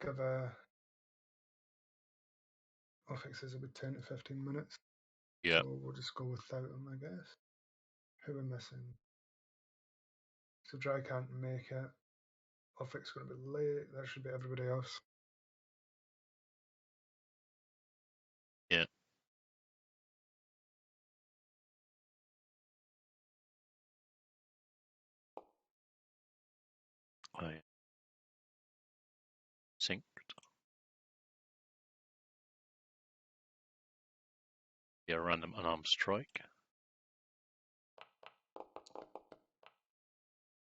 give Offixes about 10 to 15 minutes. Yeah. So we'll just go without him, I guess. Who are we missing? So Dry can't make it. Offix going to be late. That should be everybody else. Yeah. I synced. Yeah, random unarmed strike.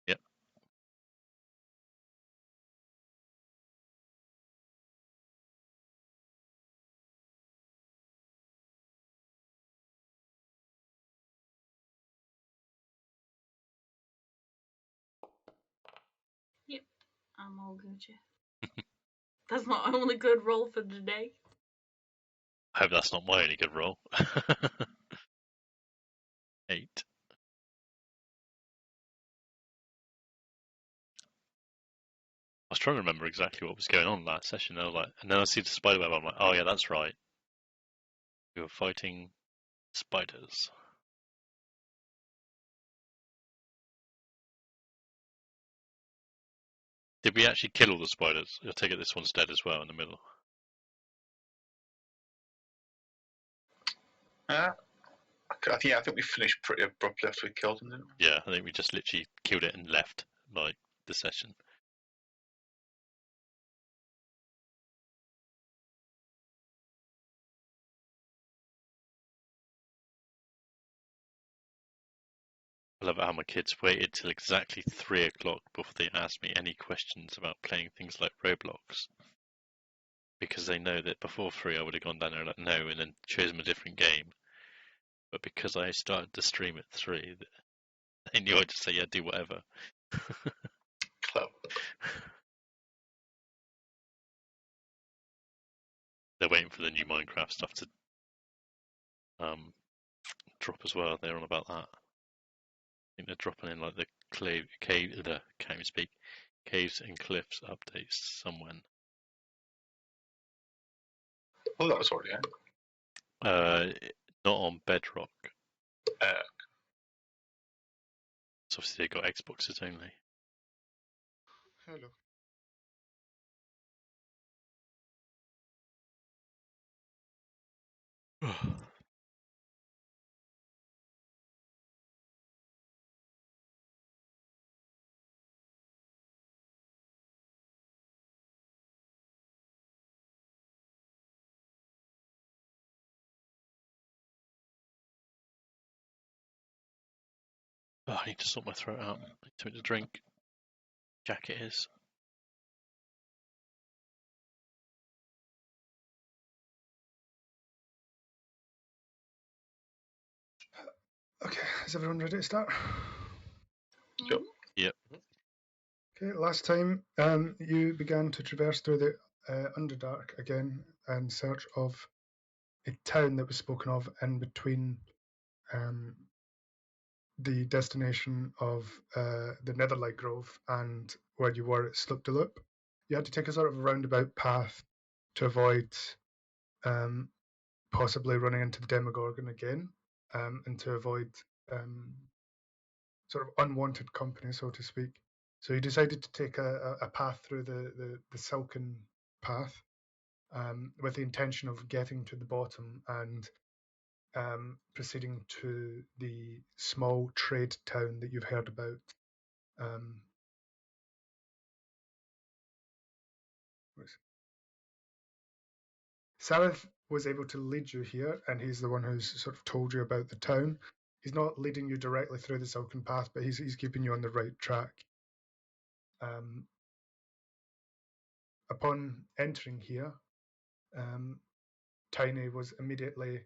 Yep. Yep, I'm all Gucci. That's my only good roll for today. I hope that's not my only good roll. 8. I was trying to remember exactly what was going on last session. I was like, and then I see the spider web. I'm like, oh yeah, that's right. We were fighting spiders. Did we actually kill all the spiders? I take it this one's dead as well in the middle. I think we finished pretty abruptly after we killed him, didn't we? Yeah, I think we just literally killed it and left, like, the session. I love how my kids waited till exactly 3 o'clock before they asked me any questions about playing things like Roblox. Because they know that before 3 I would have gone down there and like, no, and then chosen a different game. But because I started the stream at 3, they knew I'd just say, yeah, do whatever. Clever. They're waiting for the new Minecraft stuff to drop as well. They're on about that. I think they're dropping in like the can't even speak, caves and cliffs updates somewhere. Oh, that was already in. Not on Bedrock. Uh, So obviously they got Xboxes only. Hello. Oh, I need to sort my throat out. I need something to drink. Jacket is. Okay, is everyone ready to start? Yep. Yep. Okay, last time you began to traverse through the Underdark again in search of a town that was spoken of in between the destination of the Netherlight Grove and where you were at Sloop de Loop. You had to take a sort of roundabout path to avoid possibly running into the Demogorgon again, and to avoid sort of unwanted company, so to speak. So you decided to take a path through the Silken Path with the intention of getting to the bottom and proceeding to the small trade town that you've heard about. Sareth was able to lead you here, and he's the one who's sort of told you about the town. He's not leading you directly through the Silken Path, but he's keeping you on the right track. Upon entering here, Tiny was immediately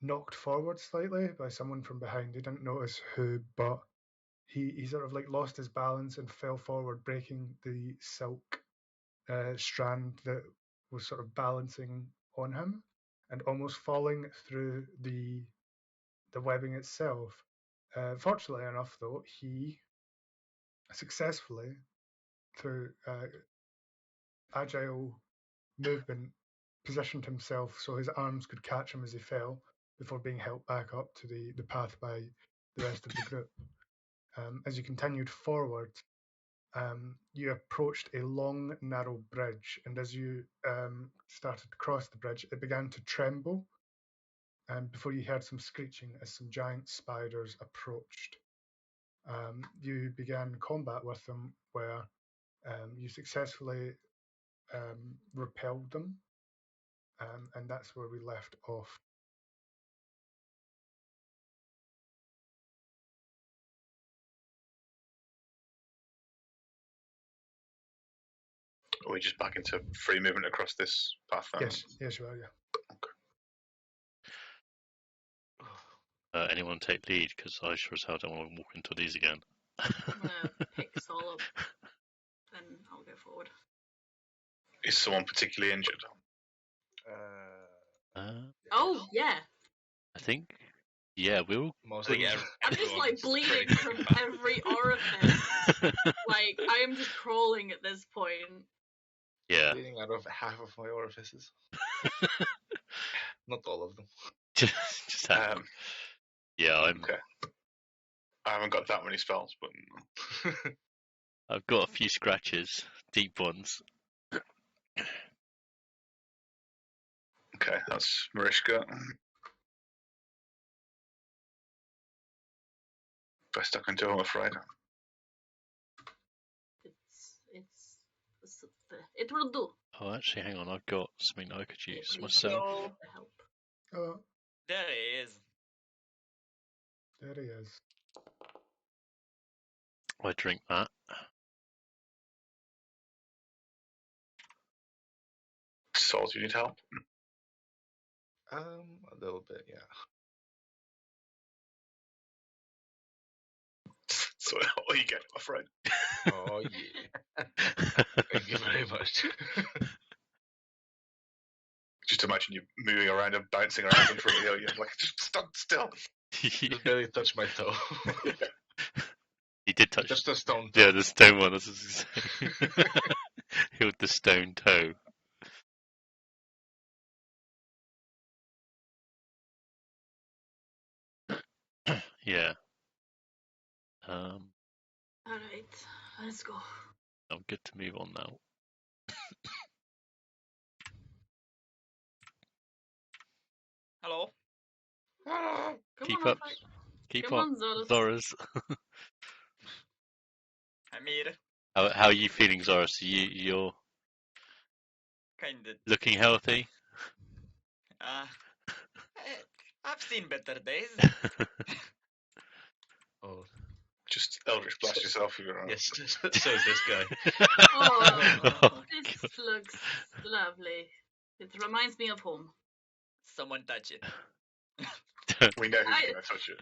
knocked forward slightly by someone from behind. He didn't notice who, but he sort of like lost his balance and fell forward, breaking the silk strand that was sort of balancing on him, and almost falling through the webbing itself. Fortunately enough, though, he successfully, through agile movement, positioned himself so his arms could catch him as he fell before being helped back up to the path by the rest of the group. As you continued forward, you approached a long, narrow bridge, and as you started to cross the bridge, it began to tremble. Before you heard some screeching as some giant spiders approached. You began combat with them, where you successfully repelled them, and that's where we left off. Are we just back into free movement across this path now? Yes, you are. Yeah. Anyone take lead? Because I sure as hell don't want to walk into these again. I'm gonna pick Sol up, and I'll go forward. Is someone particularly injured? Oh, yeah. I think. Yeah, we all. Mostly I'm just like bleeding from every orifice. Like, I am just crawling at this point. Yeah. bleeding out of half of my orifices. Not all of them. just have, yeah, I'm. Okay. I haven't got that many spells, but I've got a few scratches, deep ones. okay, that's Mariska. Best I can do, I'm afraid. It will do. Oh, actually, hang on. I've got something that I could use It will myself. help. Oh, There he is. there he is. I drink that. Sol, do you need help? A little bit, yeah. So all you get, my friend. Oh yeah. Thank you very much. Just imagine you moving around and bouncing around in front of you. You're like, stand still. Just barely touched my toe. He did touch. Just a stone toe. Yeah, the stone one. That's what I was saying. Healed the stone toe. Yeah. Alright, let's go. I'm good to move on now. Hello. Come Keep on, up. Alfred. Keep Come up, on, Zorus. Zoras. I'm here. How are you feeling, Zoras? You're Kinda. looking healthy. I've seen better days. Oh, Just Eldritch blast yourself if you're around. yes. So is this guy. Oh, this looks lovely. It reminds me of home. Someone touch it. We know who's going to touch it.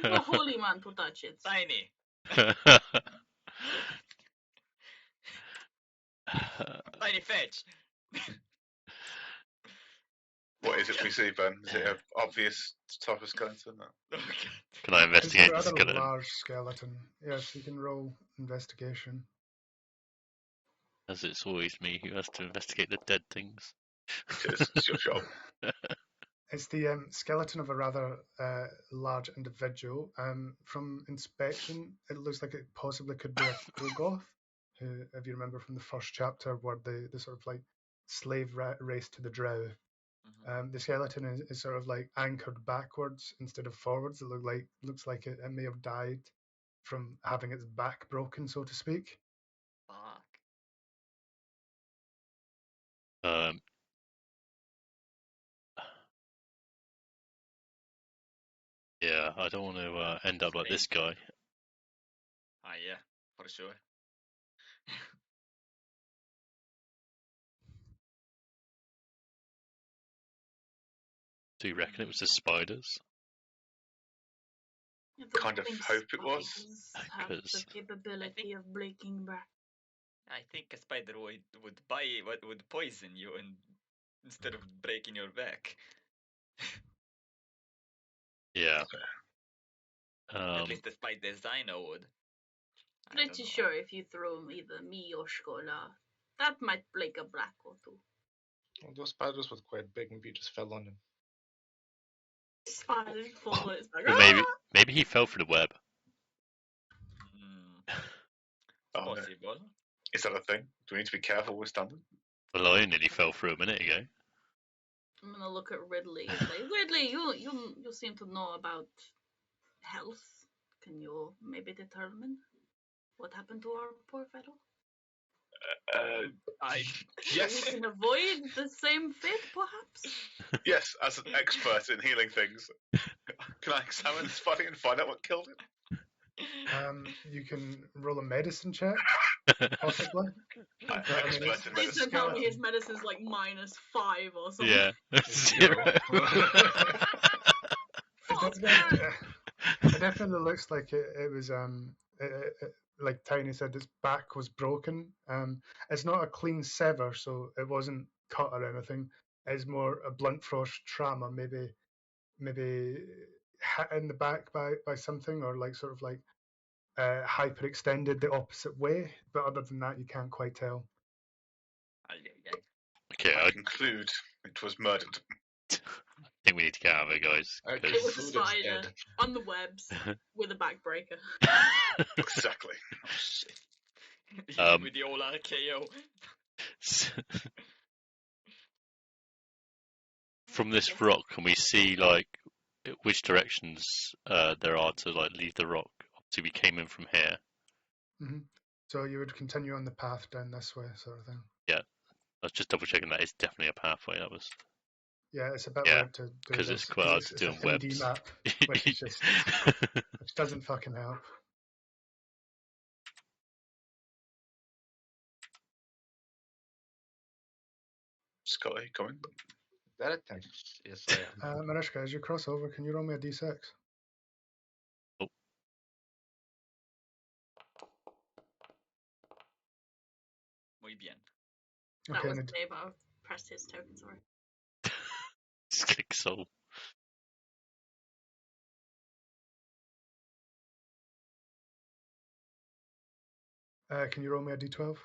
Send the holy man to touch it. Tiny. Tiny fetch. What is it we see, Ben? Is it an obvious type of skeleton? Can I It's a investigate the rather skeleton? large skeleton. Yes, you can roll investigation. As it's always me who has to investigate the dead things. It is. It's your job. It's the skeleton of a rather large individual. From inspection, it looks like it possibly could be a Kogoth, who, if you remember from the first chapter, were the sort of like slave race to the Drow. The skeleton is sort of like anchored backwards instead of forwards. It looks like it may have died from having its back broken, so to speak. Fuck. Yeah, I don't want to end up like this guy. Ah, yeah, for sure. Do you reckon it was the spiders? I don't Kind of think hope it was. spiders have Because the capability of breaking back. I think a spider would poison you instead of breaking your back. yeah. At least the spiders I know would. I don't Pretty know. sure if you throw either me or Skola That might break a black or two. Well, those spiders were quite big. Maybe you just fell on him. Spider falls on its back. Or maybe he fell through the web. Oh, no. Possible. Is that a thing? Do we need to be careful with standing? Well, I nearly fell through a minute ago. I'm gonna look at Ridley and say, Ridley, you seem to know about health. Can you maybe determine what happened to our poor fellow? Yes. We can avoid the same fate, perhaps. Yes, as an expert in healing things, can I examine this body and find out what killed it? You can roll a medicine check, possibly. I'm I mean, expert in Please medicine. don't tell me his medicine's like -5 or something. Yeah. Zero. It definitely looks like it was like Tiny said, its back was broken. It's not a clean sever, so it wasn't cut or anything. It's more a blunt force trauma, maybe hit in the back by something, or like sort of like hyperextended the opposite way. But other than that, you can't quite tell. Okay, I I conclude it was murdered. think we need to get out of here, guys. I It was a conclude it's spider dead. on the webs with a backbreaker. Exactly. Oh shit. Um, With the old RKO. From this rock, can we see like which directions there are to like leave the rock? Obviously, we came in from here. Hmm. So you would continue on the path down this way, sort of thing. I was just double checking that is definitely a pathway. That was Yeah, it's a bit Yeah, weird to do 'cause this it's quite hard to it's do a on 3D webs. map, which is just which doesn't fucking help. Scott, are you coming? Is that a 10? Yes, I am. Mariska, as you cross over, can you roll me a d6? Muy bien. That Okay, was and Dave. I pressed his token, sorry. Just click soul. can you roll me a d12?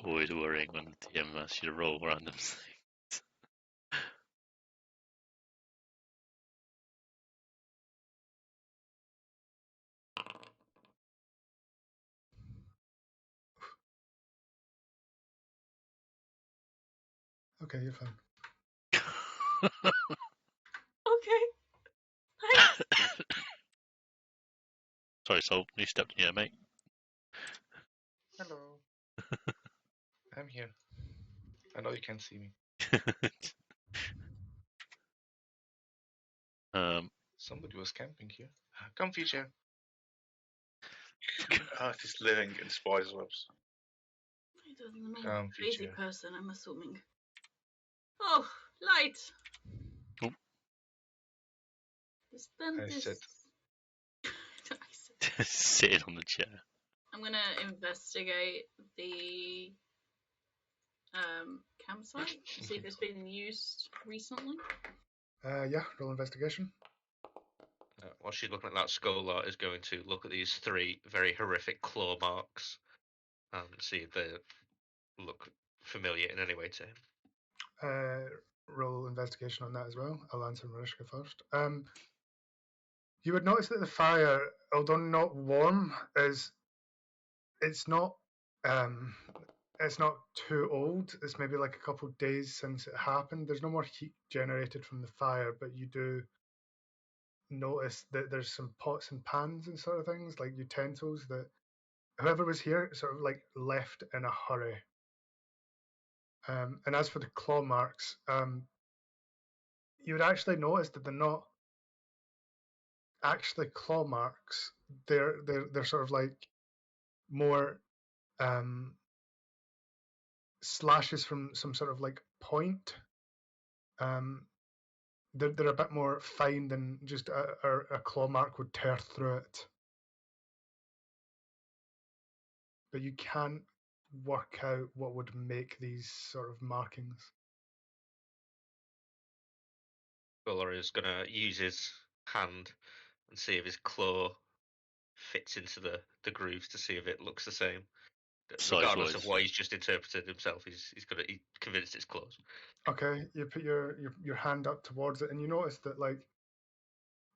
Always worrying when the DM asks you to roll random things. Okay, you're fine. Okay. Thanks. Sorry, Soul, you stepped in here, mate. Hello. I'm here. I know you can't see me. Somebody was camping here. Comfy chair. Earth is living in spiders' webs. He doesn't know. Comfy Crazy chair. person, I'm assuming. Oh, light. Oh. This I dentist. said. I said- Sitting on the chair. I'm gonna investigate the campsite to see if it's been used recently. Yeah, roll investigation. While she's looking at that, Scholar is going to look at these 3 very horrific claw marks and see if they look familiar in any way to him. Roll investigation on that as well. I'll answer Mariska first. You would notice that the fire, although not warm, it's not um, it's not too old. It's maybe like a couple of days since it happened. There's no more heat generated from the fire, but you do notice that there's some pots and pans and sort of things, like utensils, that whoever was here sort of like left in a hurry. And as for the claw marks, you would actually notice that they're not actually claw marks. They're sort of like more slashes from some sort of like point. They're a bit more fine than just a claw mark would tear through it. But you can't work out what would make these sort of markings. Scholar is going to use his hand and see if his claw fits into the grooves to see if it looks the same. Size-wise. Regardless of what he's just interpreted himself, he's convinced it's close. Okay, you put your hand up towards it, and you notice that like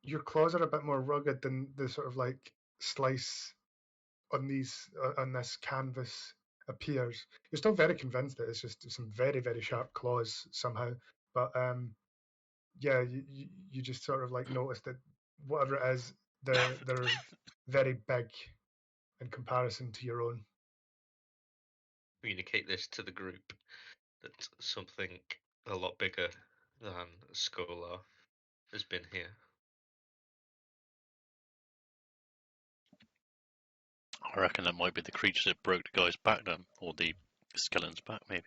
your claws are a bit more rugged than the sort of like slice on this canvas appears. You're still very convinced that it's just some very very sharp claws somehow, but yeah, you just sort of like notice that whatever it is, they're very big in comparison to your own. Communicate this to the group that something a lot bigger than Skolar has been here. I reckon that might be the creature that broke the guy's back then, or the skeleton's back, maybe.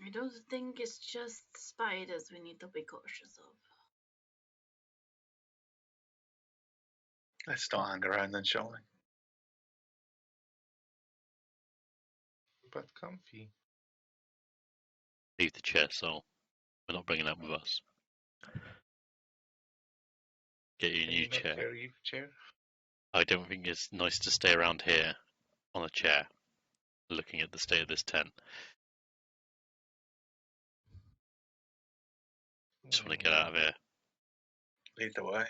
I don't think it's just spiders we need to be cautious of. Let's not hang around then, shall we? But comfy. Leave the chair, so we're not bringing that with us. Get you a Can new you not chair. carry the chair? I don't think it's nice to stay around here on a chair, looking at the state of this tent. Just want to get out of here. Lead the way.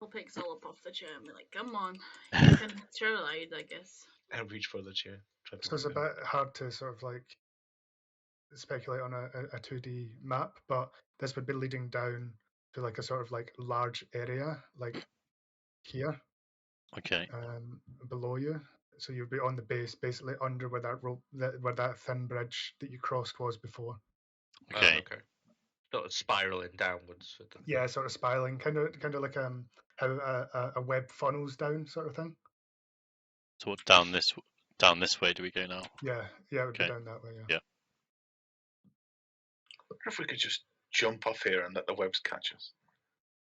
We'll pick Sol up off the chair and be like, come on, you can ride, I guess. And reach for the chair. Try to So it's a walk down. bit hard to sort of like speculate on a 2D map, but this would be leading down to like a sort of like large area, like here, Okay. below you. So you'd be on the base, basically under where that rope, where that thin bridge that you crossed was before. Okay. Oh, okay. Sort of spiraling downwards. Sort of. Yeah, sort of spiraling, kind of like how a web funnels down, sort of thing. So what, down this way do we go now? Yeah, it would be Okay. down that way. Yeah. I wonder if we could just jump off here and let the webs catch us.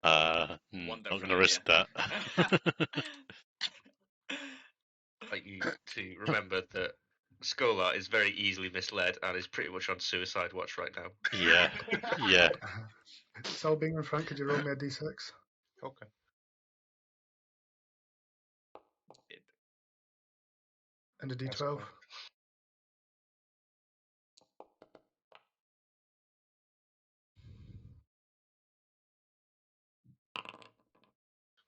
Not Wonderful going to risk that. Like you to remember that Skolar is very easily misled and is pretty much on suicide watch right now. Yeah. Yeah. Sol, being in front, could you roll me a d6 Okay. and a That's d12? fine.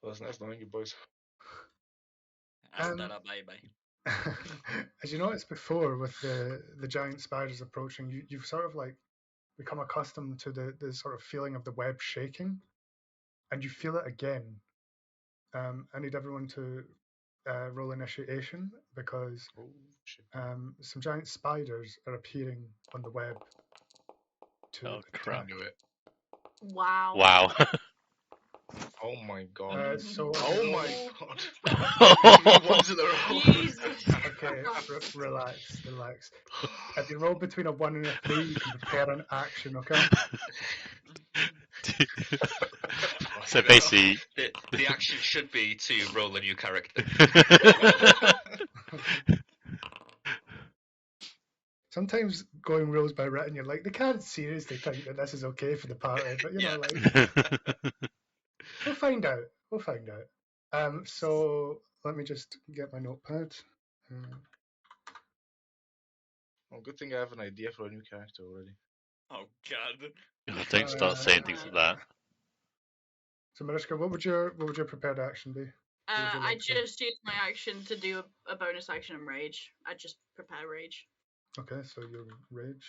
Well, it's nice knowing you boys. Um, Hasta la bye bye. As you noticed before, with the giant spiders approaching, you've sort of like become accustomed to the sort of feeling of the web shaking, and you feel it again. I need everyone to roll initiation because Oh shit. some giant spiders are appearing on the web to Oh, I crap. knew it. Wow. Wow. Oh my god. so Oh roll- my god. Ones in a row. Jesus Okay, Christ. relax. If you roll between a 1 and a 3, you can prepare an action, okay? So basically, The action should be to roll a new character. Sometimes going rules by written, you're like, they can't seriously think that this is okay for the party, but you know, Yeah. like, we'll find out. So let me just get my notepad. Well, good thing I have an idea for a new character already. Oh god. don't start saying things like that. So Mariska, what would your prepared action be? What would you I like to- just used my action to do a bonus action in rage. I just prepare rage. Okay, so your rage.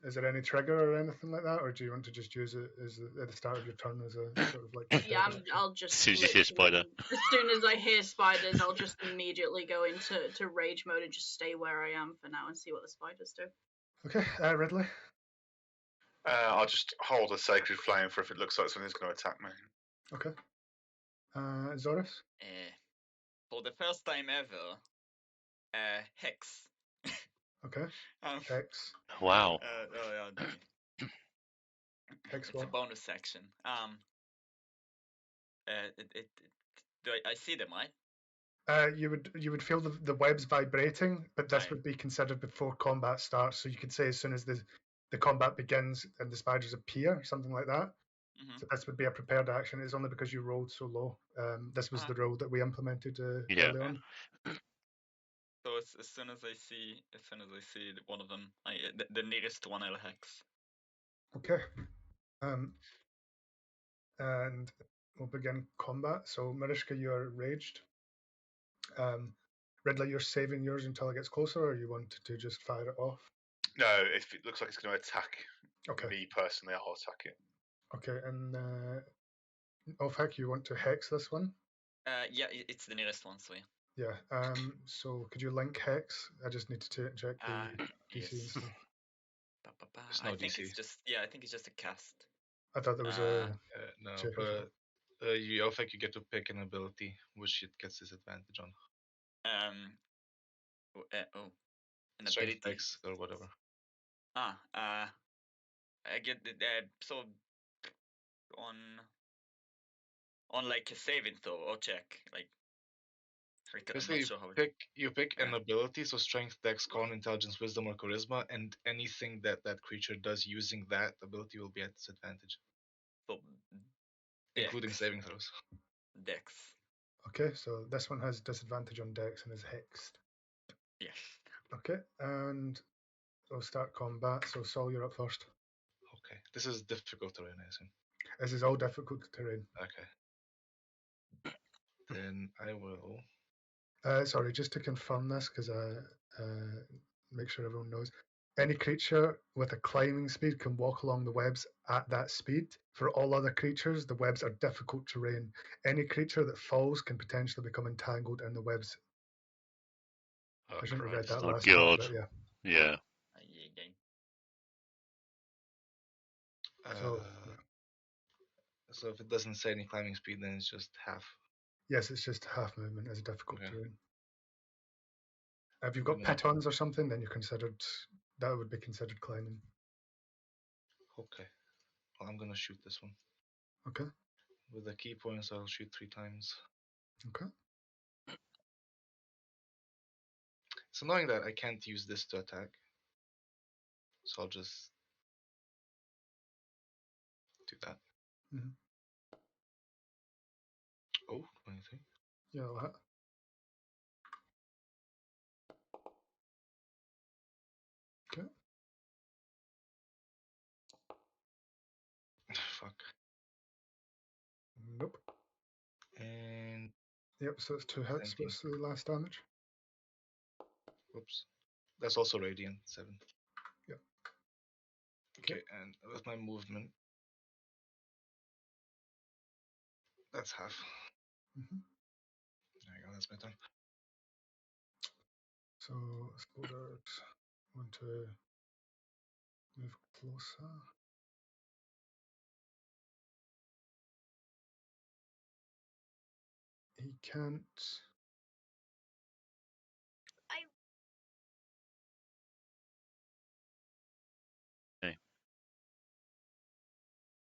Is there any trigger or anything like that, or do you want to just use it as at the start of your turn as a sort of like? Yeah, prepared action? I'll just. As soon as you hear spider. As soon as I hear spiders, I'll just immediately go into rage mode and just stay where I am for now and see what the spiders do. Okay, Ridley. I'll just hold a sacred flame for if it looks like something's going to attack me. Okay. Zorus. For the first time ever, hex. Okay. Um, X. Wow. X it's a what? bonus action. Do I see them, right? You would feel the webs vibrating, but this Aye. would be considered before combat starts. So you could say as soon as the combat begins and the spiders appear, something like that. Mhm. So this would be a prepared action. It's only because you rolled so low. This was Ah. the roll that we implemented Yeah. early on. So as soon as I see one of them, the nearest one, I'll hex. Okay. And we'll begin combat. So Mariska, you are raged. Ridley, you're saving yours until it gets closer, or you want to just fire it off? No, if it looks like it's going to attack Okay. me personally, I'll attack it. Okay, and Ulfhek, you want to hex this one? Yeah, it's the nearest one, so yeah. Yeah. So could you link hex? I just need to check the DC and Yes. stuff. It's I no think DC. it's just I think it's just a cast. I thought there was Uh, a No, check as well. but you also you get to pick an ability which it gets disadvantage on. an Strength, ability. Dex, or whatever. I get so on like a saving throw or check, like I'm Basically, not you sure how it. pick an Yeah. ability, so strength, dex, con, intelligence, wisdom, or charisma, and anything that that creature does using that ability will be at disadvantage, So including Dex. saving throws. Dex. Okay, so this one has disadvantage on dex and is hexed. Yes. Okay, and we'll start combat. So Saul, you're up first. Okay, this is difficult terrain, I assume. This is all difficult terrain. Okay, then I will. Sorry, just to confirm this, because make sure everyone knows. Any creature with a climbing speed can walk along the webs at that speed. For all other creatures, the webs are difficult terrain. Any creature that falls can potentially become entangled in the webs. Oh, I shouldn't have read Christ. that Oh last part, God. but yeah. Yeah. Yeah. So, Uh, so if it doesn't say any climbing speed, then it's just half. yes, it's just half movement as a difficult Okay. terrain. If you've I'm got gonna- pitons or something, then that would be considered climbing. Okay. Well, I'm gonna shoot this one. Okay. With the key points, I'll shoot 3 times. Okay. It's annoying that I can't use this to attack. So I'll just do that. Mhm. Oh, 23. Yeah, I'll hit. Okay. Fuck. Nope. And Yep. So it's 2 hits. 17. What's the last damage? Whoops. That's also radiant. 7. Yep. Okay, and with my movement, that's half. Mm-hmm. There you go. That's my turn. So Spoilers want to move closer. He can't. Okay.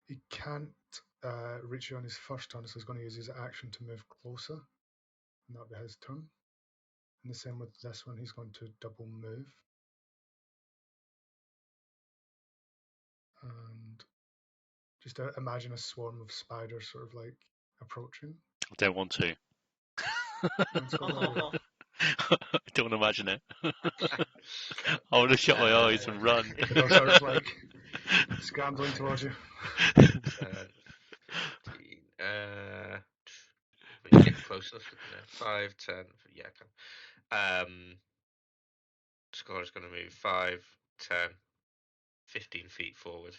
He can't reach you on his first turn, so he's going to use his action to move closer, and that'll be his turn. And the same with this one, he's going to double move. And just imagine a swarm of spiders sort of like approaching. I don't want to. Let's go that way. I don't want to imagine it. I want to shut my eyes and run. They all sort of like scrambling towards you. 10, 15. But it's getting close enough, isn't it? 5, 10. Yeah, I can. Scholar's going to move 5, 10, 15 feet forward.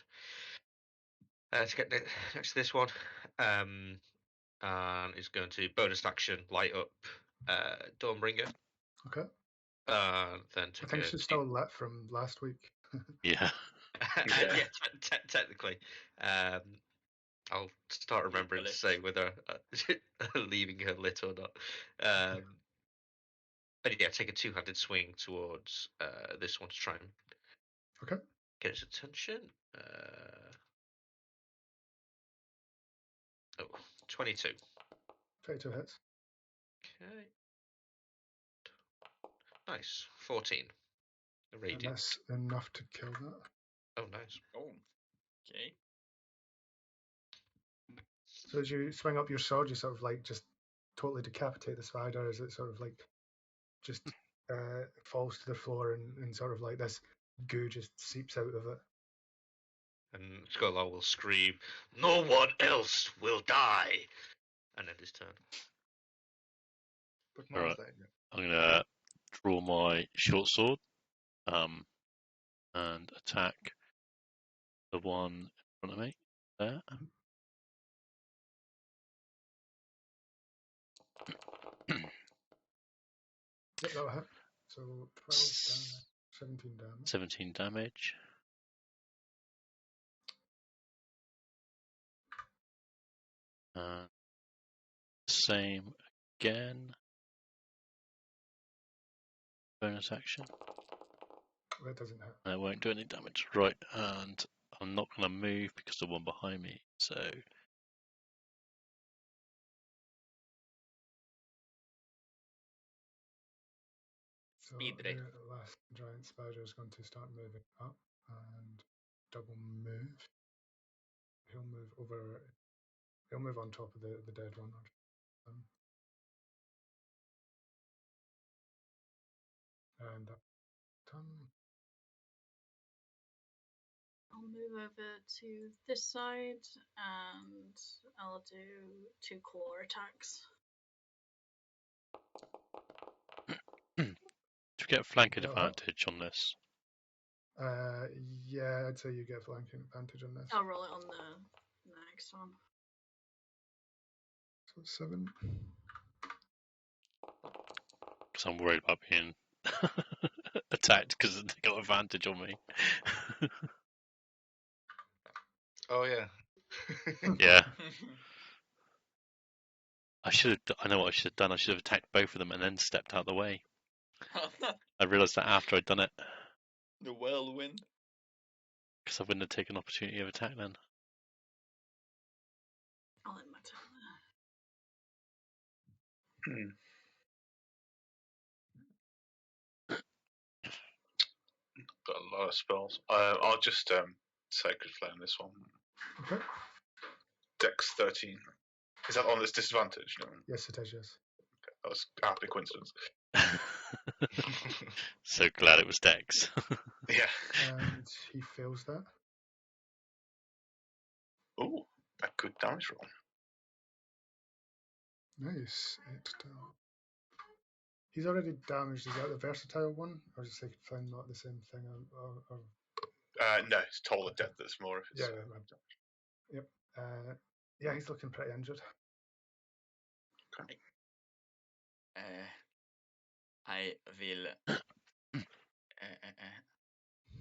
To get next to this one. And is going to bonus action light up Dawnbringer. Okay. And then I take think a she's still lit from last week. Yeah. yeah, technically. I'll start remembering to lit. say whether leaving her lit or not. But yeah, take a two-handed swing towards this one to try and Okay. get his attention. 22. 32 hits. Okay. Nice. 14. And Radiant. that's enough to kill that. Oh, nice. Oh. Okay. So as you swing up your sword, you sort of like just totally decapitate the spider as it sort of like just falls to the floor and sort of like this goo just seeps out of it. And Skolar will scream, "No one else will die!" And end his turn. But All mine's right. died. Yeah. I'm gonna draw my short sword, and attack the one in front of me there. Yep, that'll hit. So 12 damage, 17 damage. 17 damage. Same again. Bonus action. That doesn't hit. And it won't do any damage. Right, and I'm not going to move because the one behind me. So So Speed race. the last giant spider is going to start moving up and double move. He'll move over. He'll move on top of the dead one. And done. I'll move over to this side and I'll do 2 claw attacks. do you get flanking That'll hit. advantage on this? Yeah, I'd say you get flanking advantage on this. I'll roll it on the next one. So 7. Because I'm worried about being attacked because they got advantage on me. Oh yeah. Yeah. I know what I should have done. I should have attacked both of them and then stepped out of the way. I realised that after I'd done it. The whirlwind. Because I wouldn't have taken opportunity of attack then. I'll end my turn. Got a lot of spells. I'll just Sacred Flame this one. Okay. Dex 13. Is that on this disadvantage? No. Yes, it is. Yes. That was a happy coincidence. So glad it was Dex. Yeah. And he fails that. Ooh, a good damage roll. Nice. 8 down. He's already damaged. Is that the versatile one, or is Sacred Flame not the same thing? No, it's Toll of Death that's more of his. Yeah. Yep. Yeah, he's looking pretty injured. I will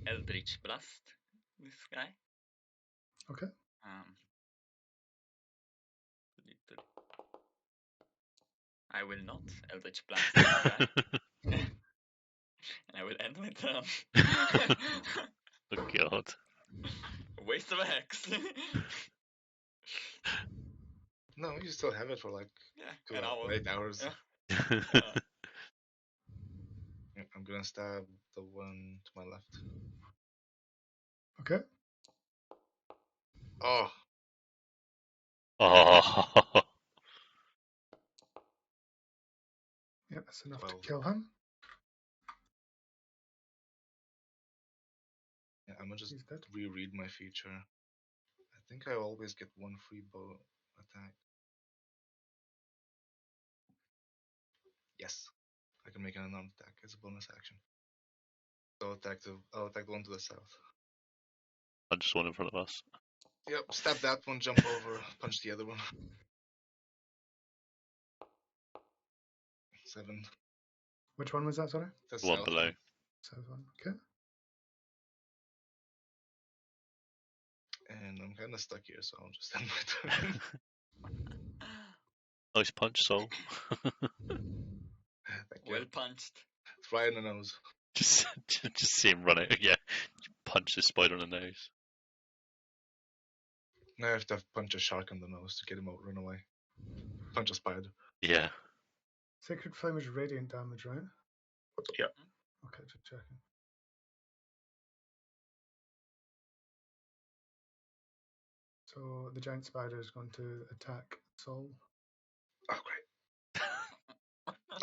Eldritch Blast this guy. Okay. I will not Eldritch Blast this guy. And I will end my turn. Oh god. Waste of a hex. No, you still have it for like an hour. 8 hours. Yeah. I'm gonna stab the one to my left. Okay. Oh, Oh. Yeah, that's enough 12. to kill him. Yeah, I'm gonna just He's dead. reread my feature. I think I always get one free bow attack. Yes, I can make an unarmed attack as a bonus action. So I'll attack the one to the south. Just one in front of us. Yep, stab that one, jump over, punch the other one. 7. Which one was that? Sorry. The The one south below. South one. Okay. And I'm kind of stuck here, so I'll just end my turn. Nice punch, Soul. Thank you. Well punched. It's right in the nose. just see him run it. Yeah. Punch the spider on the nose. Now I have to punch a shark on the nose to get him out, run away. Punch a spider. Yeah. Sacred Flame is radiant damage, right? Yep. Okay, just checking. So So the giant spider is going to attack Sol. Oh, great.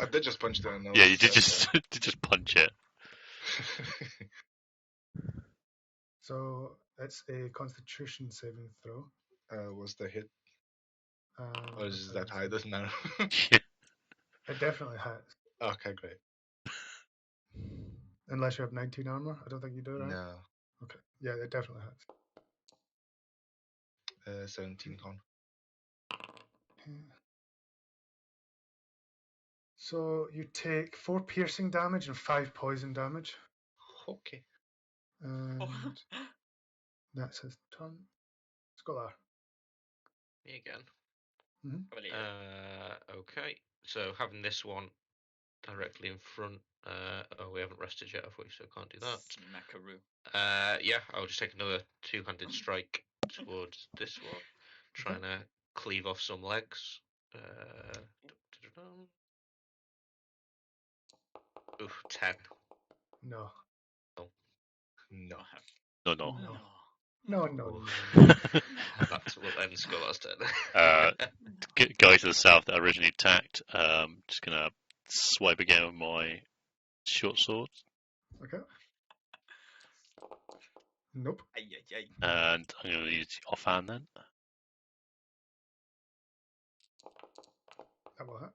I did just punch the nose. Yeah, you did just did just punch it. So it's a Constitution saving throw. Was the hit, or Let's is have that a high? see. Doesn't matter. It definitely hits. Okay, great. Unless you have 19 armor. I don't think you do, right? No. Okay. Yeah, it definitely hits. 17 con. So you take 4 piercing damage and 5 poison damage. Okay. And that's his turn. Scholar. Me again. Mhm. Okay. So having this one directly in front. Oh, we haven't rested yet, have we? So can't do that. Smackaroo. Yeah, I'll just take another two-handed strike towards this one, trying to cleave off some legs. Oof, 10. No. No. No, no. No, no, Oh. no. That's what then Scholar's turn. Guy to the south that originally attacked. Just gonna swipe again with my short sword, Okay. Nope. and I'm gonna use offhand then. That will hit.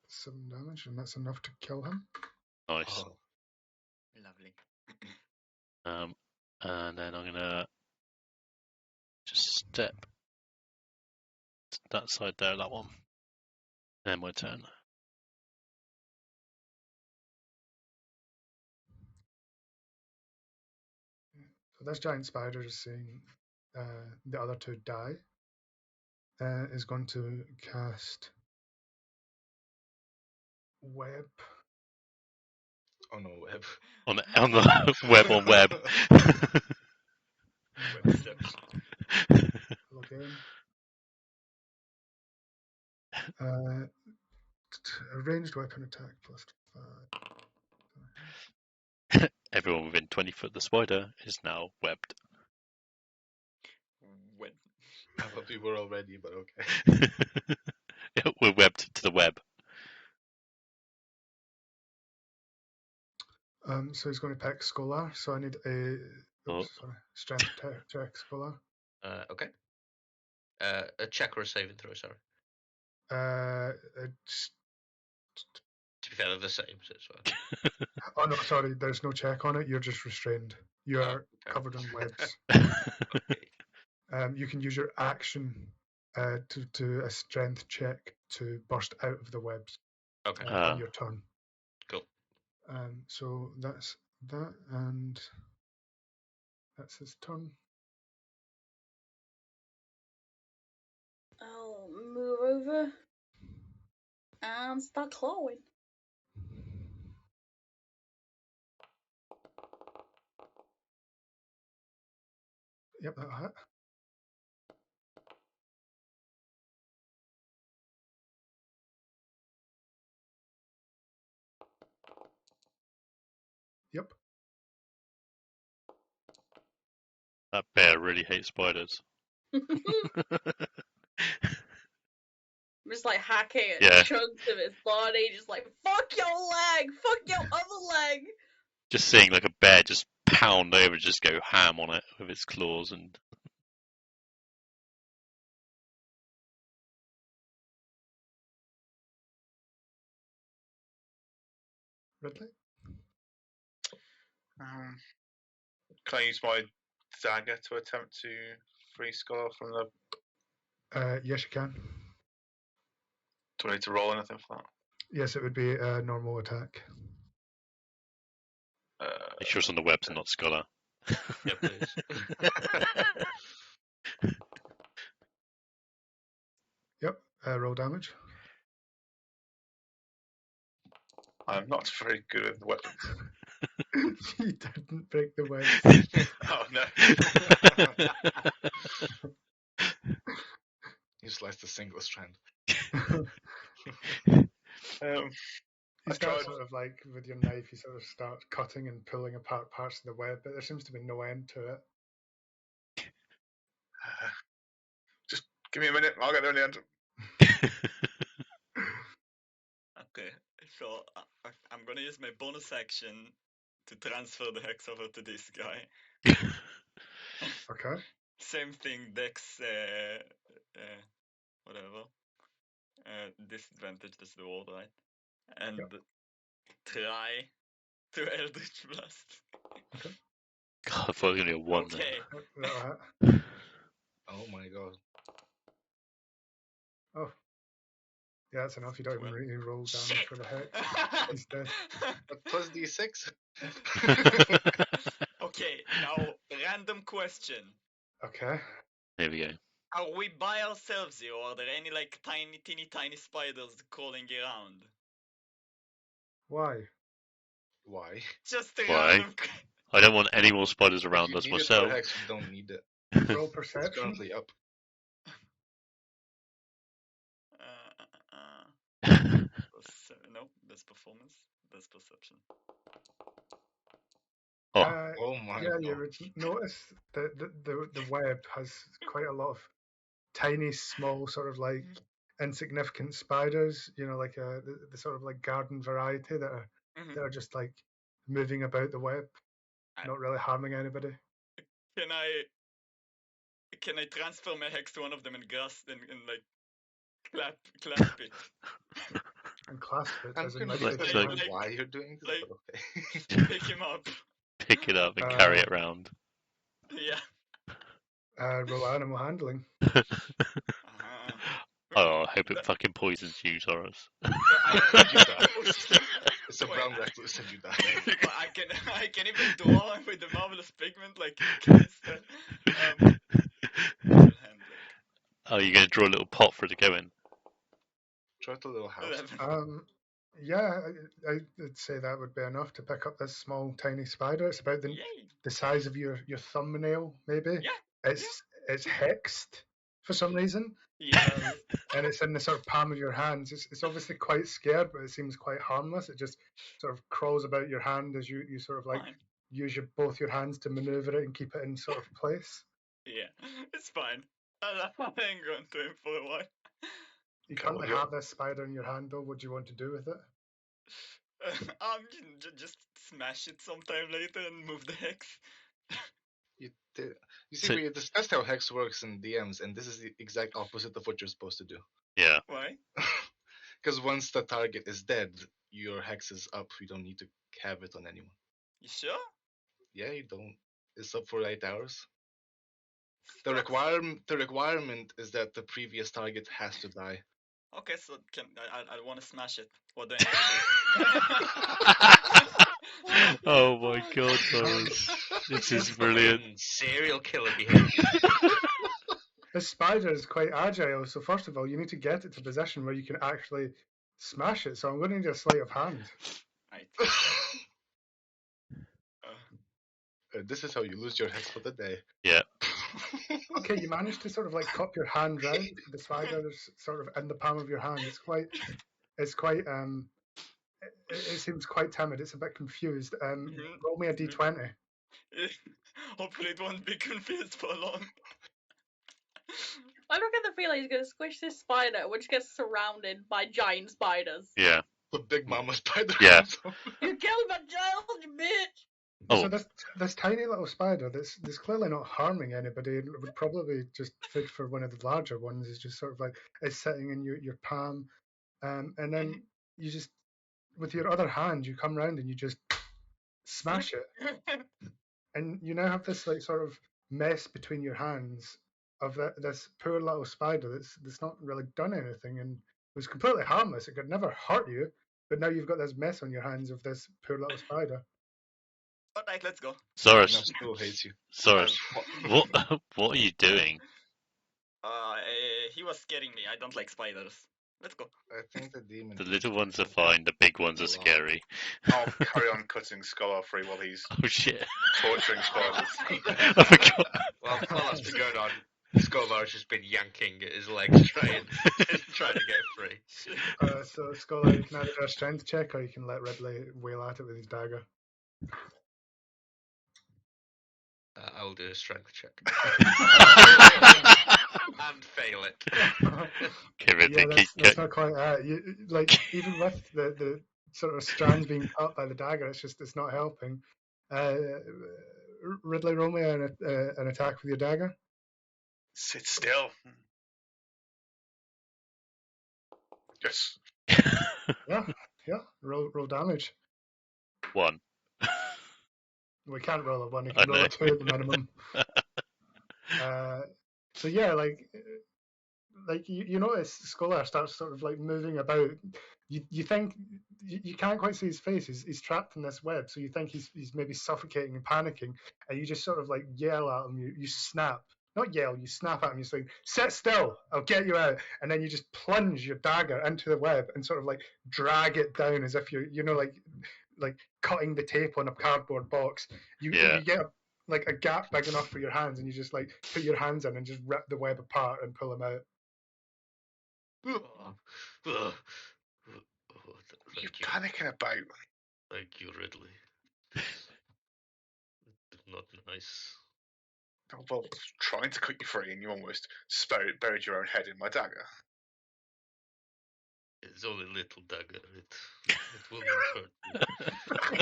7 damage, and that's enough to kill him. Nice. Oh. Lovely. And then I'm gonna just step to that side there, that one. Then my turn. So this giant spider is seeing the other two die. Is going to cast web. Oh no, web. On the web on web. Webception. Again. A ranged weapon attack plus 5. Everyone within 20 foot of the spider is now webbed. Web. I thought we were already, but okay. We're webbed to the web. So he's going to pick Scholar. So I need a strength check, Scholar. Okay. A check or a saving throw, sorry. It's, To be fair, they're the same, so it's fine. oh no, sorry. There's no check on it. You're just restrained. You're okay. covered in webs. Okay. You can use your action to do a strength check to burst out of the webs Okay. on your turn. Cool. So that's that, and that's his turn. I'll move over and start clawing. Yep, that'll hit. Yep. That bear really hates spiders. Just like hacking at Yeah. chunks of its body, just like, fuck your leg! Fuck your other leg! Just seeing like a bear just pound over, just go ham on it with its claws and. Ridley? Can I use my dagger to attempt to free Scholar from the... Yes, you can. Do I need to roll anything for that? Yes, it would be a normal attack. Make sure it's on the webs and not Scholar. Yeah, please. Yep. Roll damage. I'm not very good with weapons. You didn't break the webs. Oh no. You sliced a single strand. You I start tried. sort of like with your knife, you sort of start cutting and pulling apart parts of the web, but there seems to be no end to it. Give me a minute. I'll get there in the end. Okay, so I'm gonna use my bonus action to transfer the hex over to this guy. Okay. Same thing, Dex, whatever. Disadvantage, that's the word, right? And try to Eldritch Blast. God, I thought it was only a 1 then. Okay. That'll hit. Oh my god. Oh. Yeah, that's enough. You don't even Well, really roll damage shit! for the hex. He's dead. But plus D6. Okay, now random question. Okay. Here we go. Are we by ourselves here, or are there any like tiny, teeny, tiny spiders crawling around? Why? Why? Just a Why? random. I don't want any more spiders If around you us need it for myself. hex, you don't need it. Roll It's perception. currently up. No, that's performance. That's perception. Oh, Oh my Yeah, you god. would notice that the web has quite a lot of tiny, small, sort of like insignificant spiders. You know, like the sort of like garden variety that are Mhm. that are just like moving about the web, not really harming anybody. Can I transfer my hex to one of them and grasp and like clasp it? And clasp it I'm as in like confused take as your to hand. why you're doing this, like- but okay. Pick him up. pick it up and carry it around. Yeah. Roll animal handling. Oh, I hope it fucking poisons you, Taurus. You die. It's a Wait, brown recluse and you die. But I can even draw with the marvelous pigment like Canister. Animal handling. Oh, you're going to draw a little pot for it to go in? Try a little house. 11. Yeah, I'd say that would be enough to pick up this small, tiny spider. It's about Yay! the size of your thumbnail, maybe. Yeah. It's hexed for some reason, Yeah. and it's in the sort of palm of your hands. It's obviously quite scared, but it seems quite harmless. It just sort of crawls about your hand as you sort of like Fine. use both your hands to maneuver it and keep it in sort of place. Yeah. It's fine. I'll hang on to him for a while. You Come on, currently have this spider in your hand, though. What do you want to do with it? Just smash it sometime later and move the hex. You see, So- we discussed how hex works in DMs, and this is the exact opposite of what you're supposed to do. Yeah. Why? Because once the target is dead, your hex is up. You don't need to have it on anyone. You sure? Yeah, you don't. It's up for 8 hours. The That's- requirement is that the previous target has to die. Okay, so I want to smash it. What do I need to do? Oh my god, Taurus. This is brilliant. Fucking serial killer behavior. This spider is quite agile, so first of all, you need to get it to a position where you can actually smash it. So I'm going to need a sleight of hand. Right. This is how you lose your hex for the day. Yeah. Okay, you managed to sort of like cup your hand round the spider is sort of in the palm of your hand. It seems quite timid. It's a bit confused. Roll me a d20. Hopefully it won't be confused for long. I look at the feeling he's gonna squish this spider, which gets surrounded by giant spiders. Yeah. The big mama spider. Yeah. comes over. You killed my child, you bitch! Oh. So this tiny little spider that's clearly not harming anybody and would probably just fit for one of the larger ones is just sort of like it's sitting in your palm, and then you just with your other hand you come round and you just smash it, and you now have this like sort of mess between your hands of this poor little spider that's not really done anything and was completely harmless. It could never hurt you, but now you've got this mess on your hands of this poor little spider. Alright, let's go. Now Saurus. school hates you. Saurus. What what are you doing? He was scaring me. I don't like spiders. Let's go. I think the demon. The little ones are fine, the big ones are scary. I'll carry on cutting Scholar free while he's Oh shit. torturing spiders. I forgot. While that's been going on, Scovar's just been yanking at his legs, trying to get free. So Scholar, you can either do a strength check or you can let Ridley wail at it with his dagger. I will do a strength check. and fail it. Okay, Ridley, Yeah, that's not quite. Like even with the sort of strands being cut by the dagger, it's not helping. Ridley, roll me an attack with your dagger. Sit still. Yes. Yeah, yeah. Roll damage. 1. We can't roll a one. You I can roll know. a 2 at the minimum. So yeah, like you notice Scholar starts sort of like moving about. You think you can't quite see his face. He's trapped in this web, so you think he's maybe suffocating and panicking, and you just sort of like yell at him. You snap, not yell. You snap at him. You say, "Sit still! I'll get you out!" And then you just plunge your dagger into the web and sort of like drag it down as if you're like cutting the tape on a cardboard box. Yeah. You get like a gap big enough for your hands, and you just like put your hands in and just rip the web apart and pull him out. What are you Thank you. panicking about? Thank you, Ridley. It's not nice. Oh, well, trying to cut you free, and you almost buried your own head in my dagger. It's only a little dagger. It will not hurt you.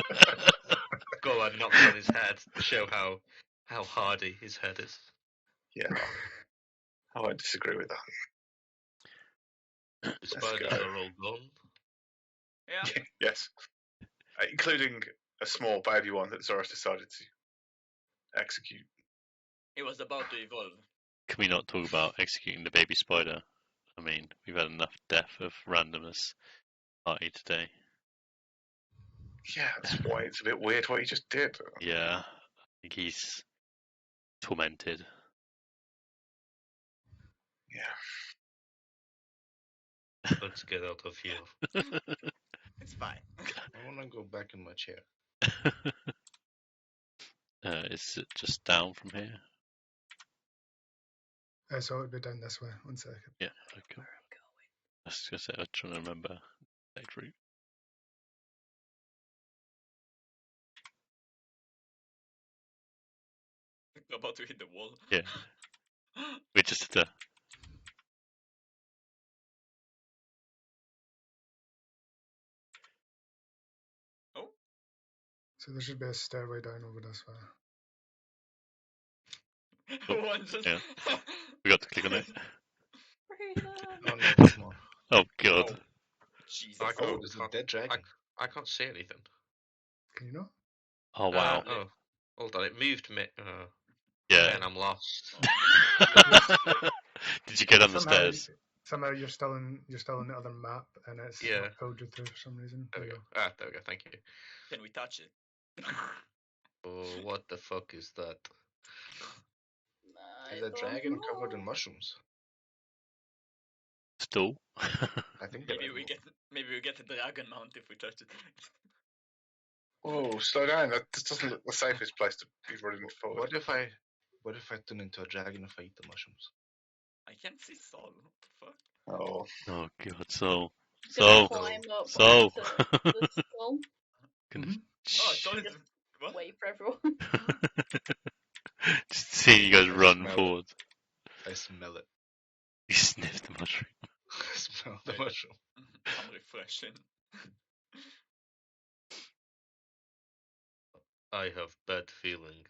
Golan knocks on his head to show how hardy his head is. Yeah, I won't disagree with that. The Let's spiders go. are all gone. Yeah. Yes, including a small baby one that Zoros decided to execute. It was about to evolve. Can we not talk about executing the baby spider? I mean, we've had enough death of randomness party today. Yeah, that's why it's a bit weird what he just did. Yeah, I think he's tormented. Yeah. Let's get out of here. It's fine. I want to go back in my chair. Is it just down from here? So it would be down this way. 1 second. Yeah, okay. I was gonna say, I'm trying to remember the exact route. We're about to hit the wall. Yeah, we just had to. Oh, So there should be a stairway down over this way. Oh, one just. yeah. We got to click on it. Freedom. Oh no, there's more. Oh god. Oh, Jesus. I Oh, can't, there's a dead dragon. I can't see anything. Can you not? Oh wow. Oh, hold on. It moved me. Yeah. Man, I'm lost. Did you get on the stairs? Somehow you're still in the other map, and it's Yeah. not pulled you through for some reason. There we go. There we go. Thank you. Can we touch it? Oh, what the fuck is that? There's a dragon covered in mushrooms. Stool? I think Maybe we get a dragon mount if we touch it. Oh, slow down. That just doesn't look the safest place to be running forward. What if I turn into a dragon if I eat the mushrooms? I can't see Sol. What the fuck? Oh, Oh god, so Gonna climb up so onto the skull. gonna Oh, Sol is. Just What? wait for everyone. just seeing you guys I run smell it. forward. I smell it. You sniff the mushroom. I smell the Okay. mushroom. I'm refreshing. I have bad feeling.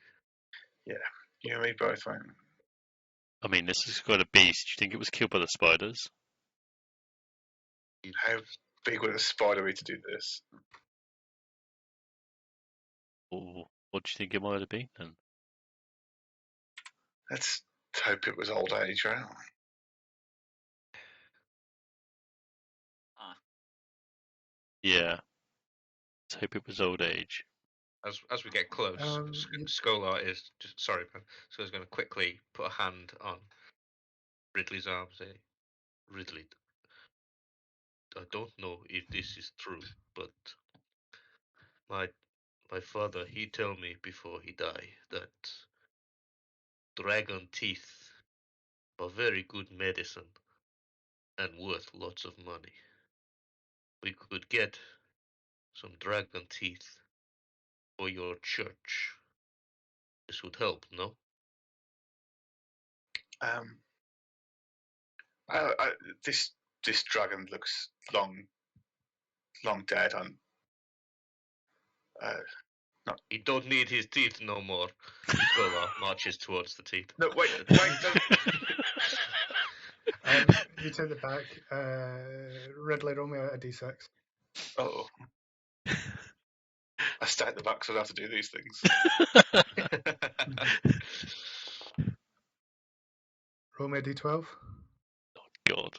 you and me both, mate. I mean, this has got a beast. Do you think it was killed by the spiders? How big would a spider be to do this? Or what do you think it might have been then? Let's hope it was old age, right? Yeah. Let's hope it was old age. As we get close, Skolar is just sorry, man. So he's going to quickly put a hand on Ridley's arm, say, Ridley, I don't know if this is true, but my father he told me before he died that dragon teeth are very good medicine and worth lots of money. We could get some dragon teeth for your church. This would help, no? This dragon looks long dead. He don't need his teeth no more. Skolar marches towards the teeth. No, wait, no. You take it back. Ridley, roll me a d6. Oh, I stay at the back, so I have to do these things. Roll me a d12. God.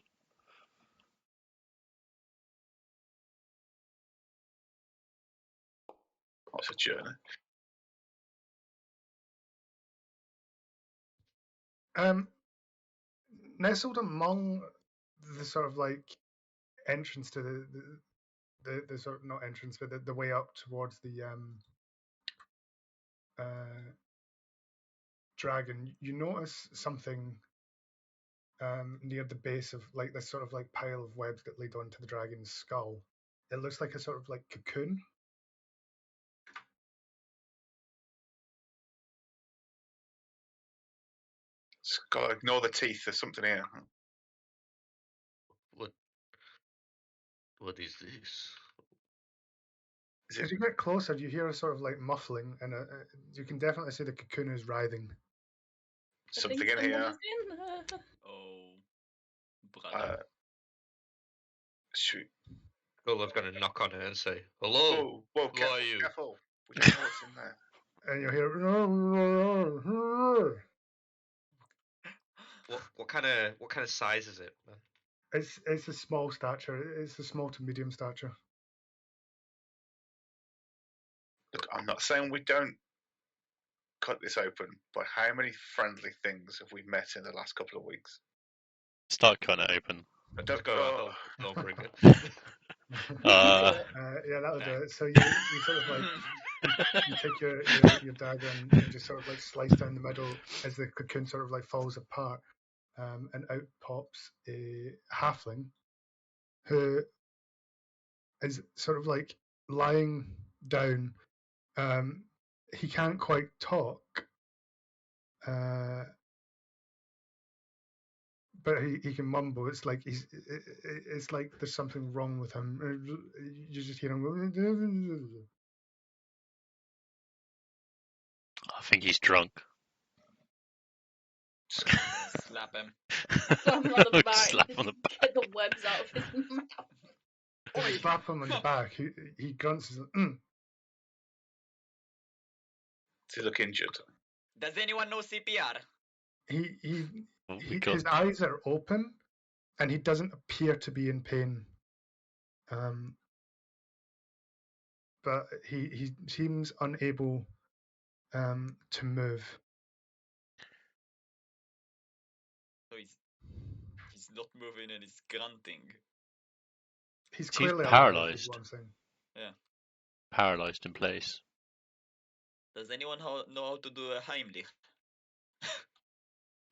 What's a journey? Nestled among the sort of like entrance to the sort of not entrance, but the way up towards the dragon, you notice something near the base of like this sort of like pile of webs that lead onto the dragon's skull. It looks like a sort of like cocoon. Gotta ignore the teeth. There's something here. What is this? As you get closer, you hear a sort of like muffling, and you can definitely see the cocoon is writhing. Something in here. Oh, brother. Shoot. Skolar's going to knock on it and say, "Hello, Whoa, who are you?" careful. We don't know what's in there. And you hear What kind of size is it, man? it's a small stature. It's a small to medium stature. Look, I'm not saying we don't cut this open, but how many friendly things have we met in the last couple of weeks? Start cutting it open. Just go. Don't bring it. Yeah, that'll do it. So you sort of like you take your dagger and just sort of like slice down the middle as the cocoon sort of like falls apart, and out pops a halfling who is sort of like lying down. He can't quite talk, but he can mumble. It's like it's like there's something wrong with him. You just hear him go. I think he's drunk. Slap him. Slap him on the back. Slap on the back. Get the webs out of his mouth. When you slap him on the back, he grunts. He's like, Does he look injured? Does anyone know CPR? Oh my God. His eyes are open, and he doesn't appear to be in pain. But he seems unable to move. So he's not moving and he's grunting. He's He's clearly alive, is paralysed. what I'm saying. Paralysed in place. Does anyone know how to do a Heimlich?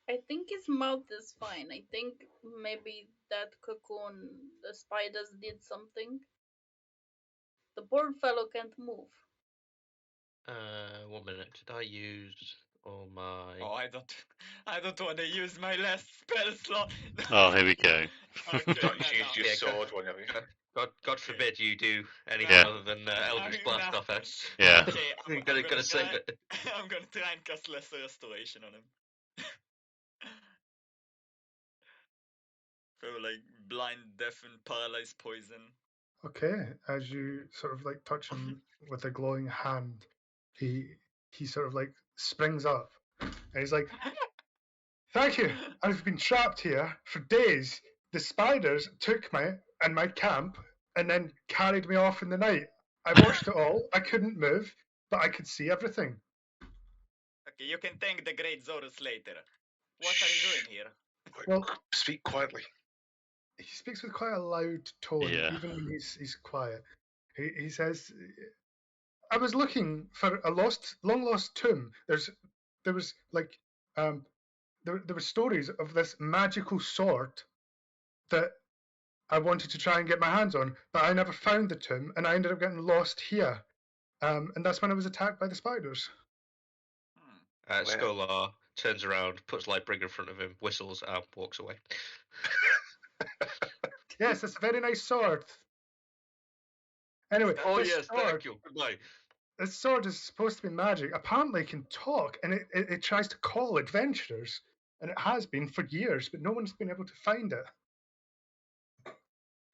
I think his mouth is fine. I think maybe that cocoon, the spiders did something. The poor fellow can't move. 1 minute. Did I use all my? Oh, I don't want to use my last spell slot. Oh, here we go. Okay, Don't you use your Yeah, sword one, have you? God forbid you do anything Yeah. other than Eldritch Blast off it. Yeah. Okay, You're I'm gonna gonna save try. it. I'm gonna try and cast Lesser Restoration on him. So like blind, deaf, and paralyzed poison. Okay, as you sort of like touch him with a glowing hand, he sort of like springs up, and he's like, "Thank you. I've been trapped here for days. The spiders took me and my camp, and then carried me off in the night. I watched it all. I couldn't move, but I could see everything." Okay, you can thank the great Zorus later. What are you doing here? Well, Speak quietly. he speaks with quite a loud tone, Yeah. even when he's quiet. He says, "I was looking for a long lost tomb. There was like there were stories of this magical sword that I wanted to try and get my hands on, but I never found the tomb, and I ended up getting lost here. And that's when I was attacked by the spiders." Hmm. Skolar turns around, puts Lightbringer in front of him, whistles, and walks away. Yes, that's a very nice sword. Anyway, Oh this yes, sword, thank you. Goodbye. this sword is supposed to be magic. Apparently, it can talk, and it tries to call adventurers, and it has been for years, but no one's been able to find it.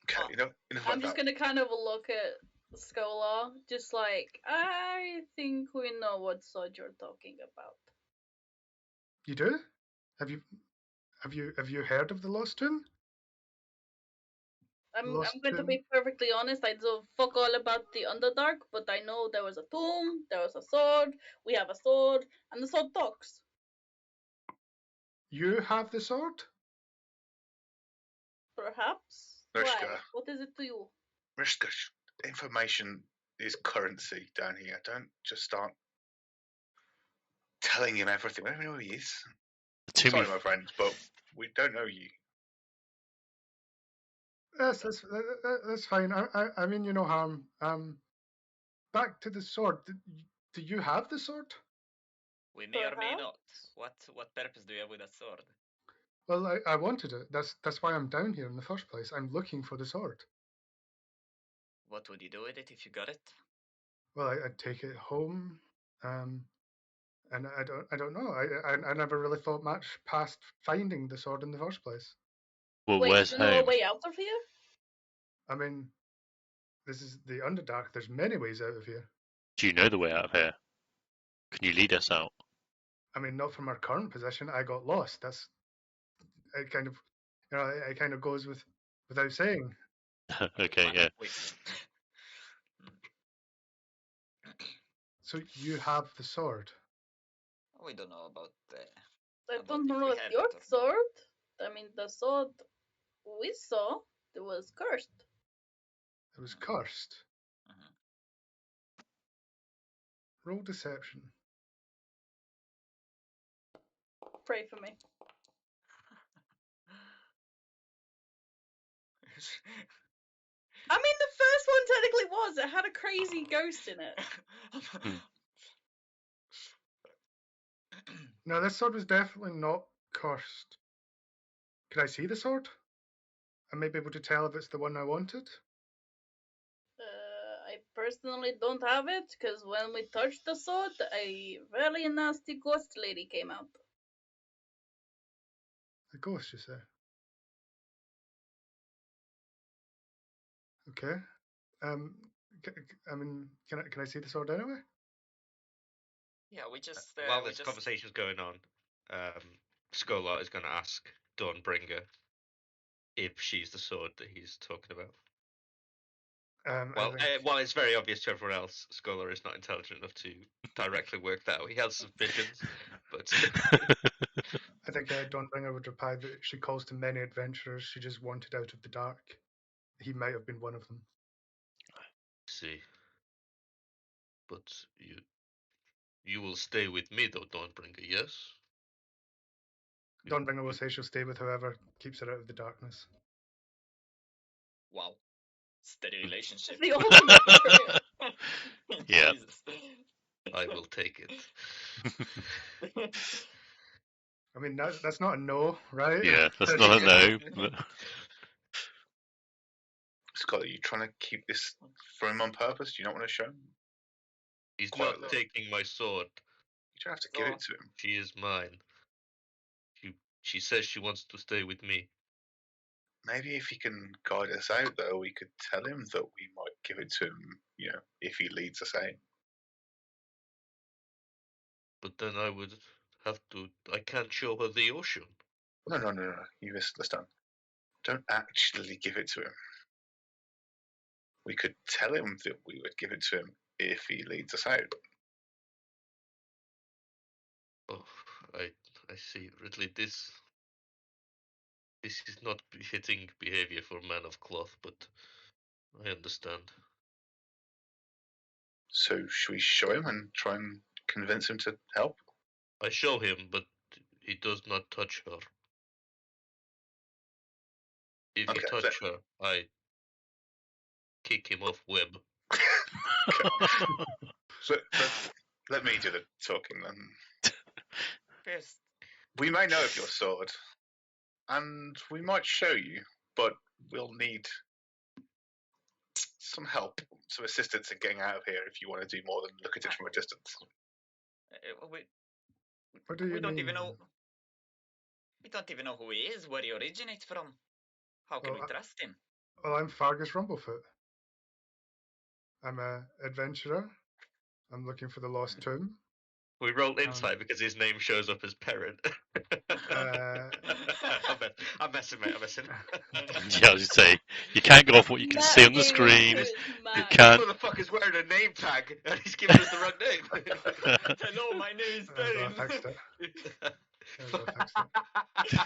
Okay, enough I'm about just that. gonna kind of look at Scholar, just like, I think we know what sword you're talking about. You do? Have you heard of the Lost Tomb? I'm Lost going to Tomb? be perfectly honest, I don't fuck all about the Underdark, but I know there was a tomb, there was a sword, we have a sword, and the sword talks. You have the sword? Perhaps? Rishka. Why? What is it to you? Rishka, information is currency down here. Don't just start telling him everything. We don't know who he is. Sorry, my friend, but we don't know you. Yes, that's fine. I mean you no harm. Back to the sword. Do you have the sword? We may or may not. Perhaps? What purpose do you have with that sword? Well, I wanted it. That's why I'm down here in the first place. I'm looking for the sword. What would you do with it if you got it? Well, I'd take it home, and I don't know. I never really thought much past finding the sword in the first place. Well, Wait, where's you know a home? way out of here? I mean, this is the Underdark. There's many ways out of here. Do you know the way out of here? Can you lead us out? I mean, not from our current position. I got lost. That's it. Kind of, it kind of goes without saying. Okay, yeah. So you have the sword. We don't know about I about don't if know we if have your it or not. sword. I mean, the sword we saw, it was cursed. It was cursed. Mhm. Roll deception. Pray for me. I mean, the first one technically was. It had a crazy ghost in it. No, this sword was definitely not cursed. Can I see the sword? I may be able to tell if it's the one I wanted. I personally don't have it, because when we touched the sword, a really nasty ghost lady came out. A ghost, you say? Okay. I mean, can I see the sword anyway? Yeah, we just While this conversation's going on, Skolar is going to ask Dawnbringer if she's the sword that he's talking about. Well, while it's very obvious to everyone else, Skolar is not intelligent enough to directly work that out. He has suspicions, but I think Dawnbringer would reply that she calls to many adventurers. She just wanted out of the dark. He might have been one of them. see. But you will stay with me, though, Dawnbringer. Yes. Dawnbringer will say she'll stay with whoever keeps her out of the darkness. Wow. Steady relationship. The ultimate betrayal. Yeah. Jesus. I will take it. I mean, that's not a no, right? Yeah, that's not a no. But... Scott, are you trying to keep this for him on purpose? Do you not want to show him? He's Quite not a lot. taking my sword. You don't have to give it to him. She is mine. She says she wants to stay with me. Maybe if he can guide us out, though, we could tell him that we might give it to him, if he leads us out. But then I would have to. I can't show her the ocean. No. You misunderstand. Don't actually give it to him. We could tell him that we would give it to him if he leads us out. Oh, I see. Ridley, this is not fitting behavior for a man of cloth, but I understand. So should we show him and try and convince him to help? I show him, but he does not touch her. If he touch her, I kick him off web. Let me do the talking then. First, We may know of your sword, and we might show you, but we'll need some help, some assistance in getting out of here if you want to do more than look at it from a distance. What do you We don't mean? even know. We don't even know who he is, where he originates from. How can Well, we trust him? Well, I'm Fargus Rumblefoot. I'm a adventurer. I'm looking for the lost tomb. We rolled insight because his name shows up as parent. I'm messing, mate. I'm messing. Yeah, I was just say you can't go off what you can see on the Navigating into screen. his You mind. can't. Motherfucker's wearing a name tag and he's giving us the wrong name. Hello, my name is But I Perrin. fixed it. But I fixed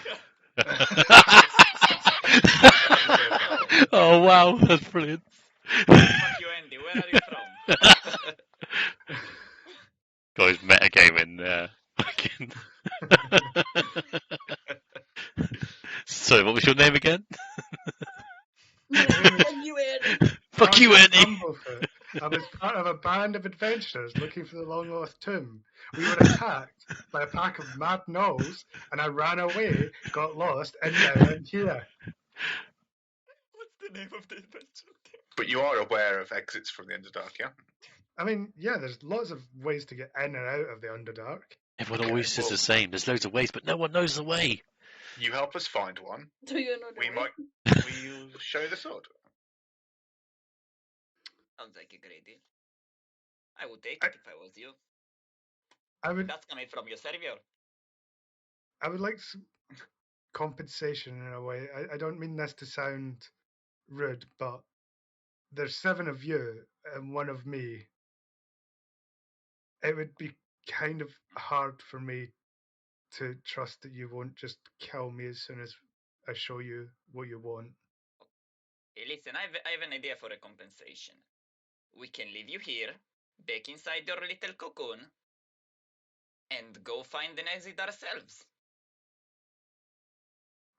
it. Oh wow, that's brilliant. Fuck you, Andy. Where are you from? Guys, metagaming there. So, what was your name again? My name is Fuck you, Andy. Fuck you, Fargus Andy. Rumblefoot. I was part of a band of adventurers looking for the long lost tomb. We were attacked by a pack of mad gnolls, and I ran away, got lost, and now I'm here. What's the name of the adventure? But you are aware of exits from the Underdark, yeah? I mean, yeah, there's lots of ways to get in and out of the Underdark. Everyone Okay, always says well- the same. There's loads of ways, but no one knows the way. You help us find one. Do you know the We way? we'll show you the sword. Sounds like a great deal. I would take it if I was you. I would That's coming from your savior. I would like some compensation in a way. I don't mean this to sound rude, but there's 7 of you and 1 of me. It would be kind of hard for me to trust that you won't just kill me as soon as I show you what you want. Hey, listen, I have an idea for a compensation. We can leave you here, back inside your little cocoon, and go find an exit ourselves.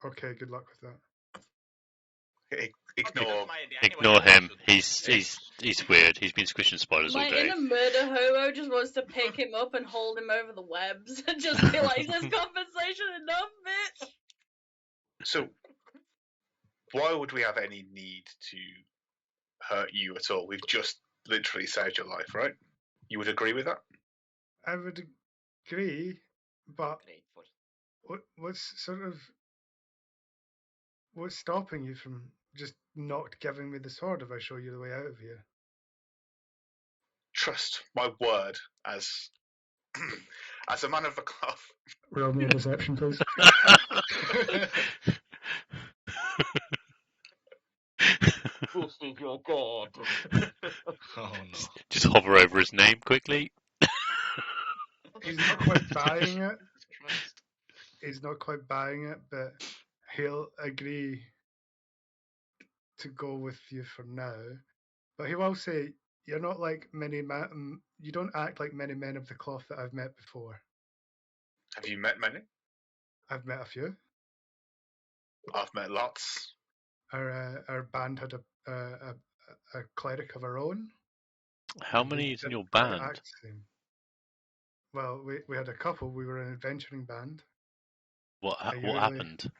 Okay, good luck with that. Ignore. Okay, that's my idea. Ignore Anyway, him. He's weird. He's been squishing spiders all My day. inner murder hobo just wants to pick him up and hold him over the webs and just be like, "There's compensation enough, bitch." So, why would we have any need to hurt you at all? We've just literally saved your life, right? You would agree with that? I would agree, but Grateful. what's stopping you from just not giving me the sword if I show you the way out of here? Trust my word as as a man of the cloth. Roll me a deception, please. This is your god. Oh no. Just hover over his name quickly. He's not quite buying it. Jesus Christ. He's not quite buying it, but he'll agree to go with you for now. But he will say, "You're not like many men. You don't act like many men of the cloth that I've met before. Have you met many? I've met a few. I've met lots. Our band had a cleric of our own. How and we many is in didn't your quite band? act the same. Well, we had a couple. We were an adventuring band. What I what usually- happened?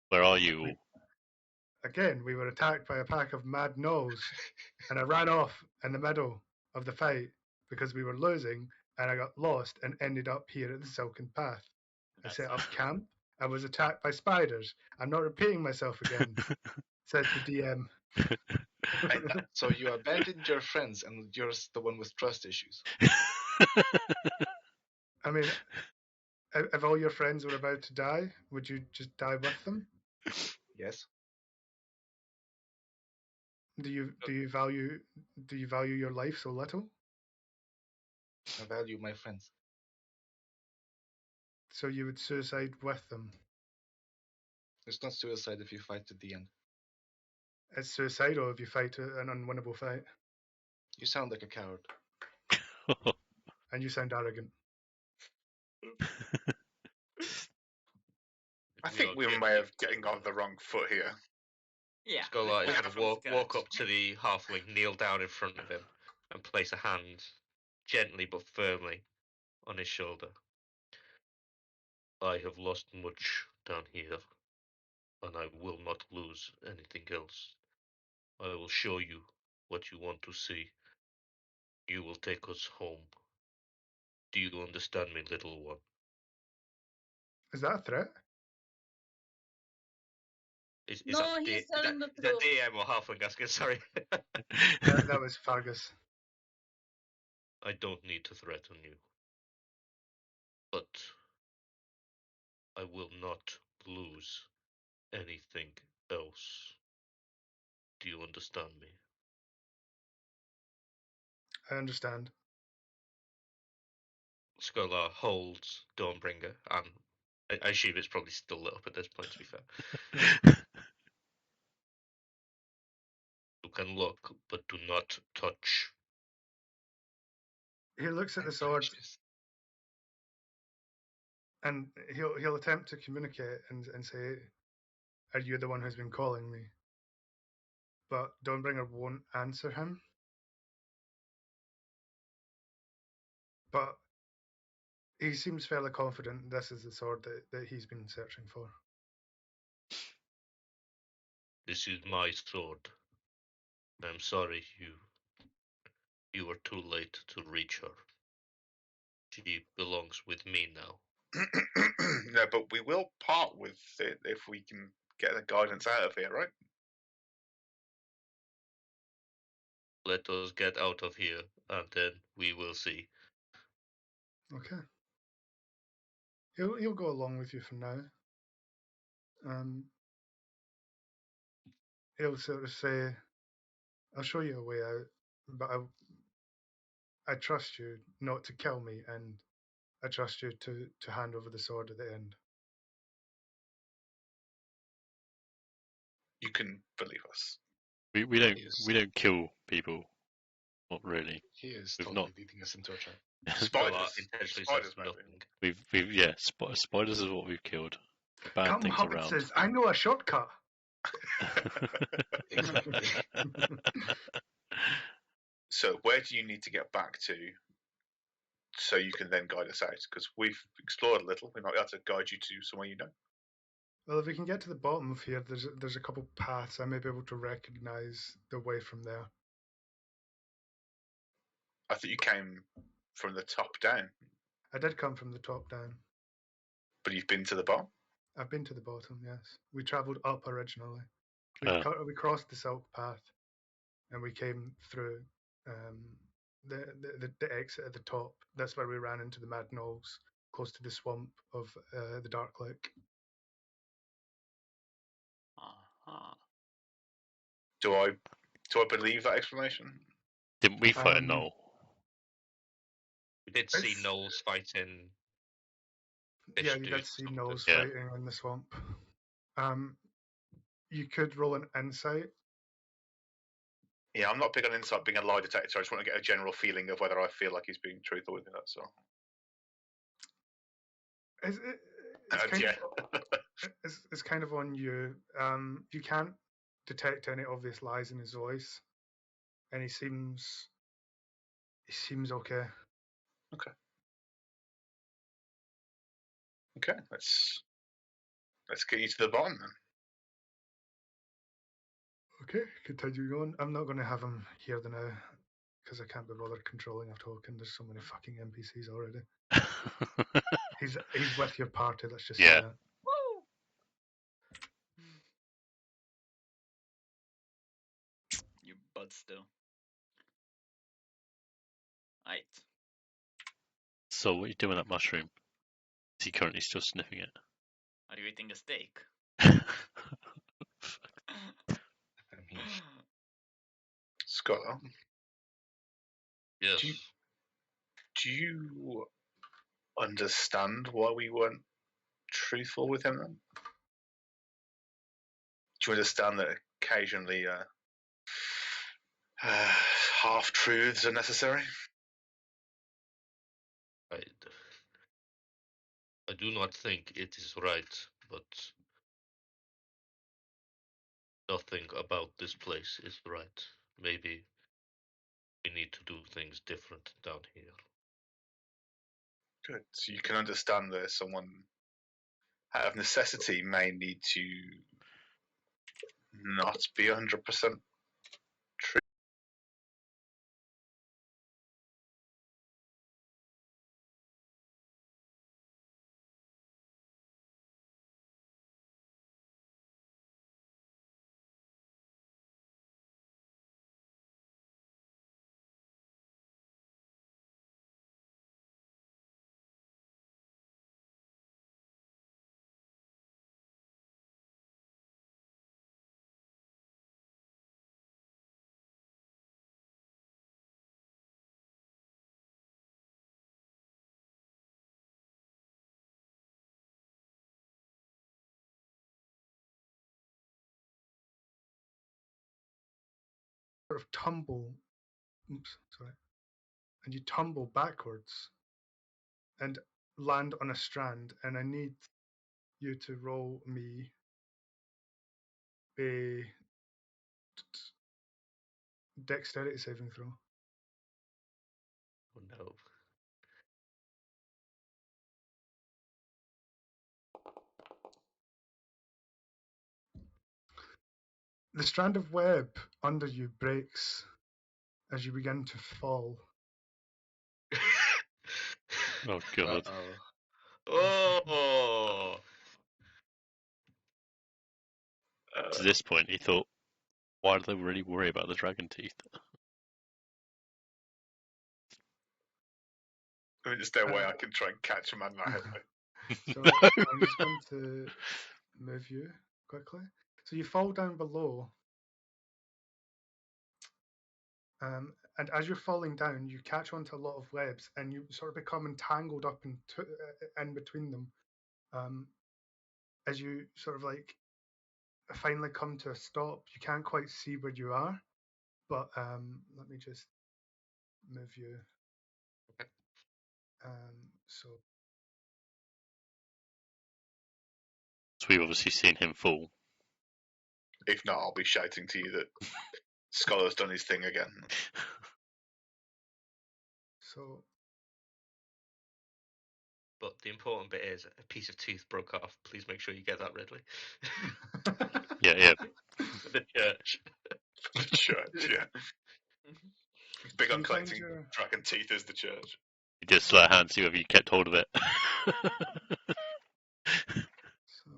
Where are you all? Again, we were attacked by a pack of mad gnolls, and I ran off in the middle of the fight because we were losing, and I got lost and ended up here at the Silken Path. I set up camp. I was attacked by spiders. I'm not repeating myself again, says the DM. So you abandoned your friends and you're the one with trust issues. I mean, if all your friends were about to die, would you just die with them? Yes. Do you value your life so little? I value my friends. So you would suicide with them? It's not suicide if you fight to the end. It's suicidal if you fight an unwinnable fight, You sound like a coward. and you sound arrogant. I think we may have getting on the wrong foot here. Yeah. Skullart is let's going start to from walk scratch. up to the halfling, kneel down in front of him, and place a hand, gently but firmly, on his shoulder. I have lost much down here, and I will not lose anything else. I will show you what you want to see. You will take us home. Do you understand me, little one? Is that a threat? Is No, that he's is that telling the is that truth. DM or halfling asking? Sorry. That was Fargus. I don't need to threaten you, but I will not lose anything else. Do you understand me? I understand. Scholar holds Dawnbringer, and I assume it's probably still lit up at this point, to be fair. You can look, but do not touch. He looks at the I'm sword precious. and he'll attempt to communicate and say, "Are you the one who's been calling me?" But Dawnbringer won't answer him. But he seems fairly confident this is the sword that he's been searching for. This is my sword. I'm sorry you were too late to reach her. She belongs with me now. No, but we will part with it if we can get the guidance out of here, right? Let us get out of here, and then we will see. Okay. He'll go along with you for now. He'll sort of say, "I'll show you a way out, but I trust you not to kill me, and I trust you to hand over the sword at the end." You can believe us. We Yes. don't kill people. Not really. He is We've totally not. leading us into a trap. Scholar Spiders. intentionally Spiders, says maybe. nothing. We've yeah. Spiders is what we've killed. Bad Come, things around. hobbitses! I know a shortcut. Exactly. So, where do you need to get back to so you can then guide us out? Because we've explored a little. We might be able to guide you to somewhere you know. Well, if we can get to the bottom of here, there's a couple paths. I may be able to recognise the way from there. I think you came from the top down, I did come from the top down. but you've been to the bottom. I've been to the bottom. Yes, we travelled up originally. Uh, We crossed the Silk Path, and we came through the exit at the top. That's where we ran into the Mad Knolls, close to the swamp of the Dark Lake. Uh-huh. Do I believe that explanation? didn't we fight a Um, knoll? We did see It's- Knowles fighting. Yeah, Fish you dude did or see something. Knolls Yeah. fighting in the swamp. You could roll an insight. Yeah, I'm not big on insight being a lie detector. I just want to get a general feeling of whether I feel like he's being truthful with me. That's all. Yeah. It's kind of on you. You can't detect any obvious lies in his voice, and he seems okay. Okay, let's get you to the bottom then. Okay, continuing on. I'm not going to have him here now because I can't be bothered controlling a token. There's so many fucking NPCs already. He's with your party. Let's just say Yeah. that. Woo! You bud still. Right. So what are you doing with that mushroom? Is he currently still sniffing it? Are you eating a steak? I mean, Scott, Yes. do you understand why we weren't truthful with him then? Do you understand that occasionally half truths are necessary? I do not think it is right, but nothing about this place is right. Maybe we need to do things different down here. Good. So you can understand that someone out of necessity, may need to not be 100% true. Sort of tumble. Oops, sorry. And you tumble backwards and land on a strand, and I need you to roll me a dexterity saving throw. Oh no. The strand of web under you breaks as you begin to fall. Oh god. Oh. To this point, he thought, why do they really worry about the dragon teeth? I mean, is there a way I can try and catch him and not hit me? So No. I'm just going to move you quickly. So you fall down below, and as you're falling down, you catch onto a lot of webs, and you sort of become entangled up in between them. As you sort of like finally come to a stop, you can't quite see where you are, but let me just move you. So So we've obviously seen him fall. If not, I'll be shouting to you that Scholar's done his thing again. so But the important bit is a piece of tooth broke off. Please make sure you get that, Ridley. Yeah. The church. The church, yeah. Big So on you find collecting your dragon teeth as the church. He did sleight of hand, see whether you kept hold of it. so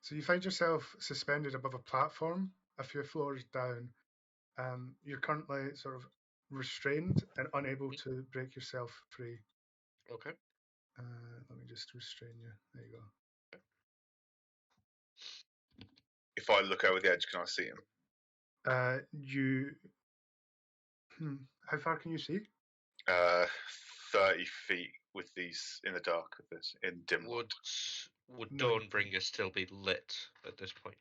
So you find yourself suspended above a platform a few floors down. You're currently sort of restrained and unable to break yourself free. Okay. Let me just restrain you. There you go. If I look over the edge, can I see him? You. How far can you see? 30 feet with these in the dark with this in dim light. Would No, you Dawnbringer still be lit at this point?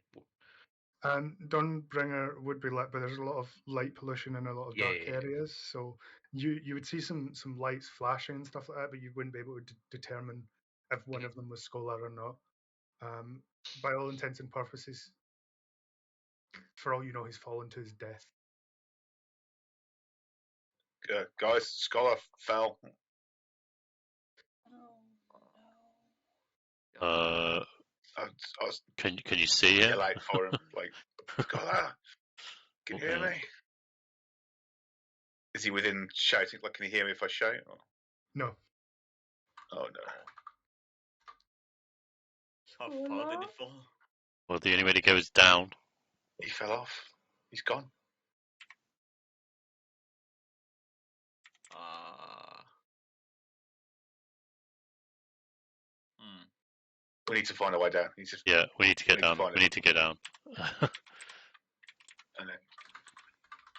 Dawnbringer would be lit, but there's a lot of light pollution in a lot of Yeah, dark yeah, yeah. areas. So you would see some lights flashing and stuff like that, but you wouldn't be able to determine if one of them was Scholar or not. By all intents and purposes, for all you know, he's fallen to his death. Guys, Scholar fell. uh, I was can you see it? yell out for him, like, Scholar, can you hear me? Is he within shouting? Like, can he hear me if I shout? Or? No. Oh no. How far did he fall? Well, the only way to go is down. He fell off. He's gone. We need to find a way down. Yeah, we need to get down. find We him. need to get down. And then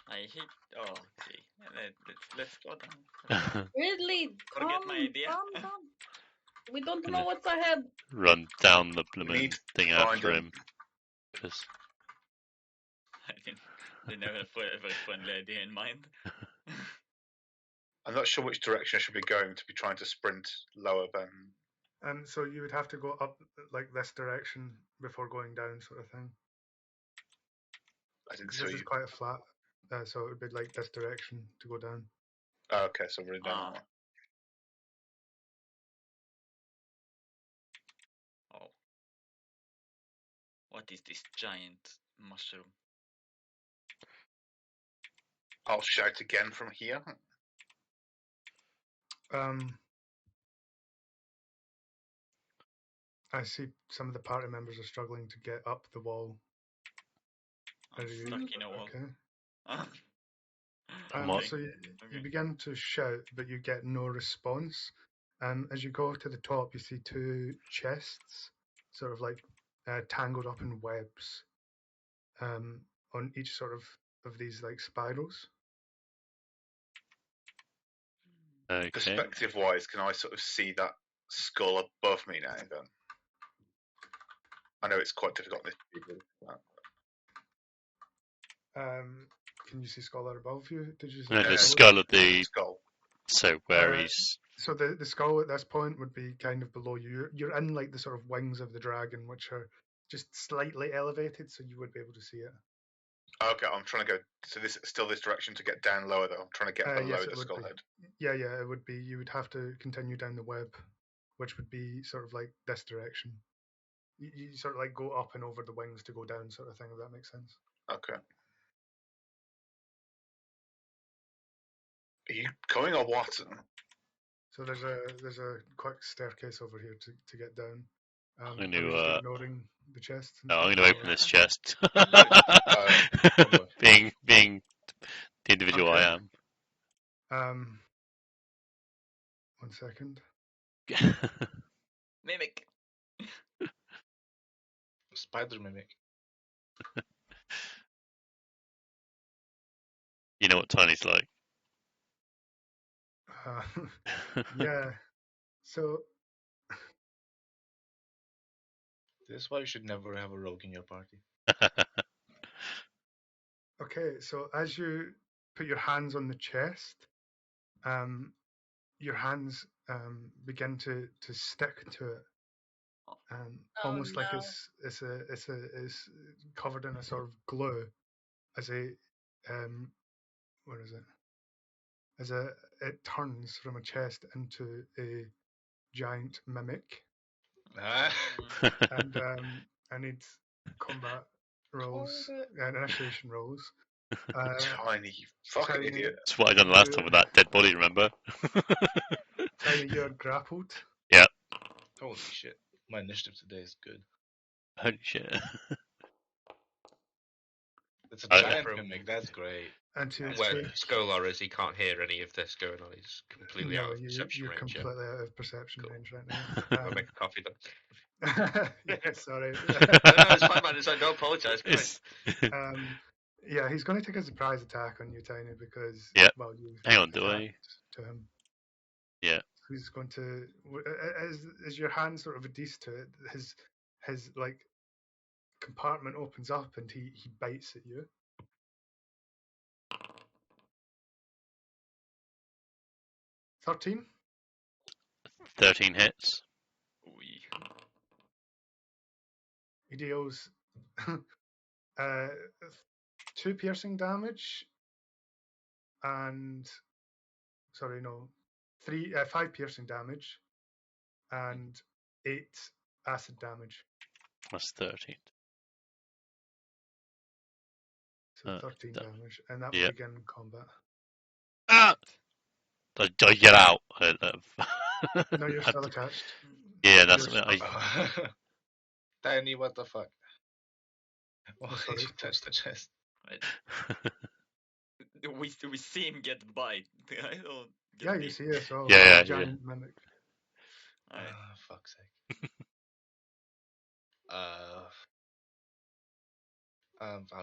I hit. Oh, okay. Let's go down. Ridley, Forget calm, my idea. calm down. We don't Gonna- know what's ahead. Run down the we blooming need to thing find after him. him. Because I didn't have a very friendly idea in mind. I'm not sure which direction I should be going to be trying to sprint lower than. So you would have to go up like this direction before going down, sort of thing. I didn't Because see this is you. quite a flat so it would be like this direction to go down. Oh, okay, so we're down that way. Oh. What is this giant mushroom? I'll shout again from here. I see some of the party members are struggling to get up the wall. I'm Are you stuck in a wall. okay? What? So you Okay. begin to shout, but you get no response. As you go to the top, you see two chests, sort of like tangled up in webs, on each sort of these like spirals. Okay. Perspective wise, can I sort of see that skull above me now then? I know it's quite difficult in this video. Can you see Scholar above you? Did you say No, the Yeah. skull of the. Skull. So where Uh, he's. So the skull at this point would be kind of below you. You're in like the sort of wings of the dragon, which are just slightly elevated, so you would be able to see it. Okay, I'm trying to go. So this still this direction to get down lower though. I'm trying to get below Yes, it the would skull be. head. Yeah, it would be. You would have to continue down the web, which would be sort of like this direction. You sort of like go up and over the wings to go down, sort of thing. If that makes sense. Okay. Are you coming or what? So there's a quick staircase over here to get down. I'm Are going we just to. ignoring the chests? And No, I'm stuff, going to open or- this chest. boy. being the individual Okay. I am. 1 second. Mimic. Spider mimic. You know what Tiny's like. Yeah. So This is why you should never have a rogue in your party. okay, so as you put your hands on the chest, your hands begin to stick to it, almost like no. it's covered in a sort of glue, as what is it? It turns from a chest into a giant mimic, Ah. and I need combat rolls and initiation rolls. Tiny, you fucking Tiny, idiot. That's what I done last time with that dead body, remember? Tiny, you're grappled. Yeah. Holy shit. My initiative today is good. Holy shit. It's a I- giant From- mimic. That's great. And to Where take Scholar is, he can't hear any of this going on. He's completely out no, of perception you're range. completely out of perception Cool. range right I'll now. make a coffee then. Yeah, sorry. No, it's fine, man. It's like, don't apologise. It's- Yeah, he's going to take a surprise attack on you, Tiny, because Yeah. well, you Hang on, do I? attacked to him. Yeah. He's going to as your hand sort of adheres to it, his like compartment opens up and he bites at you. 13. 13 hits. Oui. He deals uh, 2 piercing damage and 5 piercing damage and 8 acid damage. That's 13. So 13 that- damage, and that will yeah. begin combat. Ah! Do I get out? No, you're still attached. Yeah, that's You're what I. Tiny, what the fuck? Why Oh, sorry, did you touch the chest? We see him get bite. I don't get Yeah, you bit. see it. So Yeah, giant mimic. Alright. Fuck's sake. I'll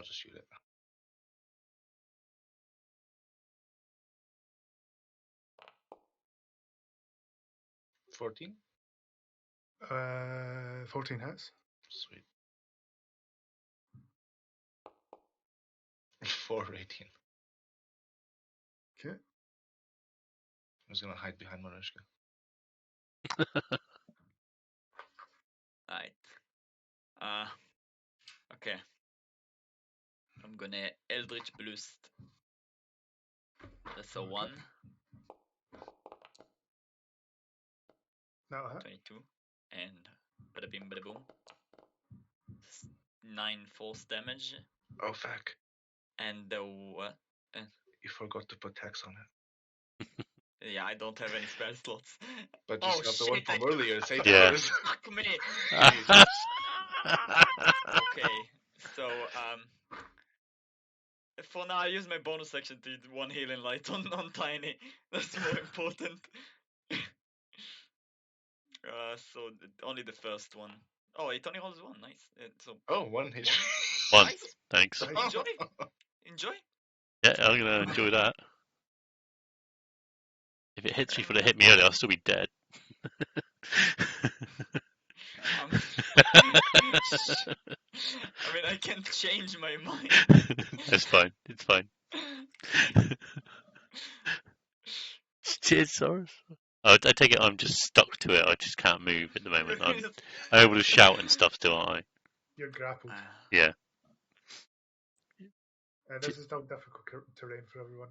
just shoot it. 14? 14 hits. Sweet. 418. Okay. I was gonna hide behind Mariska. Alright. Okay. I'm gonna Eldritch Blast That's a Okay. 1. That'll hit. 22. And bada bim bada boom. 9 force damage. Oh fuck! And what? You forgot to put tax on it. Yeah, I don't have any spell slots. But Oh just have the one shit! from I earlier. Say Yeah. yours. fuck me. Jesus. Okay, so for now I use my bonus action to do 1 healing light on Tiny. That's more important. So only the first one. Oh, it only holds 1. Nice. So Oh, one hit. One. nice. Thanks. Enjoy. Enjoy. Yeah, I'm gonna enjoy that. If it hits me for the And, hit me earlier, I'll still be dead. I mean, I can change my mind. That's fine. It's fine. Cheers, Soros. Oh, I take it I'm just stuck to it. I just can't move at the moment. I'm able to shout and stuff still, aren't I? You're grappled. Yeah. This is still difficult terrain for everyone.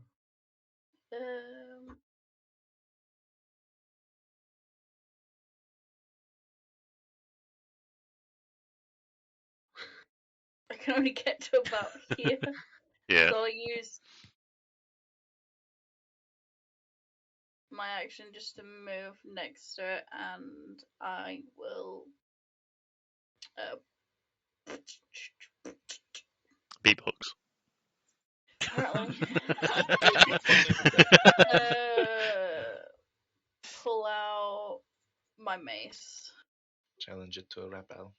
I can only get to about here. Yeah. So I'll use my action just to move next to it, and I will Beatbox. apparently pull out my mace. Challenge it to a rap battle.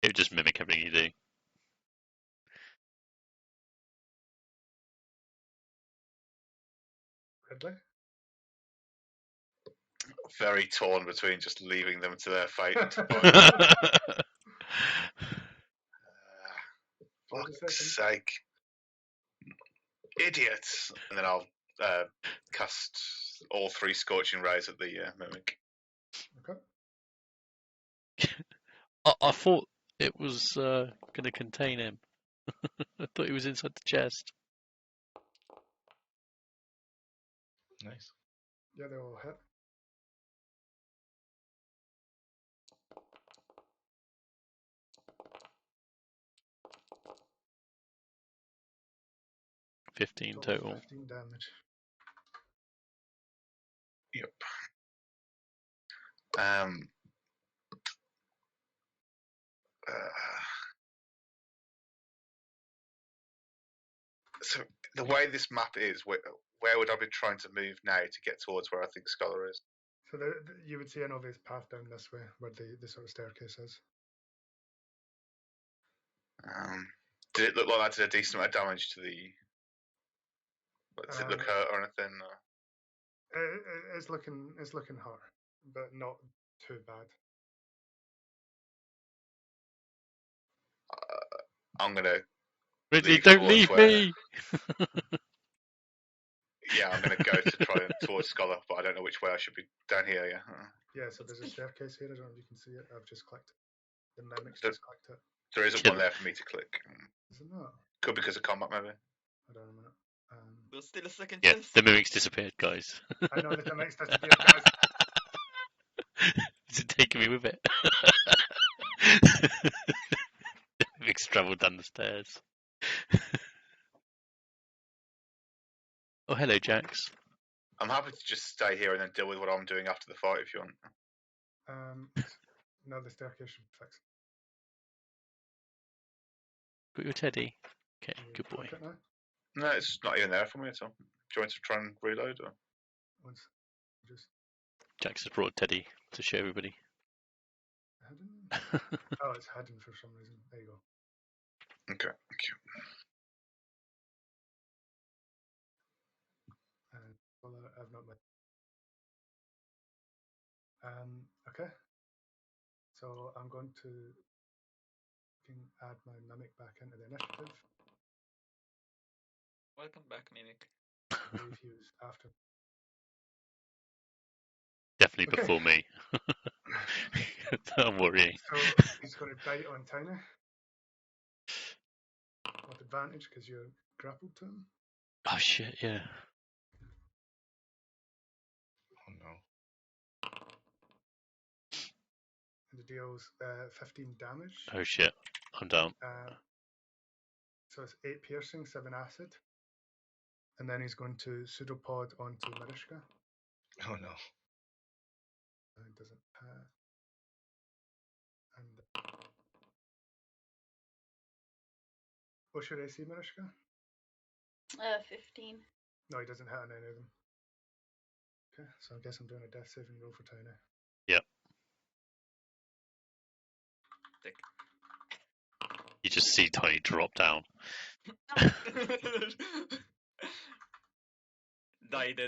It would just mimic everything you do. Ridley? Very torn between just leaving them to their fate. Fuck's sake. Idiots! And then I'll cast all 3 Scorching Rays at the mimic. Okay. I thought it was going to contain him. I thought he was inside the chest. Nice. Yeah, they all hit. $15 total. 15 damage. Yep. So the way this map is, where would I be trying to move now to get towards where I think Scholar is? So you would see an obvious path down this way, where the sort of staircase is. Did it look like that did a decent amount of damage to the? Does it look hurt or anything? It's looking hard, but not too bad. I'm gonna. Ridley, don't leave me! Yeah, I'm gonna go to try towards Scholar, but I don't know which way I should be. Down here, yeah. Yeah, so there's a staircase here. I don't know if you can see it. I've just clicked it. The mimic's just clicked it. There isn't one there for me to click. Is it not? Could be because of combat, maybe. I don't know. There's still a second Yeah, chance. the mimic's disappeared, guys. I know the mimic's disappeared, guys. Is it taking me with it? The mimic's travelled down the stairs. Oh, hello, Jax. I'm happy to just stay here and then deal with what I'm doing after the fight if you want. No, the staircase should fix. Got your teddy? Okay, good boy. No, it's not even there for me at all. Do you want to try and reload? Or? Jax has brought a teddy to show everybody. Oh, it's hidden for some reason. There you go. Okay, thank you. I've not met. Okay. So I'm going to add my mimic back into the initiative. Welcome back, mimic. I believe he was after. Definitely before me. I'm worrying. So he's going to bite on Tiny. with advantage because you're grappled to him. Oh shit! Yeah. Oh no. And it deals 15 damage. Oh shit! I'm down. So it's 8 piercing, 7 acid. And then he's going to pseudopod onto Marishka. Oh no. It doesn't pass. And what's your AC, Marishka? 15. No, he doesn't hit on any of them. Okay, so I guess I'm doing a death saving roll for Tiny. Yep. Tick. You just see Tiny drop down. Died.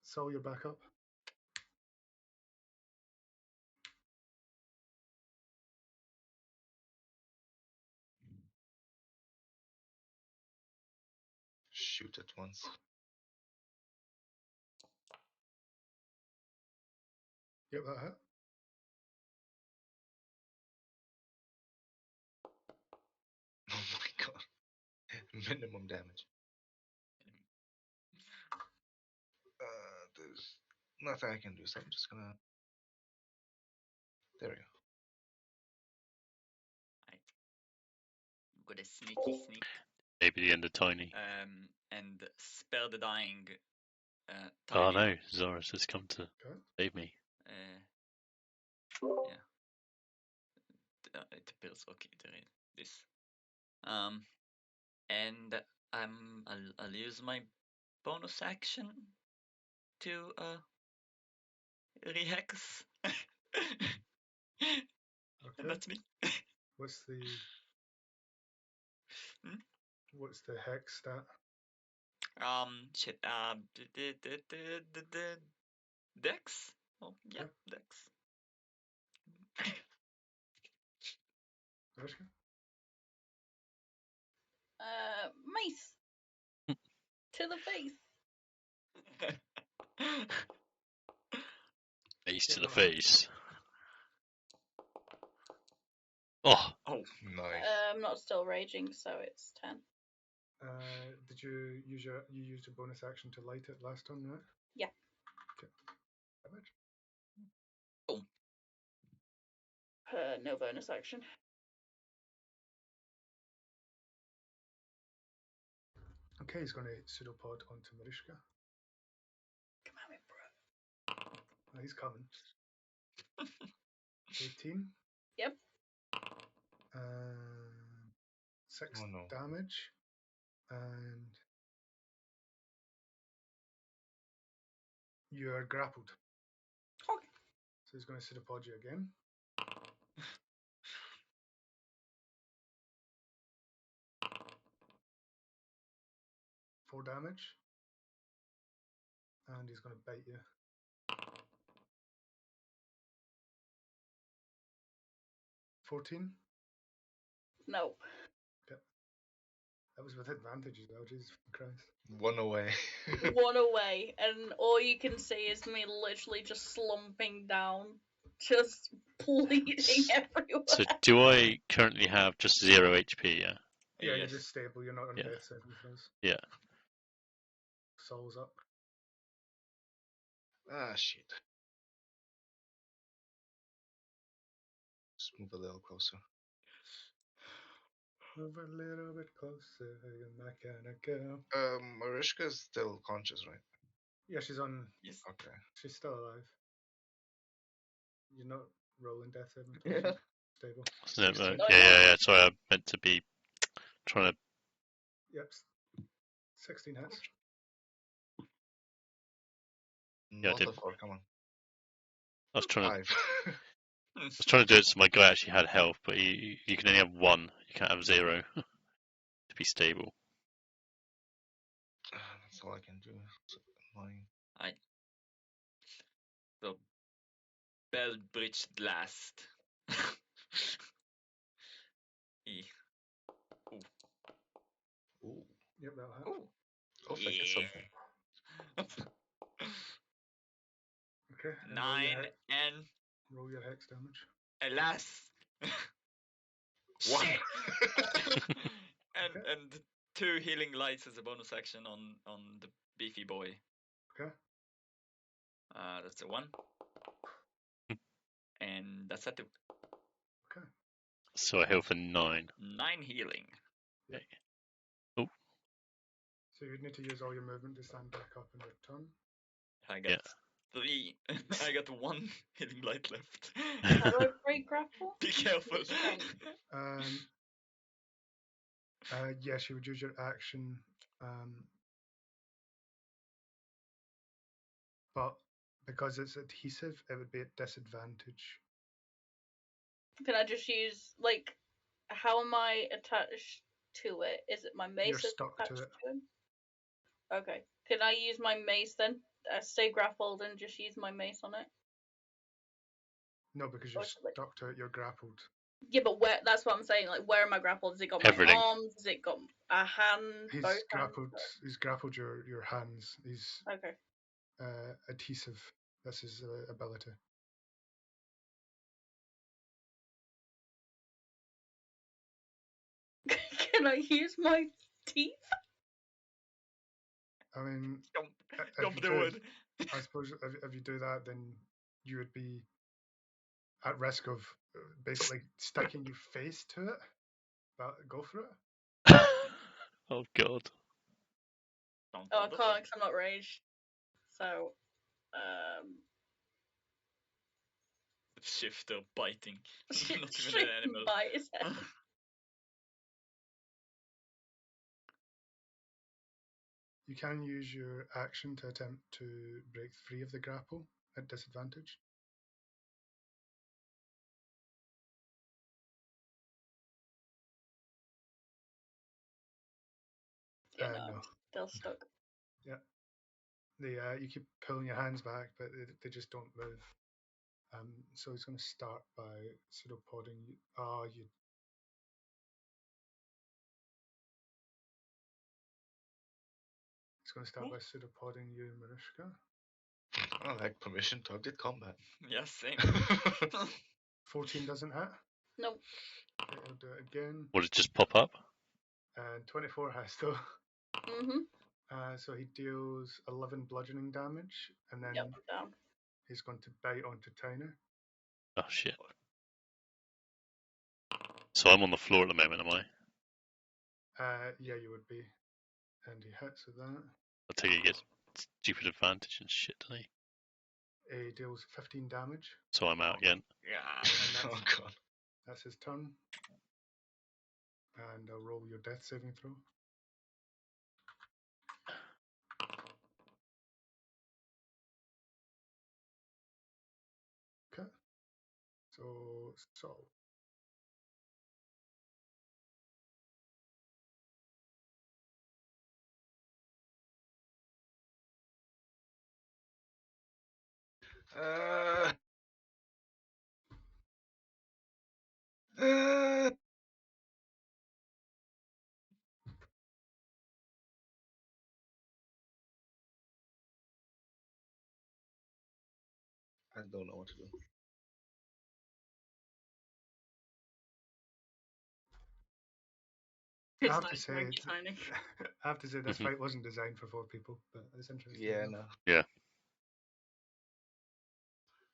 So you're back up. Shoot at once. Yep, that hit. Oh my god. Minimum damage. There's nothing I can do, so I'm just gonna. There we go. Got a sneaky sneak. Maybe the end of Tiny. And spare the dying. Oh Tiny. no, Zoris has come to Okay. save me. Yeah. It appears okay to read this. And I'll use my bonus action to rehex. Okay. And that's me. What's the Hmm? what's the hex stat? Shit. The Dex. Oh yeah, Okay. Dex. Marishka? Mace. To the face. Face to Yeah, the that hit. face. Oh, Oh, Nice. I'm not still raging, so it's 10. Did you use your bonus action to light it last turn, right? Yeah. Okay. Damage. No bonus action. Okay, he's going to pseudopod onto Marishka. Come at me, bro. Oh, he's coming. 18. Yep. 6 Oh no. damage. And you are grappled. Okay. So he's going to pseudopod you again. 4 damage. And he's going to bite you. 14. No. That was with advantage as well, Jesus Christ. 1 away. 1 away, and all you can see is me literally just slumping down, just bleeding everywhere. so do I currently have just 0 HP? Yeah. Yeah, yes. you're just stable. You're not on Yeah. death saving throws. Yeah. Soul's up. Ah, shit. Just move a little closer. Move a little bit closer, you're my kind of girl. Marishka is still conscious, right? Yeah, she's on. Yes. Okay. She's still alive. You're not rolling death saving throws. Yeah. Stable. So, yeah, 16. yeah. Sorry, I meant to be trying to. Yep. 16 hits. Yeah, I Not did. a 4, come on. I was trying to. 5. I was trying to do it so my guy actually had health, but you can only have 1. You can't have 0 to be stable. That's all I can do. It's annoying. So, bell breached last. E. Ooh. Yep, that'll hit. Oh. Oh, if I get something. Okay. And 9 and roll your hex damage. alas. One. Shit. and 2 healing lights as a bonus action on the beefy boy. Okay. That's a 1. And that's a 2. Okay. So I heal for 9. 9 healing. So you'd need to use all your movement to stand back up in your turn. I got 3. I got 1 healing light left. How do I break grapple? Be careful. Strength. Yes, you would use your action, but because it's adhesive, it would be at disadvantage. Can I just use, like, how am I attached to it? Is it my mace You're that's stuck attached to it. to it? Okay. Can I use my mace then? Stay grappled and just use my mace on it? No, because Or you're should I- stuck to it, you're grappled. Yeah, but where? That's what I'm saying. Like, where am I grappled? Has it got Everything. my arms? Has it got a hand? He's Both grappled. hands? He's grappled your hands. He's Okay. adhesive. That's his ability. Can I use my teeth? I mean, Come if you the did, wood. I suppose if you do that, then you would be at risk of basically sticking your face to it. But go for it. Oh god. Don't Oh, I bother. can't because I'm not raged. So, Shifter biting. shit, Not even straight an animal. bite his head. You can use your action to attempt to break free of the grapple at disadvantage. Yeah, no, No. I'm still stuck. Yeah. You keep pulling your hands back, but they just don't move. So he's going to start by pseudopodding you. He's going to start by pseudopodding you, Mariska. I like permission to update combat. Yeah, same. 14 doesn't hit. Nope. Okay, he'll do it again. Would it just pop up? And 24 has to. Mm-hmm. So he deals 11 bludgeoning damage, and then Yep, down. he's going to bite onto Tyner. Oh shit. So I'm on the floor at the moment, am I? Yeah, you would be. And he hits with that. I take it he gets stupid advantage and shit, doesn't he? He deals 15 damage. So I'm out again. Yeah. Oh god. That's his turn. And I'll roll your death saving throw. Okay. So Uh, uh, I don't know what to do. I It's have not to say, very exciting. I have to say, this Mhm. fight wasn't designed for 4 people, but it's interesting. Yeah, enough. no.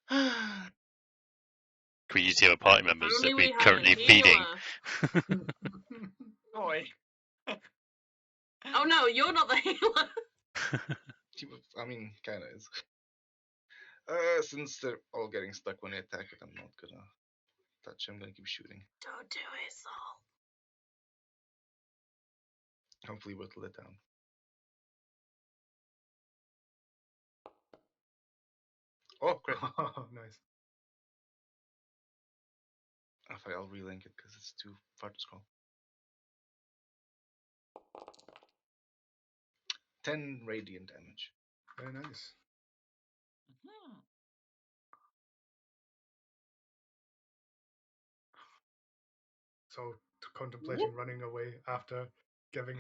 Can we use the other party members only that we we're had a currently feeding? healer. Oi. Oh no, you're not the healer. I mean, kinda is. Since they're all getting stuck when they attack it, I'm not gonna touch. I'm gonna keep shooting. Don't do it, Saul. Hopefully, whittle it down. Oh, great. Oh, nice. I'll relink it because it's too far to scroll. 10 radiant damage. Very nice. So contemplating running away after giving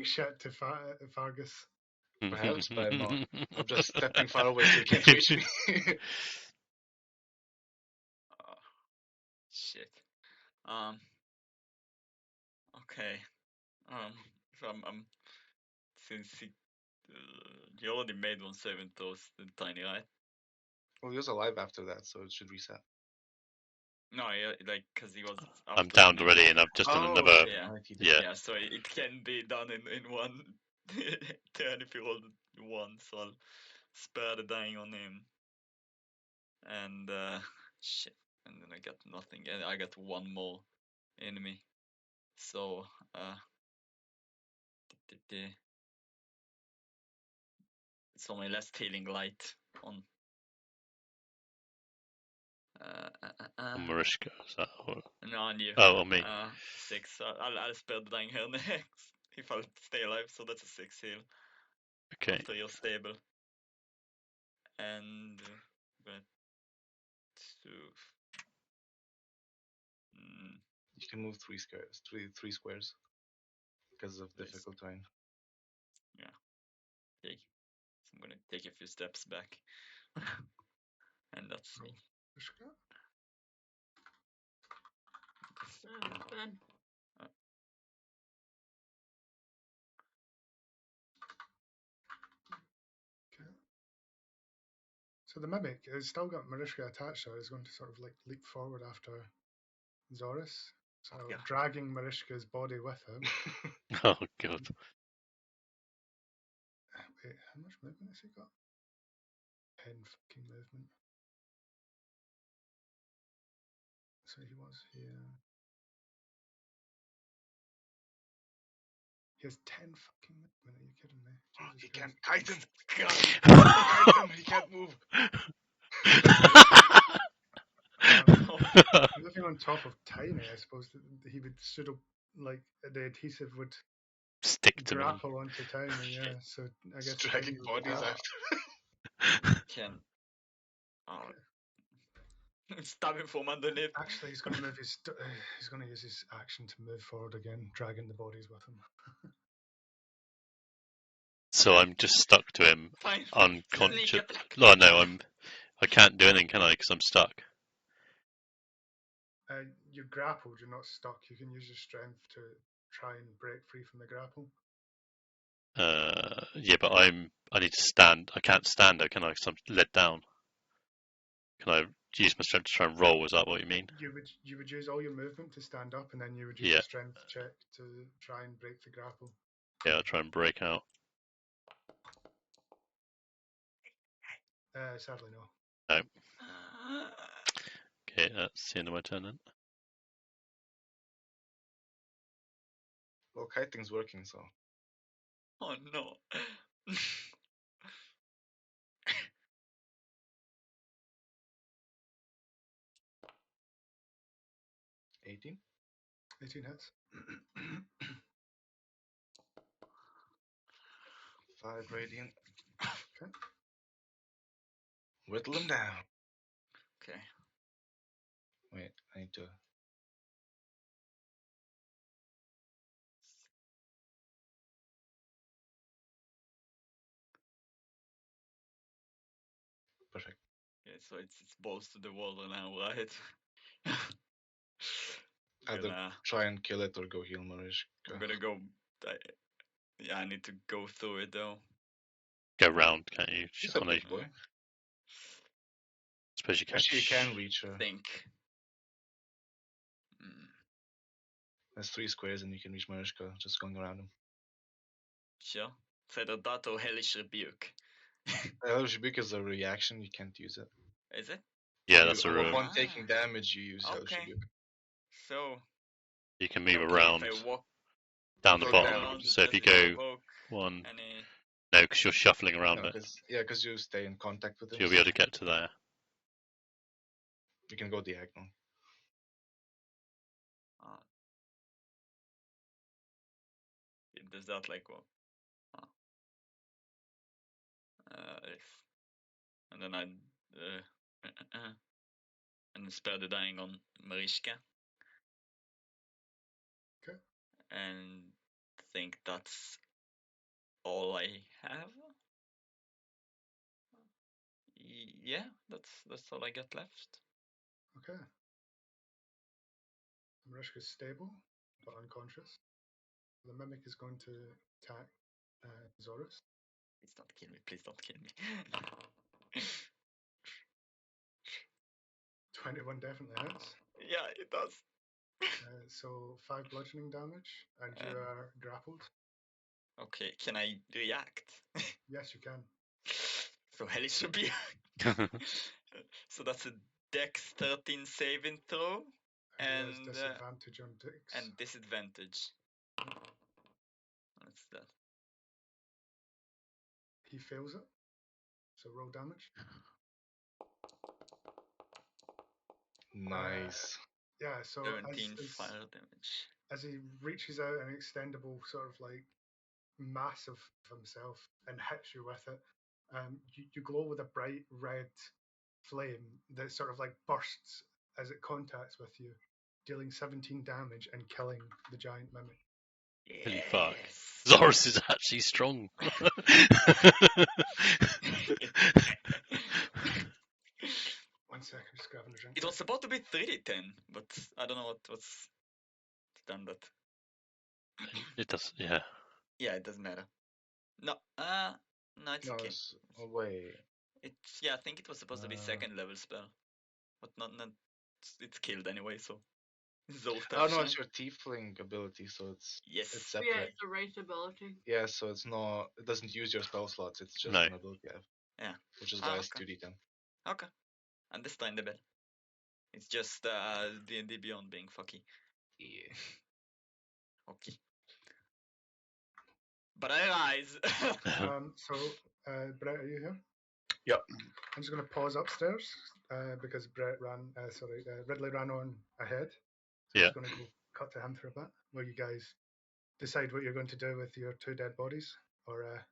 shit to Fargus. Perhaps, but I'm not. I'm just stepping far away so he can't reach me. Oh, shit. Okay. So I'm since he already made one saving throws, the tiny, right? Well, he was alive after that, so it should reset. No, yeah, like because he was. I'm after downed me. already, and I've just done another. okay. Yeah. Right, he did. Yeah. Yeah, so it can be done in one turn if you roll one. So I'll spare the dying on him. And shit. And then I got nothing. And I got one more enemy. So it's only last healing light on On Marishka, is that what? no, on you. Oh, on me. 6. I'll spare the dying here next if I stay alive. So that's a 6 heal Okay. after you're stable. And to You can move three squares because of Yes. difficult terrain. Yeah. Okay. So I'm gonna take a few steps back. And that's me. Mariska? Ben. Okay. So the mimic has still got Mariska attached to her. Is going to sort of like leap forward after Zoris. So Yeah. dragging Mariska's body with him. Oh god. Wait, how much movement has he got? 10 fucking movement. So he was here. He has 10 fucking movement. Are you kidding me? Jesus He Christ. can't kite him. God. Kite him. He can't move. Living on top of Tiny, I suppose that he would sort of like the adhesive would Stick to me. grapple onto Tiny, yeah. So I guess Dragging Tiny would bodies grapple. after. Can stab him from underneath. Actually, he's going to move his. He's going to use his action to move forward again, dragging the bodies with him. So I'm just stuck to him, Fine. unconscious. Sneak attack. Oh no, I can't do anything, can I? Because I'm stuck. You're grappled. You're not stuck. You can use your strength to try and break free from the grapple. Yeah, but I need to stand. I can't stand though, can I? Because I'm led down. Can I use my strength to try and roll? Is that what you mean? You would use all your movement to stand up, and then you would use Yeah. a strength check to try and break the grapple. Yeah, I'll try and break out. Sadly, no. No. Okay, that's the end of my turn then. Well, kiting's working, so. Oh no. 18. 18 hits. 5 radiant. Okay. Whittle him down. Okay. Wait, I need to. Perfect. Okay, so it's balls to the wall now, right? Either try and kill it or go heal Marish. I'm gonna go. Yeah, I need to go through it though. Go round, can't you? He's a On a, big boy. suppose you can. Actually, you can reach her. Think. There's 3 squares and you can reach Marishka just going around him. Sure. It's either that or Hellish Rebuke. Hellish Rebuke is a reaction, you can't use it. Is it? Yeah, that's a Upon taking damage, you use Hellish Okay. Rebuke. So. You can move Okay, around if I walk down the Go bottom. down. So if you does it go provoke one, any... no, because you're shuffling around No, it. because you stay in contact with So him. you'll be able to get to there. You can go diagonal. Does that like what? And then I and spare the dying on Mariska. Okay. And think that's all I have. Yeah, that's all I got left. Okay. Marishka's stable. but unconscious. The mimic is going to attack Zorus. Please don't kill me. Please don't kill me. 21 definitely hits. Yeah, it does. So 5 bludgeoning damage, and you are grappled. Okay, can I react? Yes, you can. So hell it should be. So that's a Dex 13 saving throw And he has and disadvantage on Dex. and disadvantage. What's that? He fails it. So roll damage. Nice. Yeah, so 17 fire damage. as he reaches out an extendable sort of like mass of himself and hits you with it, you glow with a bright red flame that sort of like bursts as it contacts with you, dealing 17 damage and killing the giant mimic. Holy fuck. Yes. Zorus is actually strong. One second, just grabbing a drink. It was about to be 3d10, but I don't know what's done that. It does, yeah. Yeah, it doesn't matter. No, no, it's No, okay. it's, oh, wait. It's I think it was supposed to be second level spell, but not it's killed anyway. So Zoltar. Oh no, it's your tiefling ability, so it's Yes. separate. Yeah, it's a race ability. Yeah, so it's not. It doesn't use your spell slots. It's just No. an ability you have. Yeah. Which is why it's Okay. 2d10. Okay. Understandable. It's just D&D Beyond being fucky. Yeah. Okay. But I rise. Brett, are you here? Yep. I'm just going to pause upstairs because Ridley ran on ahead. So Yeah. I'm just going to go cut to him for a bit, where you guys decide what you're going to do with your 2 dead bodies. Or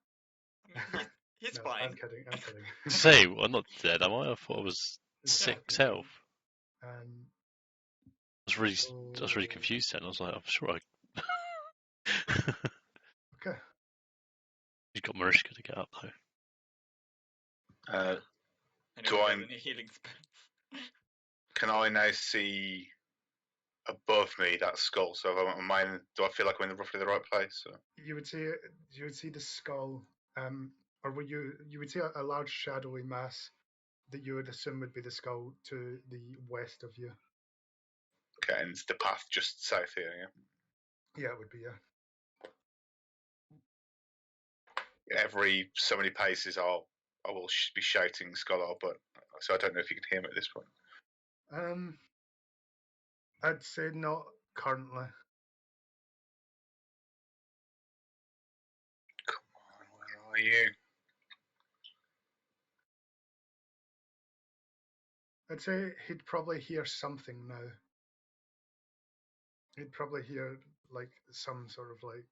He's no, fine. I'm kidding. Say, I'm not dead, am I? I thought I was Yeah. 6 health. Um, I was really confused then. I was like, I'm sure I. okay. You got Marishka to get up though. Anyone got any healing spells? Can I now see above me that skull? So do I feel like I'm in roughly the right place? Or? You would see the skull, or you would see a large shadowy mass that you would assume would be the skull to the west of you. Okay, and it's the path just south here, yeah? Yeah, it would be, yeah. Every so many paces I will be shouting Scholar, but so I don't know if you can hear me at this point. I'd say not currently. Come on, where are you? I'd say he'd probably hear something now. He'd probably hear like some sort of like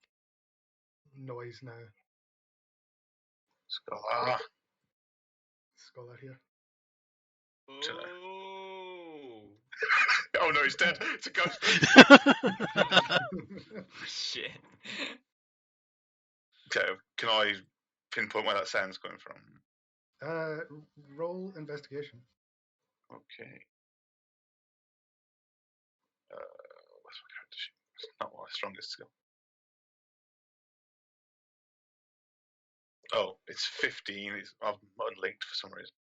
noise now. Scholar. Scholar here. Oh. Oh no, he's dead. It's a ghost. Shit. Okay, can I pinpoint where that sound's coming from? Roll investigation. Okay. What's my character sheet? It's not my strongest skill. Oh, it's 15. I'm unlinked for some reason.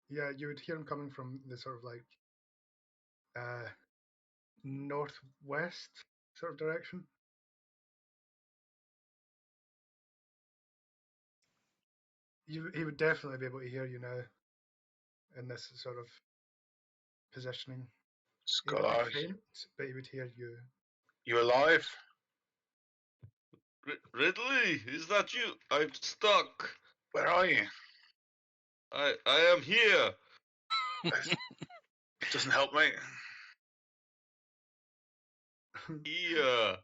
Yeah, you would hear him coming from the sort of like northwest sort of direction. He would definitely be able to hear you now in this sort of positioning. He would Scholar, be faint, but he would hear you. you alive? Ridley, is that you? I'm stuck. Where are you? I am here. Doesn't help me. Here.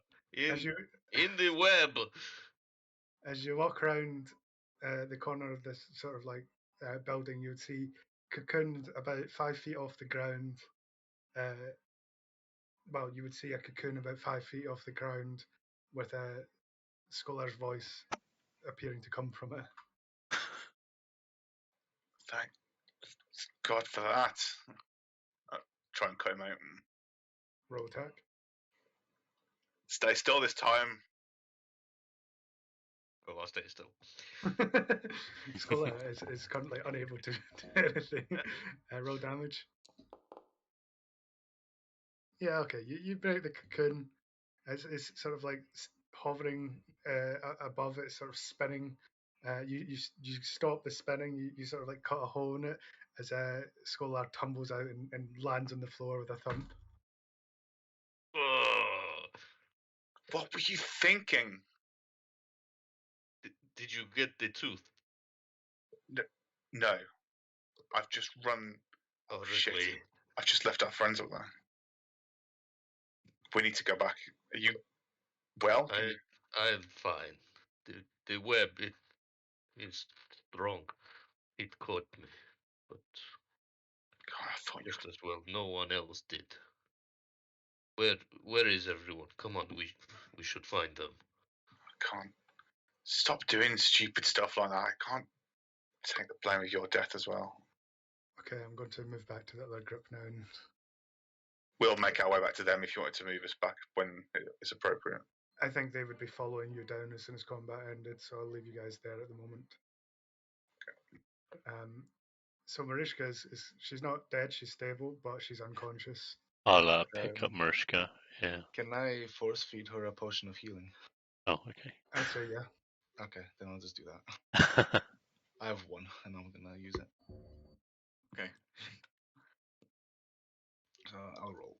As you In the web. as you walk around the corner of this sort of like building, you would see cocooned about 5 feet off the ground. Well, you would see a cocoon about 5 feet off the ground with a scholar's voice appearing to come from it. Thank God for that. I'll try and cut him out. Roll attack. Stay still this time. Oh, I'll stay still. Scholar is currently unable to do anything. Roll damage. Yeah, okay. You break the cocoon. It's sort of like hovering above it, sort of spinning. You stop the spinning. You sort of like cut a hole in it as Scholar tumbles out and lands on the floor with a thump. Oh, What were you thinking? did you get the tooth? No, I've just run. Oh, Shit. Ridley. I've just left our friends up there. We need to go back. Are you well? I'm fine. The web it is strong. It caught me, but God, I thought you just as well no one else did. Where is everyone? Come on, we should find them. can't stop doing stupid stuff like that. I can't take the blame of your death as well. Okay, I'm going to move back to the other group now. And We'll make our way back to them if you wanted to move us back when it's appropriate. I think they would be following you down as soon as combat ended, so I'll leave you guys there at the moment. So Marishka is she's not dead, she's stable, but she's unconscious. I'll pick up Mariska. Yeah. Can I force feed her a potion of healing? Oh, okay. I'd say yeah. Okay, then I'll just do that. I have one, and I'm gonna use it. Okay. So I'll roll.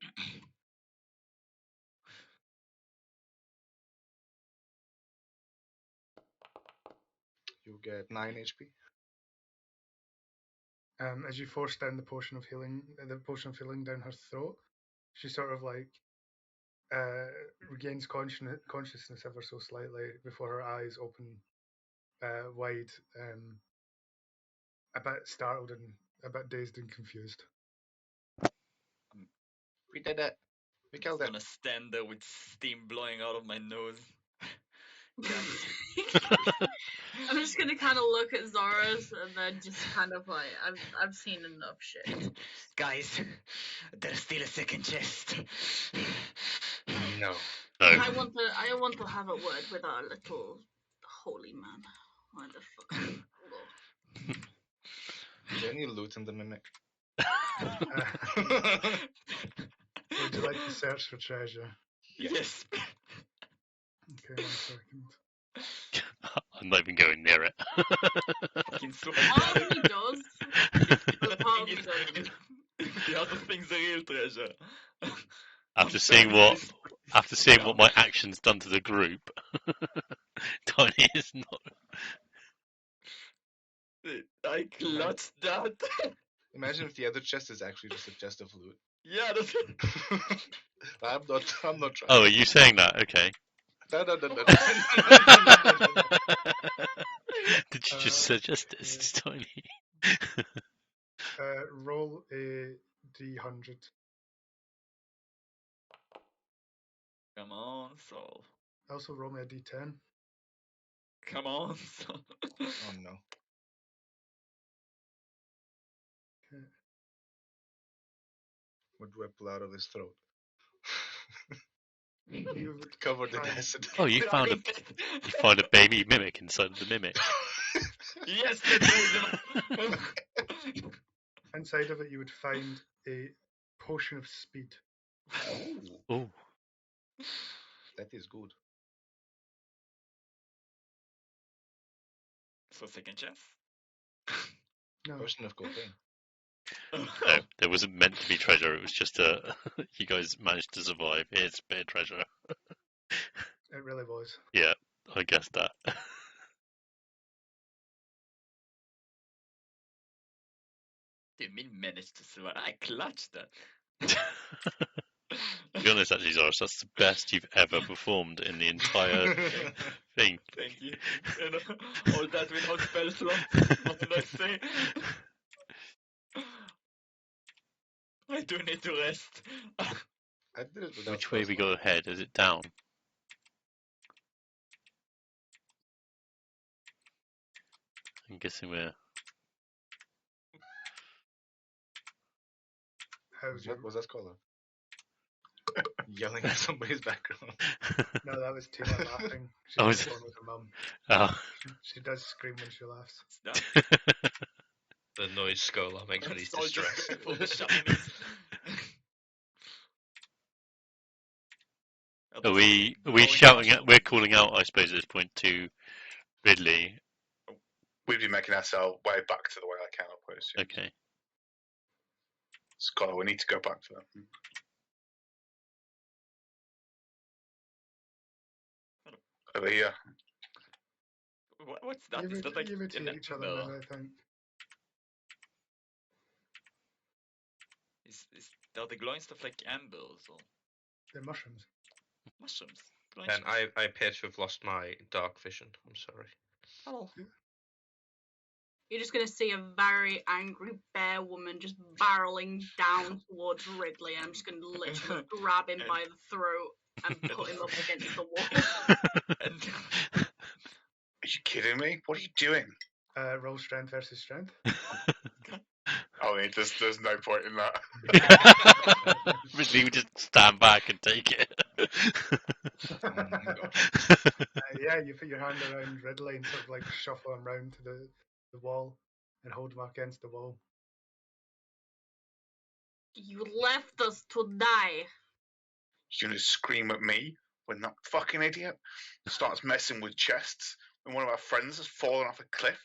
You get 9 HP. As you force down the potion of healing down her throat, she sort of like regains consciousness ever so slightly before her eyes open wide, a bit startled and a bit dazed and confused. We did it. We I'm killed just it. gonna stand there with steam blowing out of my nose. I'm just gonna kind of look at Zora's and then just kind of like, I've seen enough shit. Guys, there's still a second chest. No. No. I want to have a word with our little holy man. Where the fuck did he go? Is there any loot in the mimic? Would you like to search for treasure? Yes. Okay, 1 second. I'm not even going near it. Fucking so Part of me does. The Part thing of me is, doesn't. the other thing's a real treasure. After I'm seeing telling what my actions done to the group, Tiny is not. I clutched that. Imagine if the other chest is actually just a chest of loot. Yeah, that's I'm not trying. Oh, are you saying that? Okay. No. Did you just suggest this to Tiny? Roll a d100. Come on, Saul. Also roll me a d10. Come on, Saul. Oh no. Okay. What do I pull out of his throat? You would Covered in find acid. Oh, you found a baby mimic inside of the mimic. Yes, the treasure. inside of it. You would find a potion of speed. Ooh, Oh, that is good. So second chance. No, Potion of cocaine. no, there wasn't meant to be treasure. It was just you guys managed to survive. It's a bit of treasure. it really was. Yeah, I guess that. Didn't mean managed to survive. I clutched that. To be honest, actually, Zoris, that's the best you've ever performed in the entire thing. Thank you. And all that without spell slot. What did I say? I do need to rest. I did it without Which way we spell go ahead? Is it down? I'm guessing we're. How slot. do you? Was that scholar? yelling at somebody's background. No, that was Tina laughing. She's Oh, on is the it? phone with her mum. Oh. She does scream when she laughs. Is that The noise Skolar makes when he's It's all just distressed. going for the Chinese? Are we shouting at? We're calling out, I suppose, at this point to Ridley. We'd be making ourselves way back to the way I can, I assume. Okay. Scholar, we need to go back to them. Over here. What's that? You Is that like would an hear each other ember? now, I think. Is are the glowing stuff like embers or They're mushrooms. mushrooms? Glowing And mushrooms? I appear to have lost my dark vision. I'm sorry. Oh, You're just gonna see a very angry bear woman just barreling down towards Ridley, and I'm just gonna literally grab him by the throat and put him up against the wall. and Are you kidding me? What are you doing? Roll strength versus strength. I mean, there's no point in that. Ridley would just stand back and take it. Oh my god. Yeah, you put your hand around Ridley and sort of like shuffle him round to the wall and hold him up against the wall. You left us to die. You're gonna scream at me when that fucking idiot starts messing with chests when one of our friends has fallen off a cliff?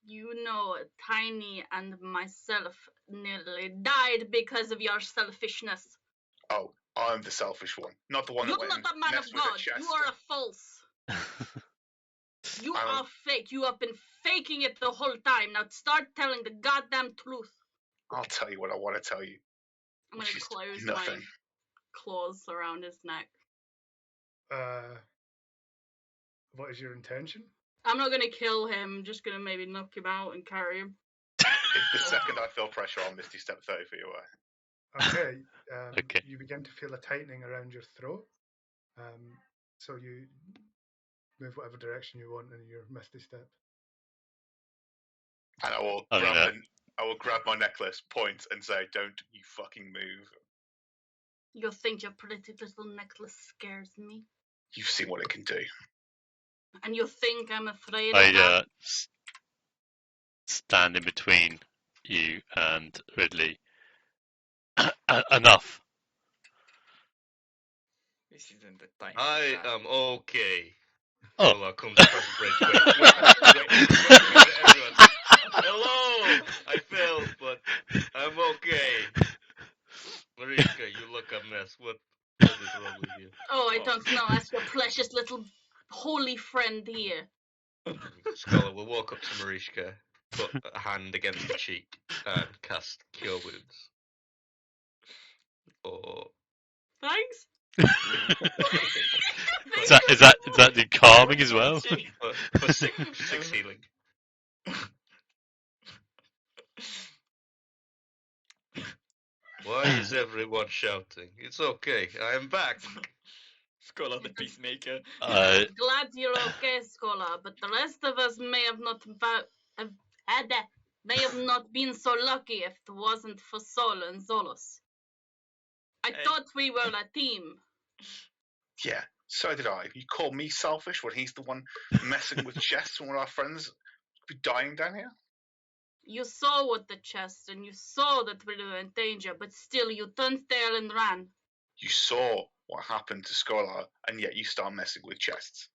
You know, Tiny and myself nearly died because of your selfishness. Oh, I'm the selfish one, not the one You're that went not and a man of messed with a God. chest. You are a false. You are fake. You have been faking it the whole time. Now start telling the goddamn truth. I'll tell you what I want to tell you. I'm gonna Which is close nothing. my claws around his neck. What is your intention? I'm not gonna kill him. I'm just gonna maybe knock him out and carry him. The second I feel pressure, I'll Misty step 30 feet away. Okay. Okay. You begin to feel a tightening around your throat. So you move whatever direction you want in your misty step. And I will grab my necklace, point, and say, "Don't you fucking move." You think your pretty little necklace scares me? You've seen what it can do. And you think I'm afraid of I that? stand in between you and Ridley. Enough. this isn't the time. I am okay. Oh. Skolar comes across the bridge. Wait, everyone. Hello! I fell, but I'm okay. Marishka, you look a mess. What is wrong with you? Oh, I don't know. Ask your precious little holy friend here. Skolar will walk up to Marishka, put a hand against the cheek, and cast Cure Wounds. Or Thanks. Is that the calming as well? for six healing. Why is everyone shouting? It's okay. I am back. Scholar the peacemaker. I'm glad you're okay, Scholar, but the rest of us may have not been so lucky if it wasn't for Sol and Zolos. I thought we were a team. Yeah, so did I. You call me selfish when he's the one messing with chests when one of our friends could be dying down here? You saw what the chest, and you saw that we were in danger, but still you turned tail and ran. You saw what happened to Scholar, and yet you start messing with chests.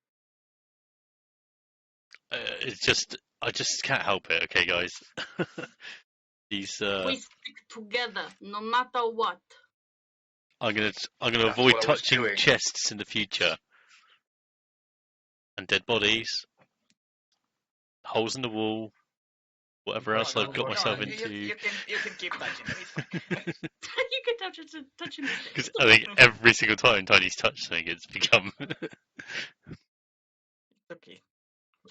I just can't help it. Okay, guys. These. We stick together, no matter what. I'm gonna That's avoid what I was touching doing. chests in the future. And dead bodies, holes in the wall, whatever else I've got myself into. You can keep touching them. It's fine. You can touch him. Because I think every single time Tiny's touched something, it's become. Okay.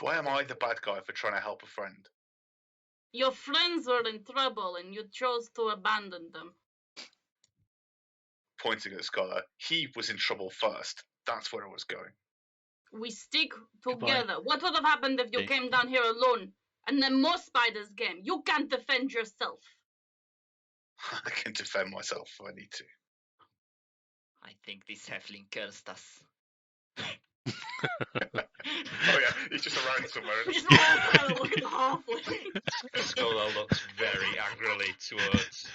Why am I the bad guy for trying to help a friend? Your friends were in trouble, and you chose to abandon them. Pointing at Scholar, he was in trouble first. That's where I was going. We stick Goodbye. together. What would have happened if you Okay. came down here alone? And then more spiders came. You can't defend yourself. I can defend myself if I need to. I think this halfling cursed us. Oh yeah, he's just around somewhere. We Isn't just all kind of look at the halfling. Scholar looks very angrily towards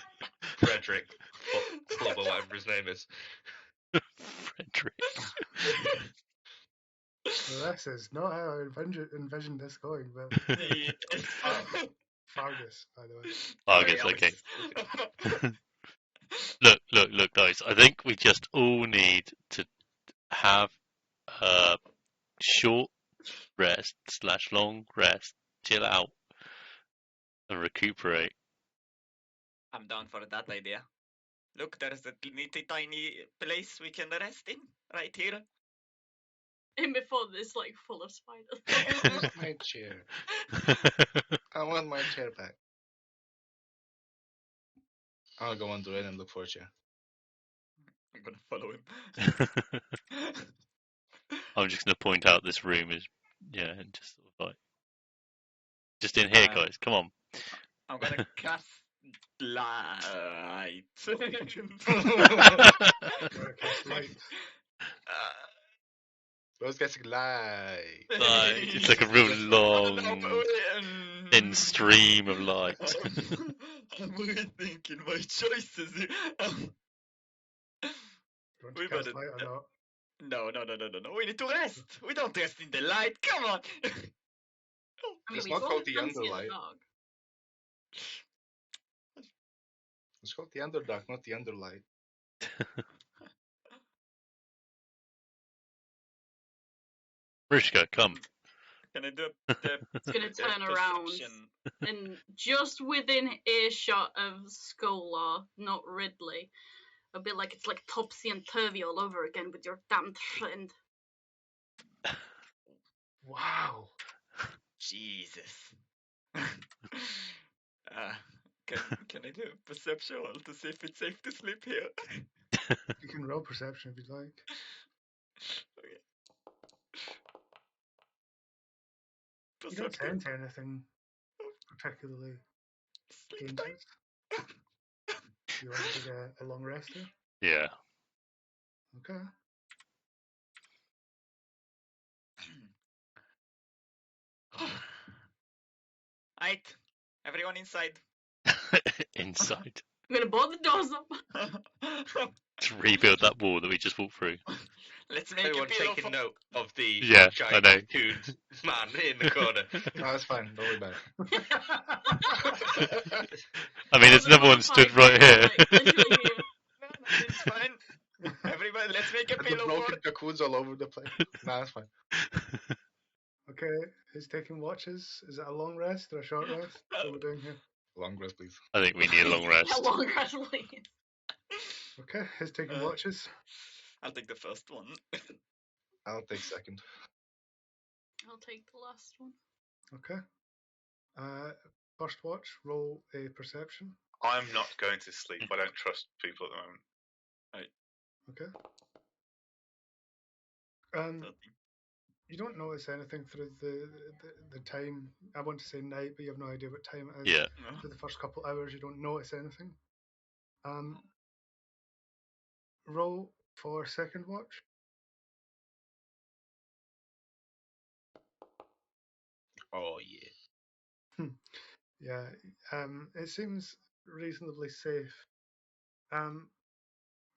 Frederick Club or whatever his name is. Frederick. Well, this is not how I envisioned this going, but Yes. Fargus, by the way. Argus, okay. Look, guys. I think we just all need to have a short rest / long rest, chill out, and recuperate. I'm down for that idea. Look, there's a nitty tiny place we can rest in right here. And before this, like, full of spiders. Where's my chair? I want my chair back. I'll go under it and look for a chair. I'm gonna follow him. I'm just going to point out this room is, and just sort of like, just in here, guys. Come on. I'm gonna cast light. Gotta cast light. Rose getting light. Light. It's like a real long, thin stream of light. I'm rethinking my choices. Do you want to We cast better- light or not? No. We need to rest. We don't rest in the light. Come on. I mean, It's we not both called the can see the Underlight. dog. It's called the Underdark, not the Underlight. Rishka, come. Can I do the It's gonna turn around, perception? and just within earshot of Skolar, not Ridley, a bit like it's like topsy and turvy all over again with your damned friend. Wow. Jesus. Can I do a perception roll to see if it's safe to sleep here? You can roll perception if you'd like. Okay. You don't Perception. sense anything particularly Sleep time. dangerous. You want to take a long rest here? Yeah. Okay. Right. Everyone inside. Inside. I'm gonna board the doors up. To rebuild that wall that we just walked through. Let's make Everyone a pillow taking for... note of the Yeah, I know. giant coon man in the corner. No, that's fine. Don't worry about I mean, it's another one stood right here. Like, literally here. No, it's fine. it. Everybody, let's make a the pillow broken for... cocoons all over the place. Nah, that's fine. Okay, who's taking watches? Is it a long rest or a short rest? What are we doing here? Long rest, please. I think we need a long rest. A long rest, please. Okay, who's taking watches? I'll take the first one. I'll take second. I'll take the last one. Okay. First watch, roll a perception. I'm not going to sleep. I don't trust people at the moment. Okay. 13. You don't notice anything through the time. I want to say night, but you have no idea what time it is. Yeah. No. For the first couple hours, you don't notice anything. Roll for second watch. Oh yeah. Yeah. It seems reasonably safe.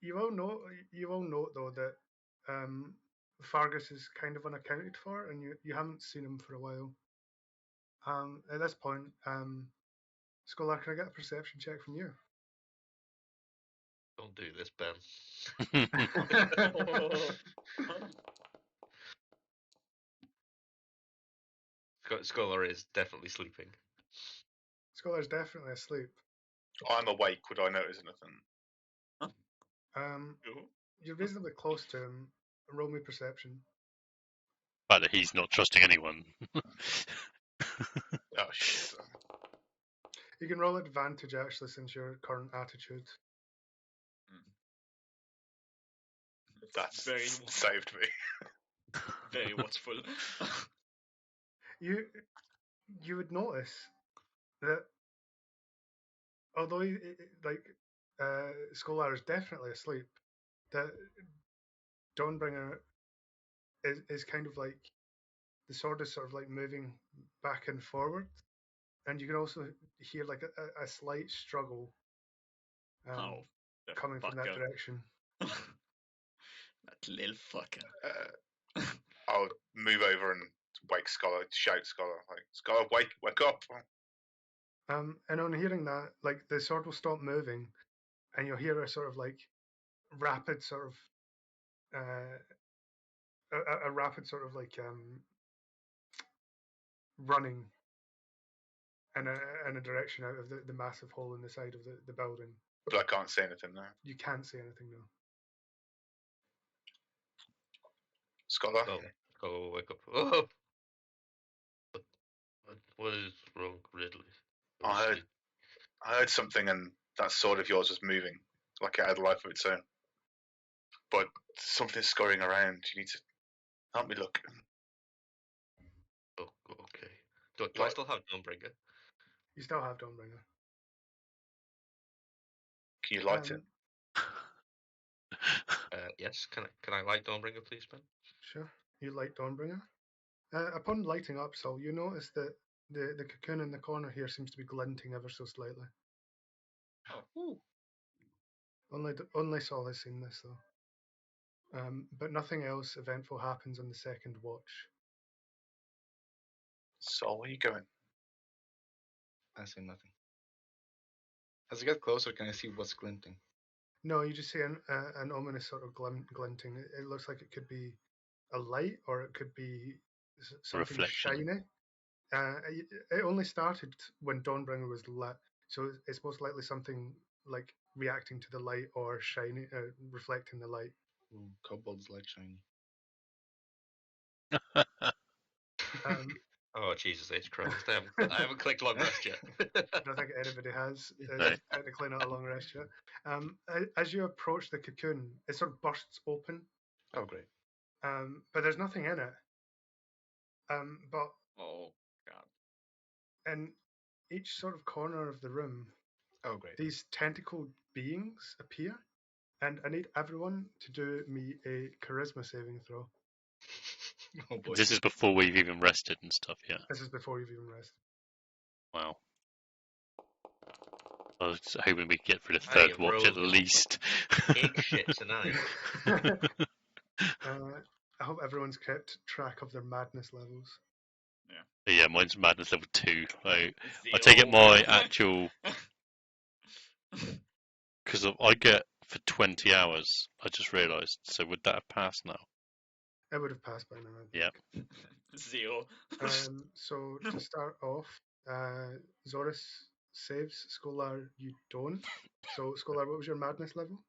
You all note though that Fargus is kind of unaccounted for, and you haven't seen him for a while. At this point, Scholar, can I get a perception check from you? Don't do this, Ben. Scholar is definitely sleeping. Scholar's definitely asleep. I'm awake. Would I notice anything? You're reasonably close to him. Roll me perception. The fact that he's not trusting anyone. Oh shit! You can roll advantage actually, since your current attitude. That's very saved me. very watchful. You would notice that although Scholar is definitely asleep, that Dawnbringer is kind of like the sword is sort of like moving back and forward, and you can also hear like a slight struggle Oh, the coming from that fucker. direction. That little fucker. I'll move over and wake Scholar, shout Scholar, like, Scholar, wake up. And on hearing that, like the sword will stop moving, and you'll hear a sort of like rapid sort of a rapid sort of like running in a direction out of the massive hole in the side of the building. But I can't say anything now. You can't see anything now. Scholar, Go wake up. Oh! What is wrong, Ridley? I heard something, and that sword of yours was moving, like it had a life of its own. But something's scurrying around. You need to help me look. Oh, okay. Do I still have Dawnbringer? You still have Dawnbringer. Can you light it? Yes. Can I light Dawnbringer, please, Ben? Sure. You light Dawnbringer. Upon lighting up, Saul, you notice that the cocoon in the corner here seems to be glinting ever so slightly. Oh. Only Saul has seen this though. But nothing else eventful happens on the second watch. So where are you going? I see nothing. As I get closer, can I see what's glinting? No, you just see an ominous sort of glinting. It looks like it could be a light or it could be something reflection. shiny. It only started when Dawnbringer was lit, so it's most likely something like reacting to the light or shiny, reflecting the light. Ooh, kobolds like shiny. Oh, Jesus H. Christ. I haven't clicked long rest yet. I don't think anybody has. No. It's technically not a long rest yet. As you approach the cocoon, it sort of bursts open, Oh, great. but there's nothing in it. But Oh, God. in each sort of corner of the room, Oh, great. these tentacled beings appear, and I need everyone to do me a charisma saving throw. Oh boy. This is before we've even rested and stuff, yeah. This is before you've even rested. Wow. I was hoping we'd get through the I third watch at rolled least. Pig shit tonight. I hope everyone's kept track of their madness levels. Yeah, mine's madness level 2. I take Zero. it my actual, because I get for 20 hours. I just realised. So would that have passed now? It would have passed by now, I think. Yeah. 0. So to start off, Zorus saves. Scholar, you don't. So Scholar, what was your madness level?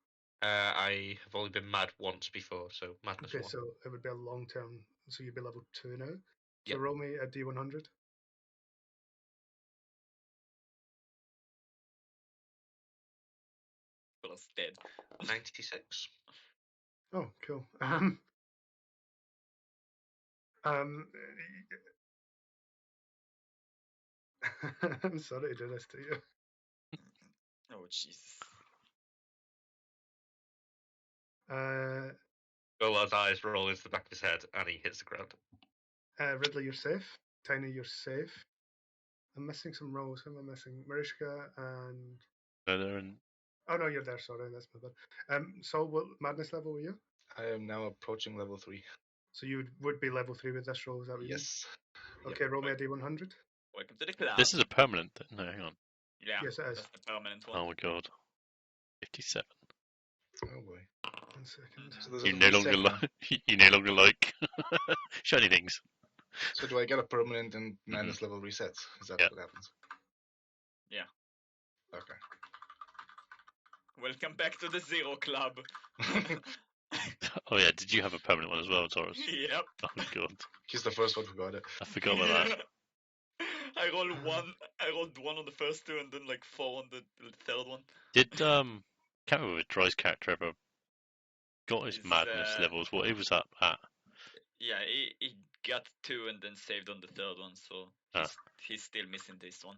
I have only been mad once before, so madness Okay, 1. so it would be a long term. So you'd be level 2 now. So Yep. roll me a d100. Plus dead. 96. Oh, cool. I'm sorry to do this to you. Oh, Jesus. Golar's eyes roll into the back of his head, and he hits the ground. Ridley, you're safe. Tiny, you're safe. I'm missing some rolls. Who am I missing? Marishka and... And Oh, no, you're there. Sorry, that's my bad. Saul, what madness level were you? I am now approaching level 3. So you would be level 3 with this roll, is that what you mean? Yes. Okay, roll me a d100. Welcome to the club. this is a permanent. No, hang on. Yeah, Yes, it is. that's the permanent one. Oh my god. 57. Oh boy. 1 second. So does You it no reset longer now? like. You no longer like shiny things. So do I get a permanent and madness level resets? Is that Yeah. what happens? Yeah. Okay. Welcome back to the 0 club. Oh yeah, did you have a permanent one as well, Taurus? Yep. Oh god, He's the first one who got it. I forgot about that. I rolled 1 on the first 2 and then like 4 on the third one. Did can't remember if Dry's character ever got his Is, madness levels. What he was up at? Yeah, he got 2 and then saved on the third one, so he's still missing this one.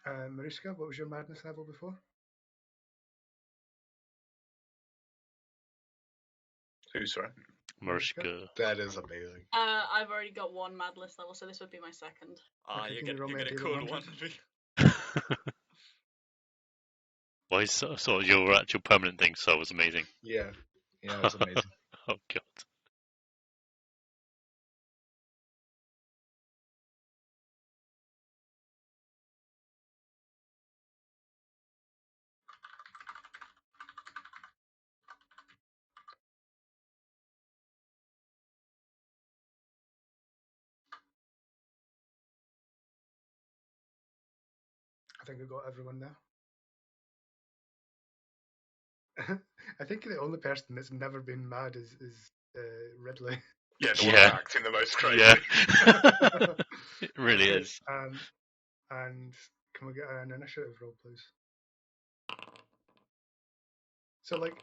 Mariska, what was your madness level before? Who, sorry? Mariska. That is amazing. I've already got one madness level, so this would be my second. Ah, Okay, you can you get roll you me a get a D100? cool one. Why is so your actual permanent thing so was amazing? Yeah, it was amazing. Oh god. I think we got everyone there. I think the only person that's never been mad is Ridley. Yeah, the one Yeah. acting the most crazy. Yeah. It really Okay, is. And can we get an initiative roll, please? So, like,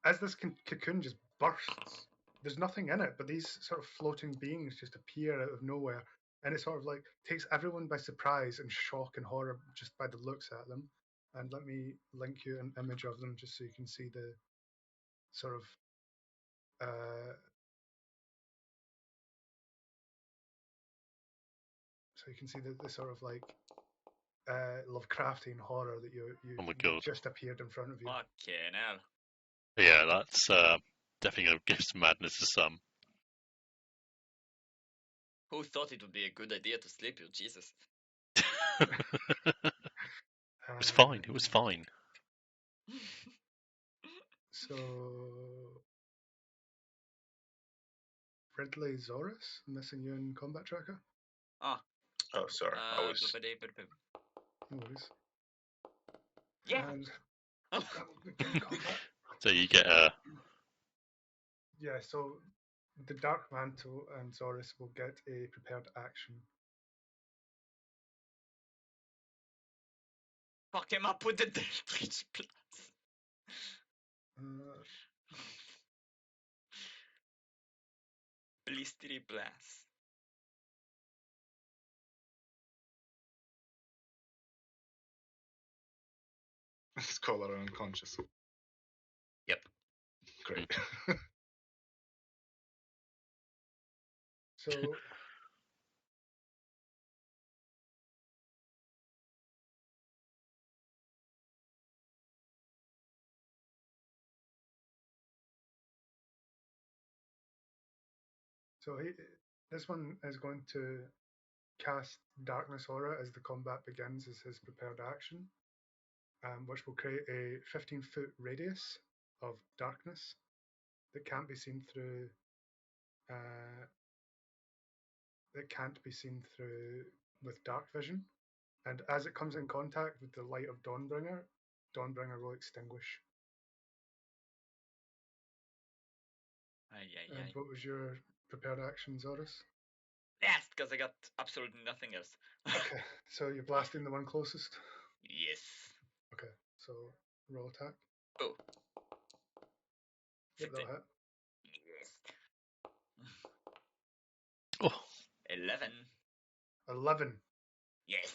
as this cocoon just bursts, there's nothing in it, but these sort of floating beings just appear out of nowhere, and it sort of like takes everyone by surprise and shock and horror just by the looks at them. And let me link you an image of them just so you can see the sort of so you can see the sort of like Lovecraftian horror that you Oh my god. just appeared in front of you. Fucking hell. Yeah, that's definitely gonna give some madness to some. Who thought it would be a good idea to sleep with Jesus? It was fine. It was fine. So Ridley Zorus, I'm missing you in combat tracker. Ah. Oh, sorry. I was. No worries. Yeah. And that will begin combat. So you get Yeah, so the Dark Mantle and Zorus will get a prepared action. Fuck him up with the Delbridge Blast. Uh, Blistery Blast. Scholar unconscious. Yep. Great. so so this one is going to cast Darkness Aura as the combat begins as his prepared action, which will create a 15-foot radius of darkness that can't be seen through. That can't be seen through with dark vision, and as it comes in contact with the light of Dawnbringer will extinguish. And what was your prepared action, Zorus? Blast, because I got absolutely nothing else. Okay, so you're blasting the one closest? Yes. Okay, so roll attack. Oh. Yep, that'll hit. Yes. oh 11. 11. Yes.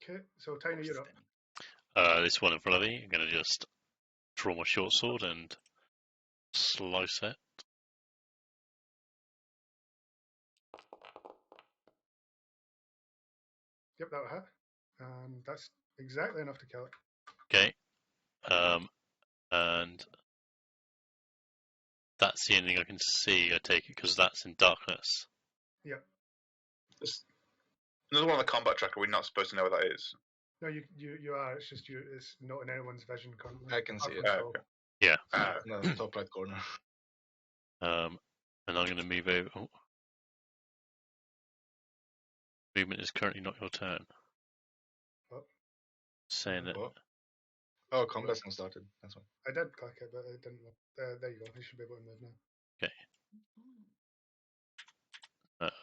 Okay, so Tiny, you're up. this one in front of me. I'm gonna just draw my short sword and slice it. Yep, that'll hit. That's exactly enough to kill it. Okay. And that's the only thing I can see. I take it because that's in darkness. Yep. There's another one on the combat tracker. We're not supposed to know what that is. No, you are. It's just you. It's not in anyone's vision currently. I can see it. Okay. Yeah. No, top right corner. And I'm going to move over. Oh. Movement is currently not your turn. What? Saying that. What? Oh, combat's not started. That's one. I did click it, but it didn't. There you go. You should be able to move now. Okay.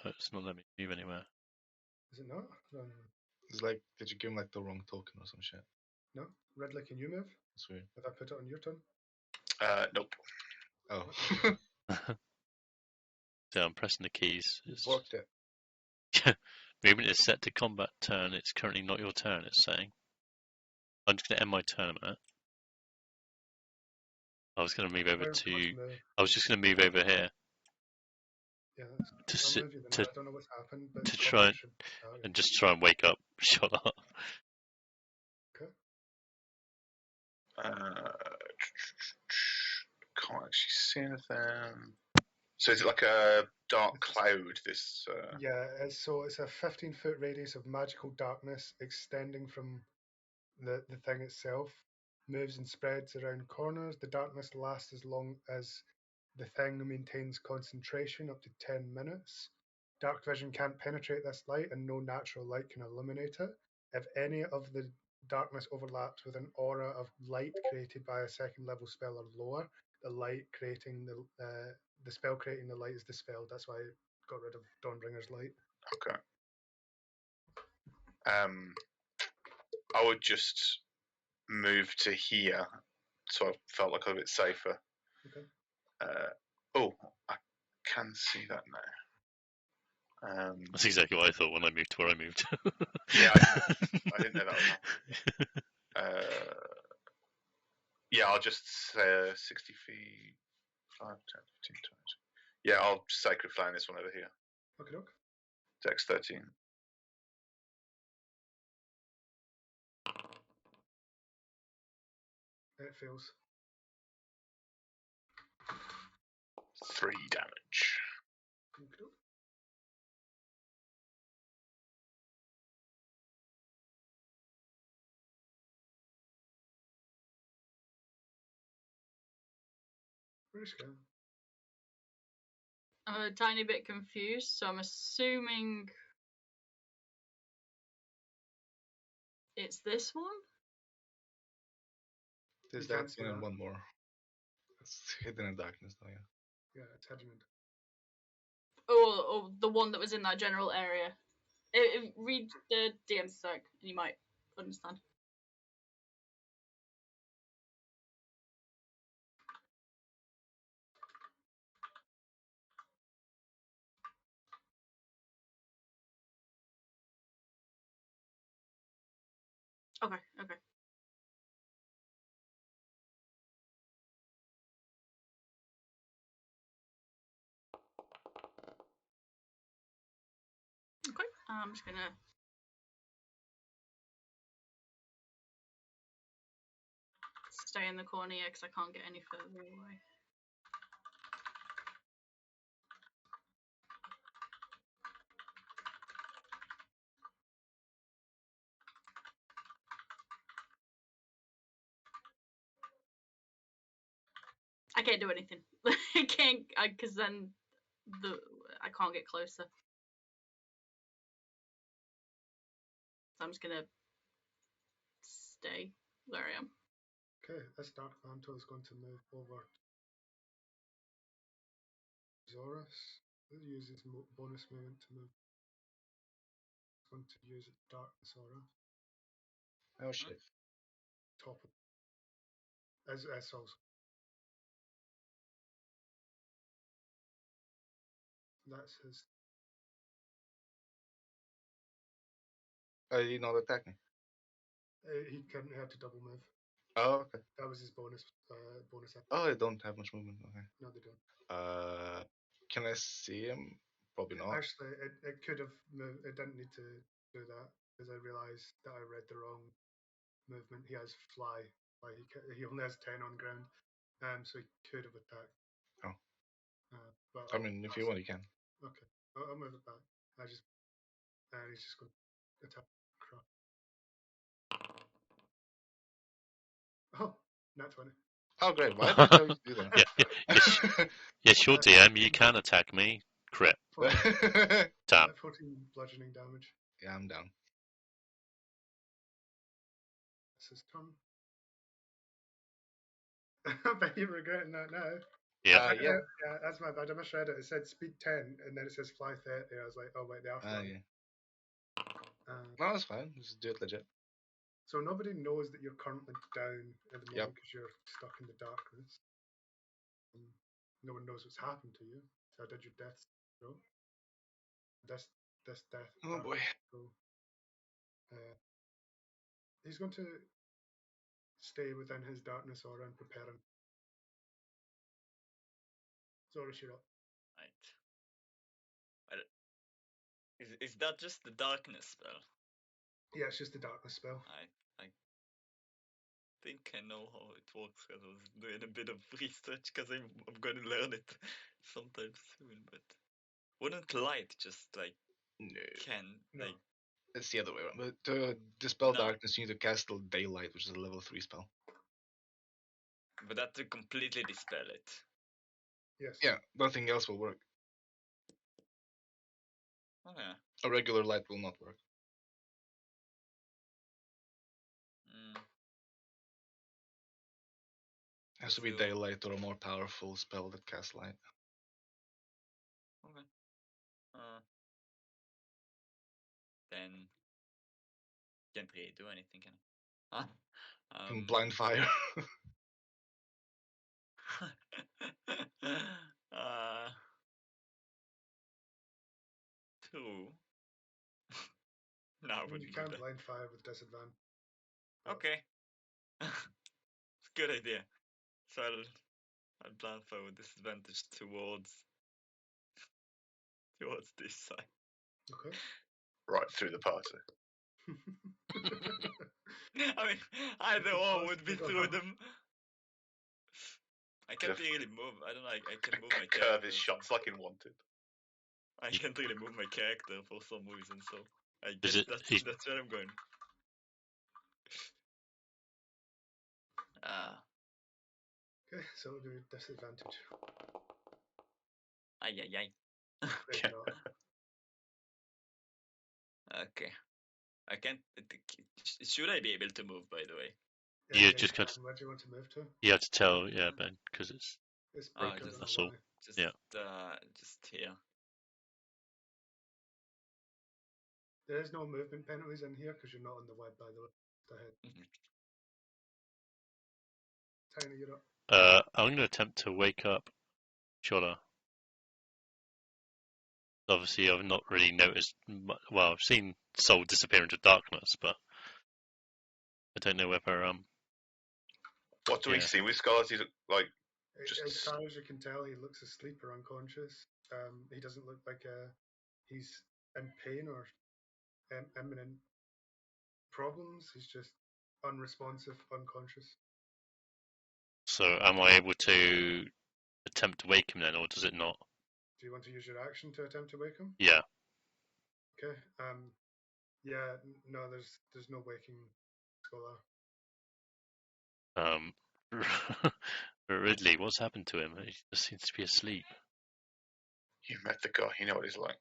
It's not letting me move anywhere. Is it not? It's like, did you give him like the wrong token or some shit? No. Ridley, can you move? That's weird. If I put it on your turn? Nope. Oh. So I'm pressing the keys. It's Worked it. Movement is set to combat turn. It's currently not your turn, it's saying. I'm just going to end my turn a minute. I was going to move over Where would you want to. to move? I was just going to move over here Yeah, to I'll sit move you then. to I don't know what's happened, but to it's try probably should. and just try and wake up Charlotte. Okay. Can't actually see anything. So is it like a dark cloud? This. Yeah, so it's a 15-foot radius of magical darkness extending from the thing itself, moves and spreads around corners. The darkness lasts as long as the thing maintains concentration, up to 10 minutes. Dark vision can't penetrate this light, and no natural light can illuminate it. If any of the darkness overlaps with an aura of light created by a second level spell or lower, the spell creating the light is dispelled. That's why I got rid of Dawnbringer's light. Okay. I would just move to here, so I felt like a little bit safer. Okay. I can see that now. That's exactly what I thought when I moved to where I moved. Yeah, I didn't know that was happening. Yeah, I'll just say 60 feet, 5, 10, 15, 20. Yeah, I'll sacred flame this one over here. Okay, doke. Dex 13. It fails. 3 damage. Okay, doke. Where's she going? I'm a tiny bit confused, so I'm assuming it's this one? There's You that can't see one and that. one more. It's hidden in darkness now, yeah. Yeah, it's hidden. Oh, the one that was in that general area. Read the DM sec, and you might understand. Okay. Okay, I'm just gonna stay in the corner here because I can't get any further away. I can't do anything. I can't, because then I can't get closer. So I'm just gonna stay where I am. Okay, this Dark Mantle is going to move over to Zorus. It uses bonus movement to move. It's going to use its Darkness Aura. Oh shit. Top of as also. That's his. You not attack me. He couldn't have to double move. Oh, okay. That was his bonus. Bonus. Oh, I don't have much movement. Okay. No, they don't. Can I see him? Probably not. Actually, it could have moved. It didn't need to do that because I realised that I read the wrong movement. He has fly. Like he only has 10 on ground, so he could have attacked. Oh. But I mean, if you want, you can. Okay, I'll move it back. And he's just going to attack. Crap. Oh, nat 20. Oh, great. Why did you do that? Yes, your DM. You can attack me. Crit. 14, Damn. 14 bludgeoning damage. Yeah, I'm down. That's his turn. I bet you're regretting that now. Yeah. Yeah. Yeah, that's my bad. I misread it. It said speed 10 and then it says fly 30. I was like, oh, wait, they are flying. Yeah. No, that's fine. Just do it legit. So nobody knows that you're currently down at the Yep. moment because you're stuck in the darkness. No one knows what's happened to you. So I did your death roll. this death. Oh boy. Roll. He's going to stay within his darkness aura and prepare him. Sorry, you're up. Right. Is that just the darkness spell? Yeah, it's just the darkness spell. I think I know how it works because I was doing a bit of research because I'm going to learn it sometime soon. But wouldn't light just like No, No. like it's the other way around. But to dispel No. darkness, you need to cast daylight, which is a level 3 spell. but that to completely dispel it? Yes. Yeah, nothing else will work. Oh yeah. A regular light will not work. Mm. It has to be So- daylight or a more powerful spell that casts light. Okay. Then can't really do anything, can I? And blind fire. uh, 2. No, I I mean, wouldn't you do can that. blind fire with disadvantage. Okay. It's a good idea. So I'll blind fire with disadvantage towards this side. Okay. Right through the party. I mean, either could or would be possibly go through wrong. them. I can't really move. I don't know. I can move my Curve character. his shots like in Wanted. I can't really move my character for some reason, so I Is guess it- that's where I'm going. Okay, so we'll do disadvantage. Ay. Great Yeah. job. Okay. I can't. Should I be able to move? By the way. You Yeah, just can. got to, Where do you want to move to? you have to tell, yeah, Ben, because it's It's broken. I don't know That's all. why. Just Yeah. just here. There is no movement penalties in here because you're not on the web, by the way. Just ahead. Tiny, you're up. I'm going to attempt to wake up Chola. Obviously, I've not really noticed. Well, I've seen Soul disappear into darkness, but I don't know whether What do we Yeah. see with Scars? He's like As just far as you can tell, he looks asleep or unconscious. He doesn't look like he's in pain or imminent problems. He's just unresponsive, unconscious. so. Am I able to attempt to wake him then, or does it not? Do you want to use your action to attempt to wake him? Yeah. Okay. Yeah. No, there's no waking Scholar. Ridley, what's happened to him? He just seems to be asleep. you met the guy. You know what he's like.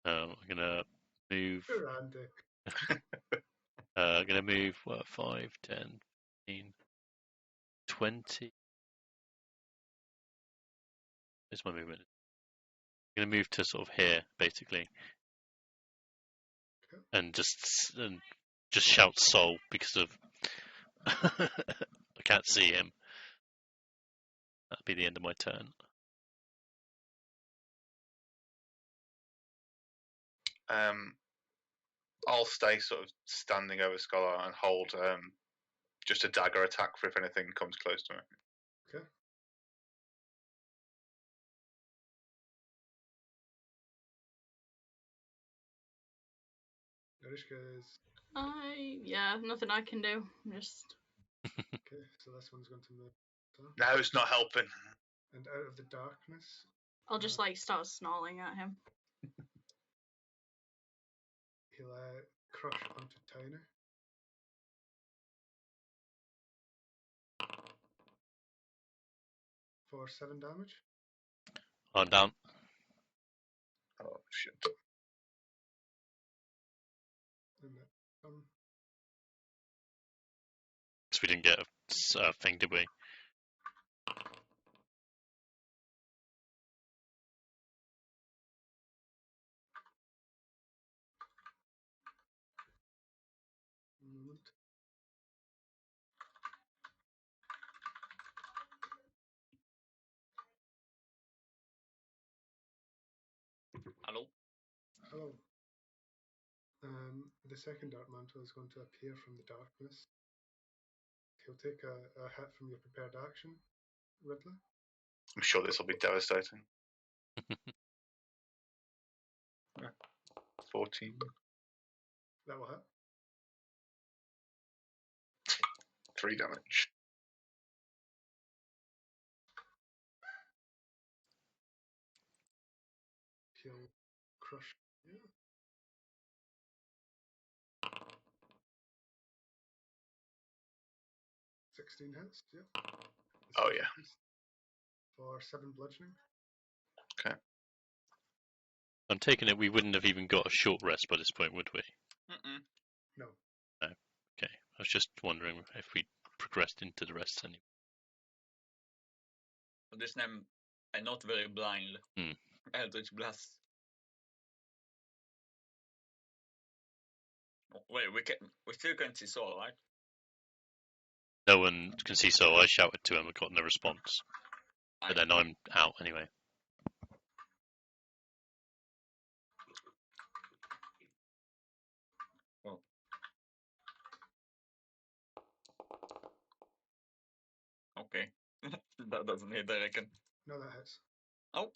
I'm gonna move. Randy. I'm gonna move. What? 5, 10, 15, 20. Where's my movement? I'm gonna move to sort of here, basically, and just shout "Soul" because of I can't see him. That'll be the end of my turn. I'll stay sort of standing over Scholar and hold just a dagger attack for if anything comes close to me. Okay. Narishka is nothing I can do. Just okay. So this one's going to move. No, it's not helping. And out of the darkness, I'll just like start snarling at him. he'll crush onto Tiny. For 7 damage. I'm down. Oh shit! And that, Because we didn't get a thing, did we? moment. Hello. Hello. The second Dark Mantle is going to appear from the darkness. He'll take a hit from your prepared action, Ridley. I'm sure this will be devastating. 14. That will hit. 3 damage. He'll crush you. 16 hits, yeah. Oh, yeah. For 7 bludgeoning. Okay. I'm taking it we wouldn't have even got a short rest by this point, would we? Mm-mm. No. No. Okay. I was just wondering if we progressed into the rest anyway. This time, I'm not very blind. Eldritch Blast. Wait, we still can see Saul, right? No one can see, so I shouted to him and got no response. But then I'm out anyway. Oh. Okay. That doesn't hit, I reckon. No, that hits. Oh.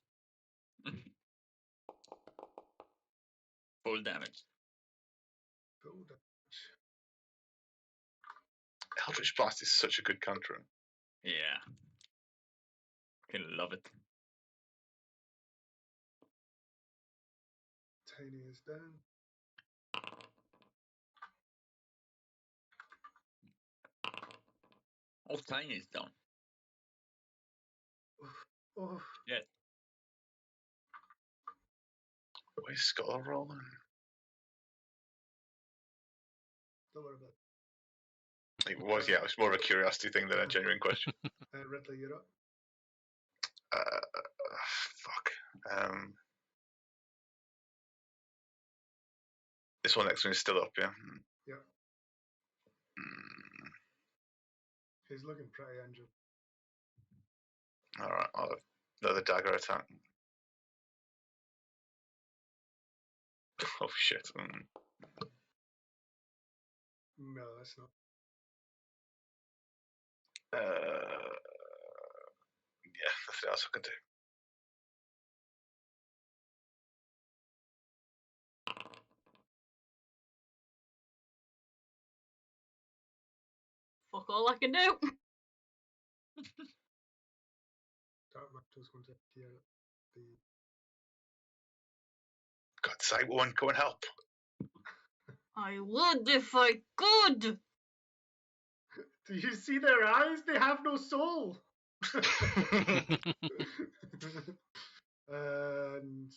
Full damage. Full damage. Eldritch Blast is such a good cantrip. Yeah. I love it. Tiny is down. Oh, Tiny is down. Oh. Yeah. Where's Skull rolling? Don't worry about it. It was, yeah, it was more of a curiosity thing than a genuine question. Ridley, you're up. Fuck. This one next to me is still up, yeah? Yeah. Mm. He's looking pretty injured. Alright, I'll have another dagger attack. Oh shit. No, that's not. Yeah, nothing else I can do. Fuck all I can do. Dark Mantle's going to appear at the. God's sake, woman, go and help. I would if I could. Do you see their eyes? They have no soul. And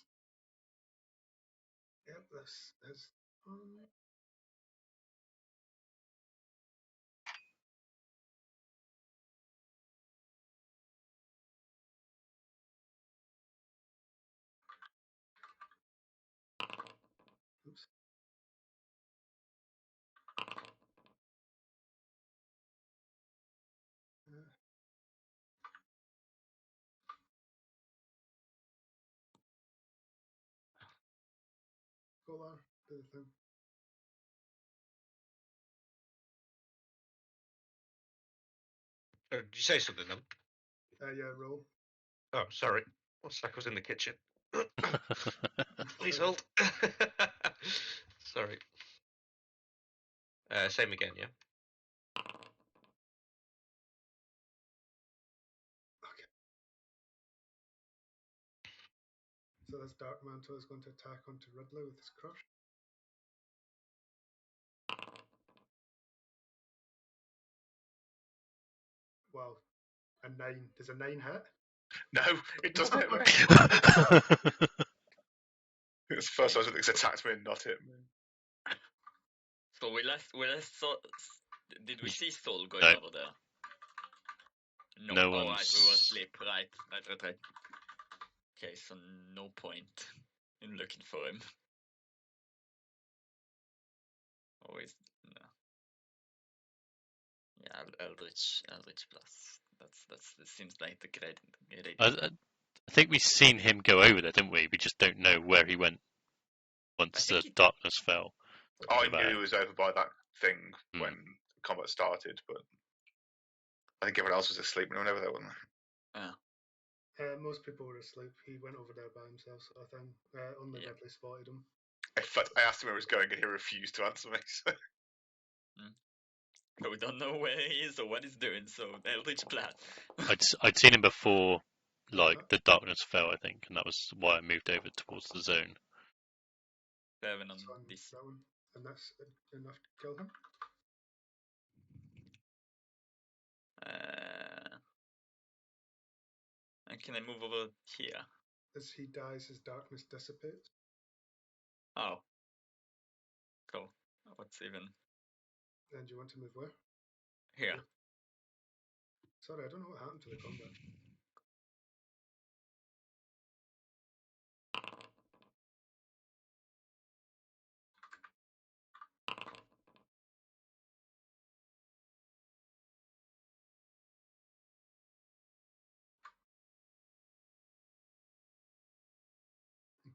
yep, this is. Oops. Golar, do the thing. Did you say something then? Yeah, roll. Oh, sorry. One sec, I was in the kitchen. Please hold. Sorry. Same again, yeah? Okay. So this Dark Mantle is going to attack onto Ridley with his crush. Wow. A 9. Does a 9 hit? No, it doesn't hit me. It's the first time it's attacked me and not hit me. So we last saw. Did we see Soul going No. over there? No. No Oh, right, we were one's. asleep. Right. Okay, so no point in looking for him. Always no. Yeah, Eldritch Blast. That seems like the great. I think we've seen him go over there, didn't we? We just don't know where he went once the think it- darkness fell. I About knew it. he was over by that thing Hmm. when combat started, but I think everyone else was asleep when whenever they were. Most people were asleep. He went over there by himself, sort of thing. Only Yeah. Ridley spotted him. In fact, I asked him where he was going, and he refused to answer me. So. But we don't know where he is or what he's doing, so Eldritch Blast. I'd seen him before, like Uh-huh. the darkness fell, I think, and that was why I moved over towards the zone. 7 on So on this. that one, and that's enough to kill him. And can I move over here? As he dies, his darkness dissipates. Oh. Cool. What's even And you want to move where? here? Yeah. Sorry, I don't know what happened to the combat.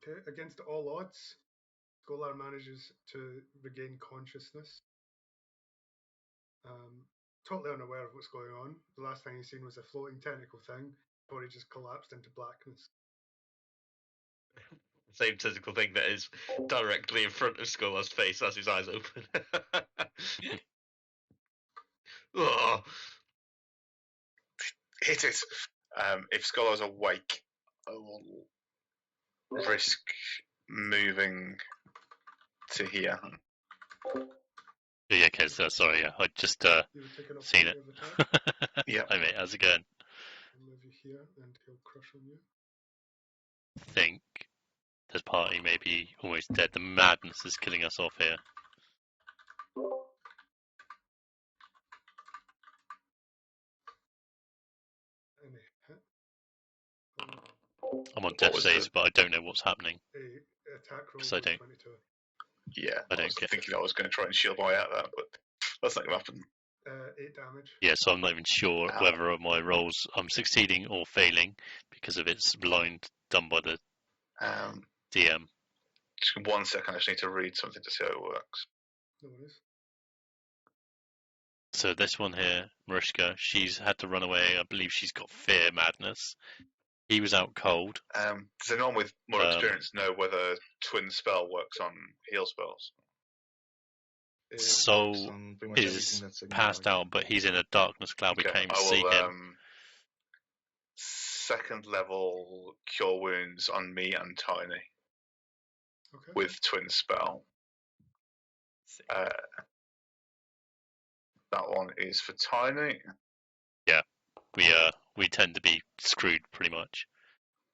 Okay, against all odds, Golar manages to regain consciousness. Totally unaware of what's going on. The last thing he's seen was a floating tentacle thing before he just collapsed into blackness. Same tentacle thing that is directly in front of Skull's face as his eyes open. Oh, Hit it. If Scholar's awake, I will risk moving to here. Yeah, okay, so sorry, yeah, I just You would take an seen it. opportunity of attack. Yeah. Hi mate, how's it going? I'll move you here and he'll crush on you. Think this party may be almost dead. The madness is killing us off here. And a hit. I'm on What death was saves, the- but I don't know what's happening. A attack roll So I was don't- 22. Yeah, I I don't was get- thinking I was going to try and shield my way out of that, but that's not going to happen. 8 damage. Yeah, so I'm not even sure Ow. whether my rolls I'm succeeding or failing because of its blind done by the DM. Just 1 second, I just need to read something to see how it works. No worries. So this one here, Mariska, she's had to run away. I believe she's got fear madness. He was out cold. Does anyone with more experience know whether twin spell works on heal spells? It Soul works on pretty much is everything that's passed signified. out, but he's in a darkness cloud. We Okay, can't even I see will him. second level cure wounds on me and Tiny Okay. with twin spell. Sick. That one is for Tiny. We tend to be screwed pretty much.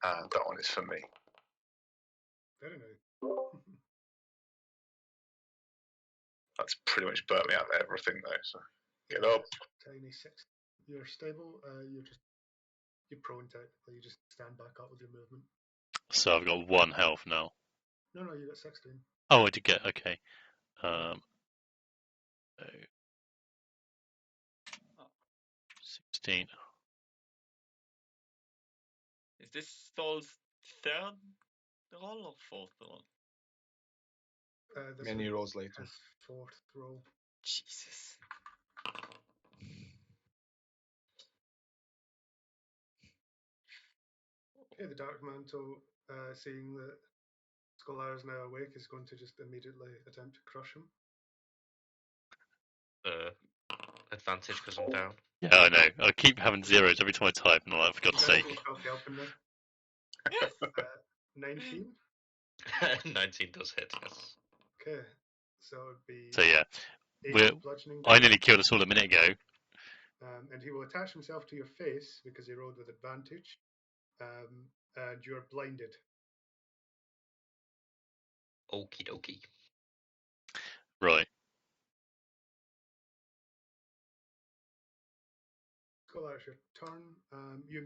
And that one is for me. Very nice. That's pretty much burnt me out of everything though, so get up. Tiny 6. You're stable. You're prone technically. You just stand back up with your movement. So I've got 1 health now. No, you got 16. Oh, I did get, okay. Oh. 16. Is this Saul's third roll or fourth roll? This Many is rolls later. his 4th roll. Jesus. Okay, the Dark Mantle, seeing that Scholar is now awake, is going to just immediately attempt to crush him. advantage because I'm down. Yeah, I know. I keep having zeros every time I type, and I'm like, for God's sake. Stop helping me. 19. 19 does hit, yes. Okay, so it would be So yeah, 8 bludgeoning I damage. nearly killed us all a minute ago. And he will attach himself to your face because he rolled with advantage. And you're blinded. Okie dokie. Right. Scholar, it's your turn. You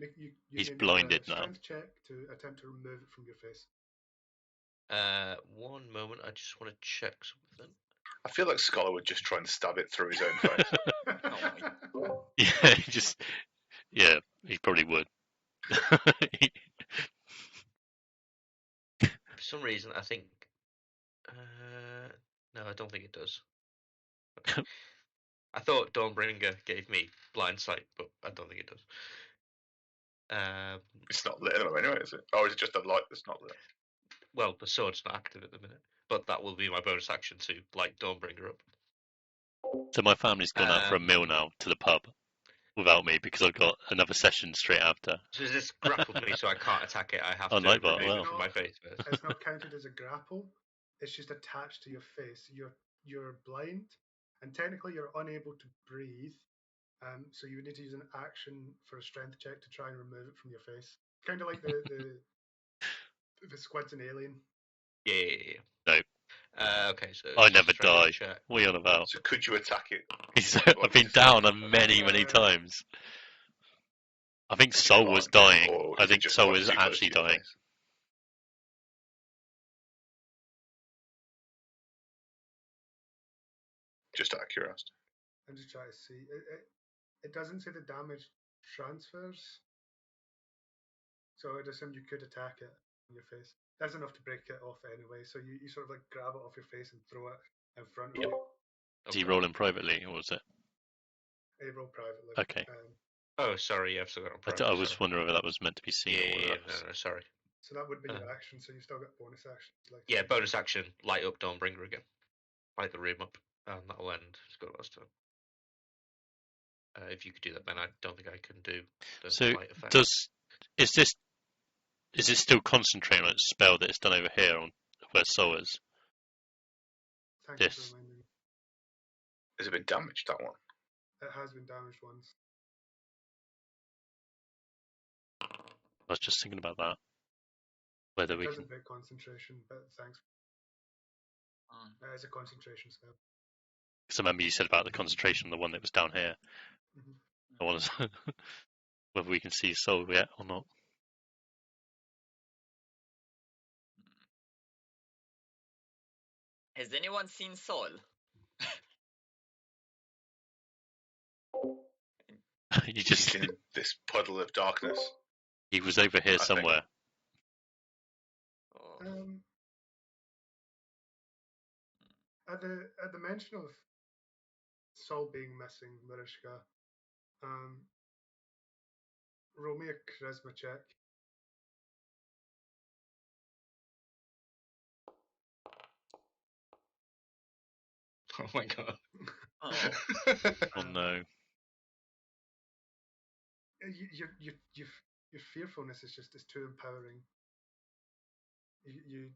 He's may make blinded a now. strength check to attempt to remove it from your face. 1 moment, I just want to check something. I feel like Scholar would just try and stab it through his own face. Yeah, yeah, he probably would. For some reason, I think No, I don't think it does. Okay. I thought Dawnbringer gave me blind sight, but I don't think it does. It's not lit anyway, is it? Or is it just a light that's not lit? Well, the sword's not active at the minute, but that will be my bonus action to light Dawnbringer up. So my family's gone out for a meal now to the pub without me because I've got another session straight after. So is this grappled me, so I can't attack it? I have Oh, to Nightbot, remove well. it from my face first. It's not counted as a grapple. It's just attached to your face. You're blind, and technically you're unable to breathe. So you would need to use an action for a strength check to try and remove it from your face. Kind of like the squids in Alien. Yeah. No. Okay, so I never strength die. check. What are you on about? So could you attack it? I've been down many times. I think Soul was dying. Or I is it think just Soul quite is too close actually to your dying. face? Just out of curiosity. I'm just trying to see. It doesn't say the damage transfers, so I'd assume you could attack it on your face. That's enough to break it off anyway. So you sort of like grab it off your face and throw it in front of you. Is he rolling privately, or was it? You roll privately. Okay. Oh, sorry, I've still got it on I was wondering whether that was meant to be seen. Yeah, no, sorry. So that would be your action. So you still got bonus actions. Like yeah, bonus action, light up Dawnbringer again. Light the room up, and that'll end Skull's turn. If you could do that, Ben, I don't think I can do the light effect. Is it still concentrating on its spell that it's done over here on where Soul is? Thank you for reminding me. Has it been damaged, that one? It has been damaged once. I was just thinking about that. Whether we doesn't break concentration, but thanks. It is a concentration spell. Because I remember you said about the concentration on the one that was down here. Mm-hmm. I want to whether we can see Soul yet or not. Has anyone seen Soul? You just in this puddle of darkness. He was over here somewhere. At the mention of Soul being missing, Marishka, roll me a charisma check. Oh my god. Oh no. Your fearfulness is too empowering. You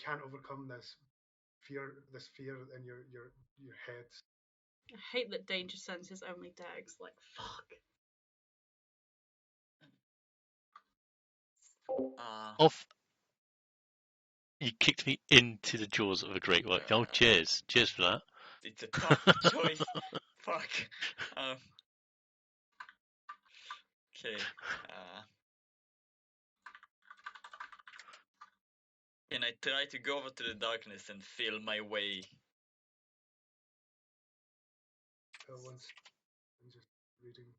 can't overcome this fear in your head. I hate that danger sense is only Dex. Like, fuck. Off. You kicked me into the jaws of a great white. Oh, cheers. Cheers for that. It's a tough choice. Fuck. Okay. Can I try to go over to the darkness and feel my way? Once I'm just reading.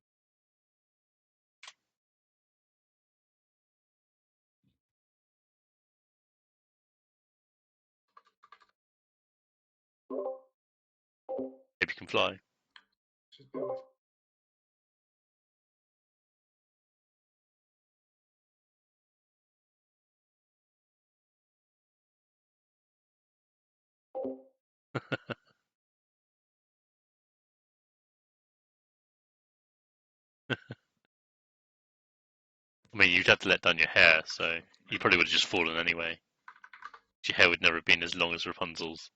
Maybe you can fly. Just bear with. I mean, you'd have to let down your hair, so you probably would have just fallen anyway. Your hair would never have been as long as Rapunzel's.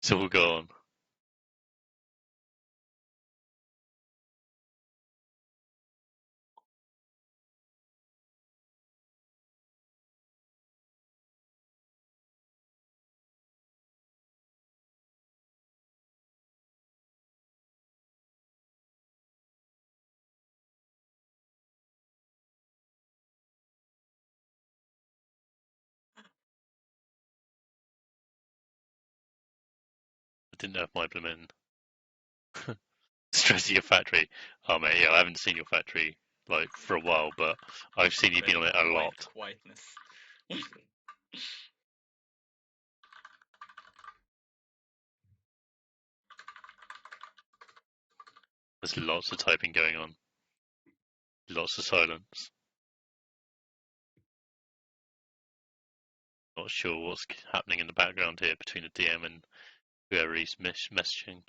So we'll go on. didn't have my blooming stress of your factory. Oh mate, yeah, I haven't seen your factory like for a while, but I've seen you been on it a lot. Whiteness. There's lots of typing going on. Lots of silence. Not sure what's happening in the background here between the DM and whoever he's messaging.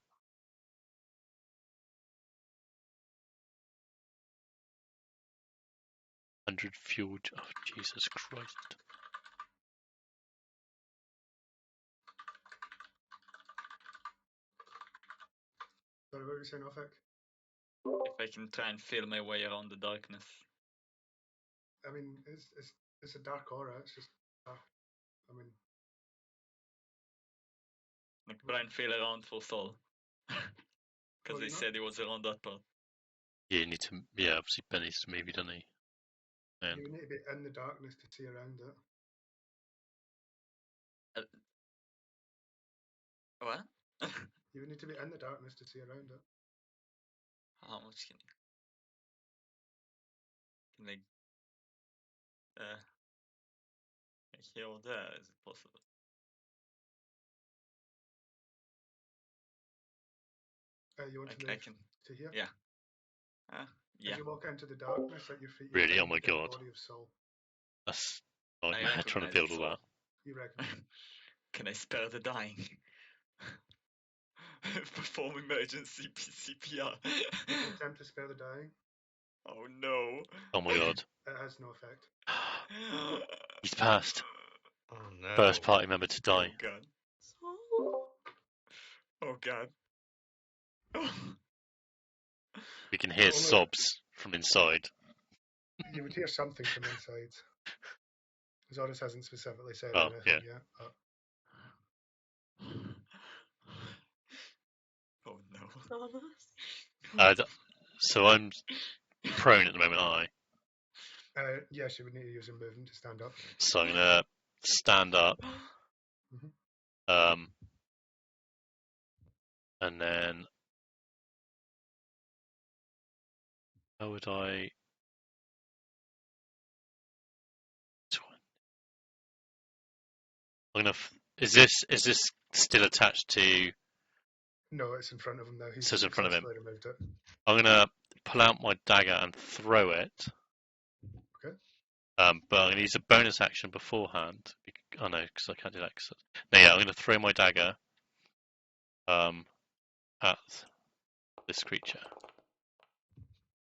100 fuel. Oh, Jesus Christ. Sorry, what were you saying, Ofek? If I can try and feel my way around the darkness. I mean, it's a dark aura. It's just dark. I mean, Like, try and feel around for Sol. Because they said he was around that part. Yeah, you need to. Yeah, obviously Ben needs to maybe, doesn't he? And you need to be in the darkness to see around it. What? You would need to be in the darkness to see around it. How much can they here or there? Is it possible? You want to move I can. to here? Yeah. Yeah. As you walk into the darkness at your feet, you really, find oh my the dead god, body of Saul. that's I nightmare trying to build all that. You reckon? Can I spare the dying? Perform emergency CPR. You can attempt to spare the dying. Oh no. Oh my god. It has no effect. He's passed. Oh no. First party member to die. Oh god. Oh god. We can hear sobs from inside. You would hear something from inside. Zoris hasn't specifically said Oh, anything yeah. yet. Oh no. So I'm prone at the moment, aren't I? Yes, you would need to use a movement to stand up. So I'm gonna stand up. And then how would I? I'm gonna. Is this still attached to? No, it's in front of him now. He's So it's in front of him. successfully removed it. I'm gonna pull out my dagger and throw it. Okay. But I'm gonna use a bonus action beforehand. Oh no, because I can't do that. No, yeah, I'm gonna throw my dagger. At this creature.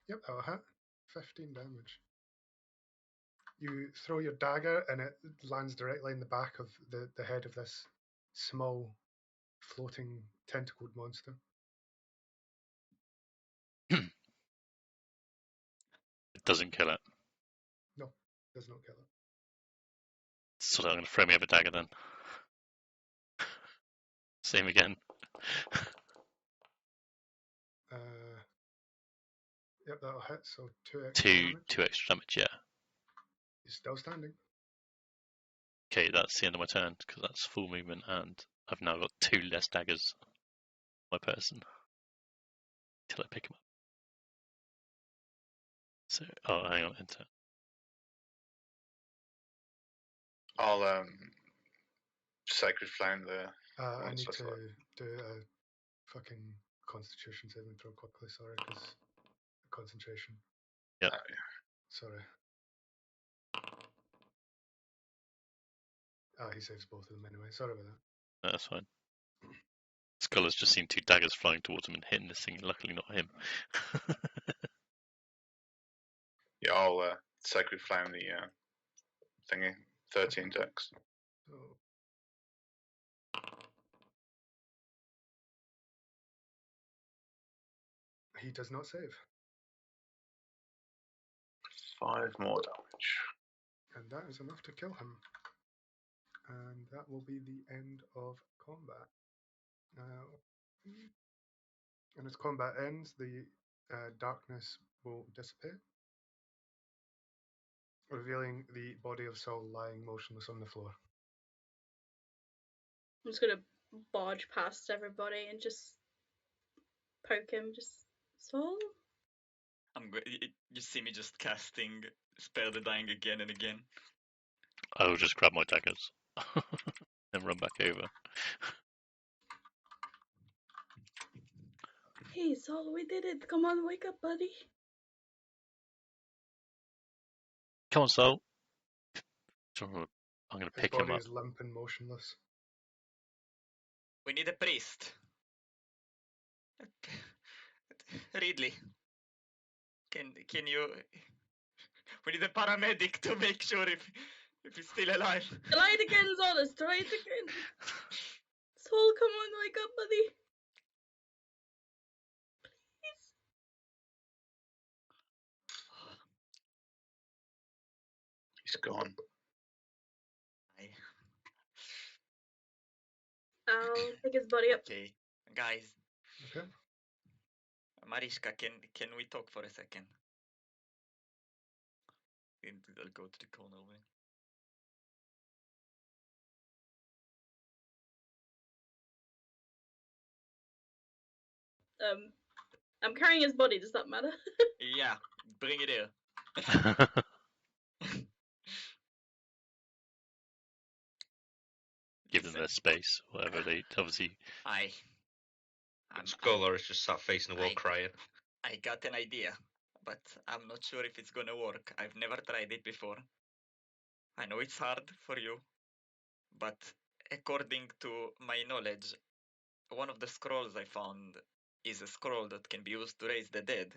Yep, that'll hit. 15 damage. You throw your dagger and it lands directly in the back of the head of this small, floating, tentacled monster. It doesn't kill it. No, does not kill it. So I'm going to throw me other dagger then. Same again. Yep, that'll hit. So 2 extra damage. 2 extra damage, yeah. He's still standing. Okay, that's the end of my turn because that's full movement, and I've now got 2 less daggers on my person till I pick him up. So, hang on, enter. I'll sacred flame the. I need to do a fucking Constitution saving throw quickly. Sorry, because concentration. Yep. Sorry. He saves both of them anyway. Sorry about that. No, that's fine. Skull has just seen 2 daggers flying towards him and hitting this thing. Luckily, not him. Yeah, I'll sacred flame the thingy. 13 dex. So, he does not save. 5 more damage. And that is enough to kill him. And that will be the end of combat. And as combat ends, the darkness will dissipate, revealing the body of Saul lying motionless on the floor. I'm just gonna barge past everybody and just poke him. Just Saul. You see me just casting Spare the Dying again and again. I will just grab my daggers and run back over. Hey, Saul, we did it. Come on, wake up, buddy. Come on, Sol. So I'm going to His pick him body up. is limp and motionless. We need a priest. Ridley, can you? We need a paramedic to make sure if he's still alive. Try it again, Zolas. Try it again. Saul, come on, wake up, buddy. Please. He's gone. I'll pick his body up. Okay, guys. Okay. Mariska, can we talk for a second? I'll go to the corner way. I'm carrying his body. Does that matter? Yeah, bring it here. Give them their space, whatever they obviously. I'm Scholar is just sat facing the wall crying. I got an idea, but I'm not sure if it's gonna work. I've never tried it before. I know it's hard for you, but according to my knowledge, one of the scrolls I found is a scroll that can be used to raise the dead.